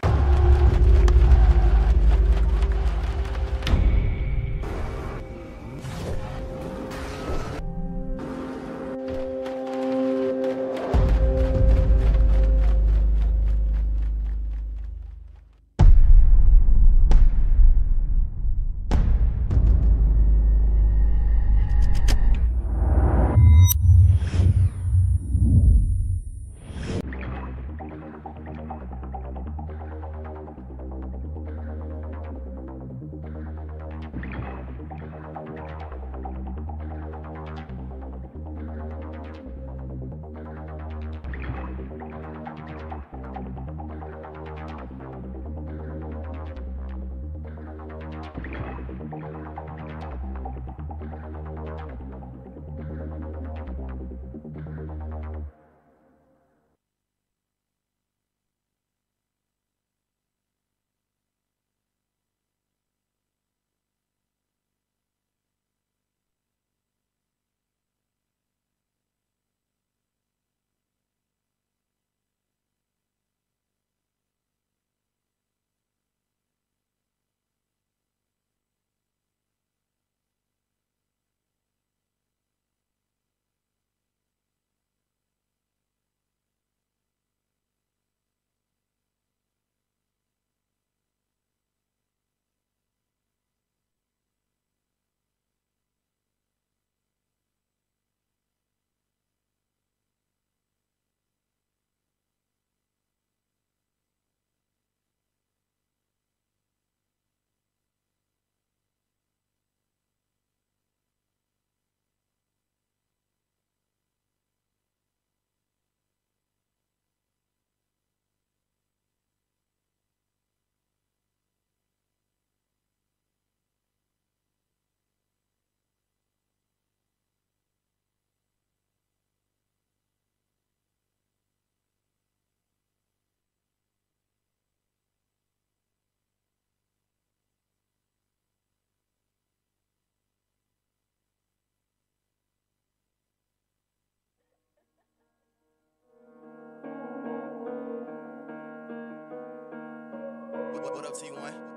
What up, T1?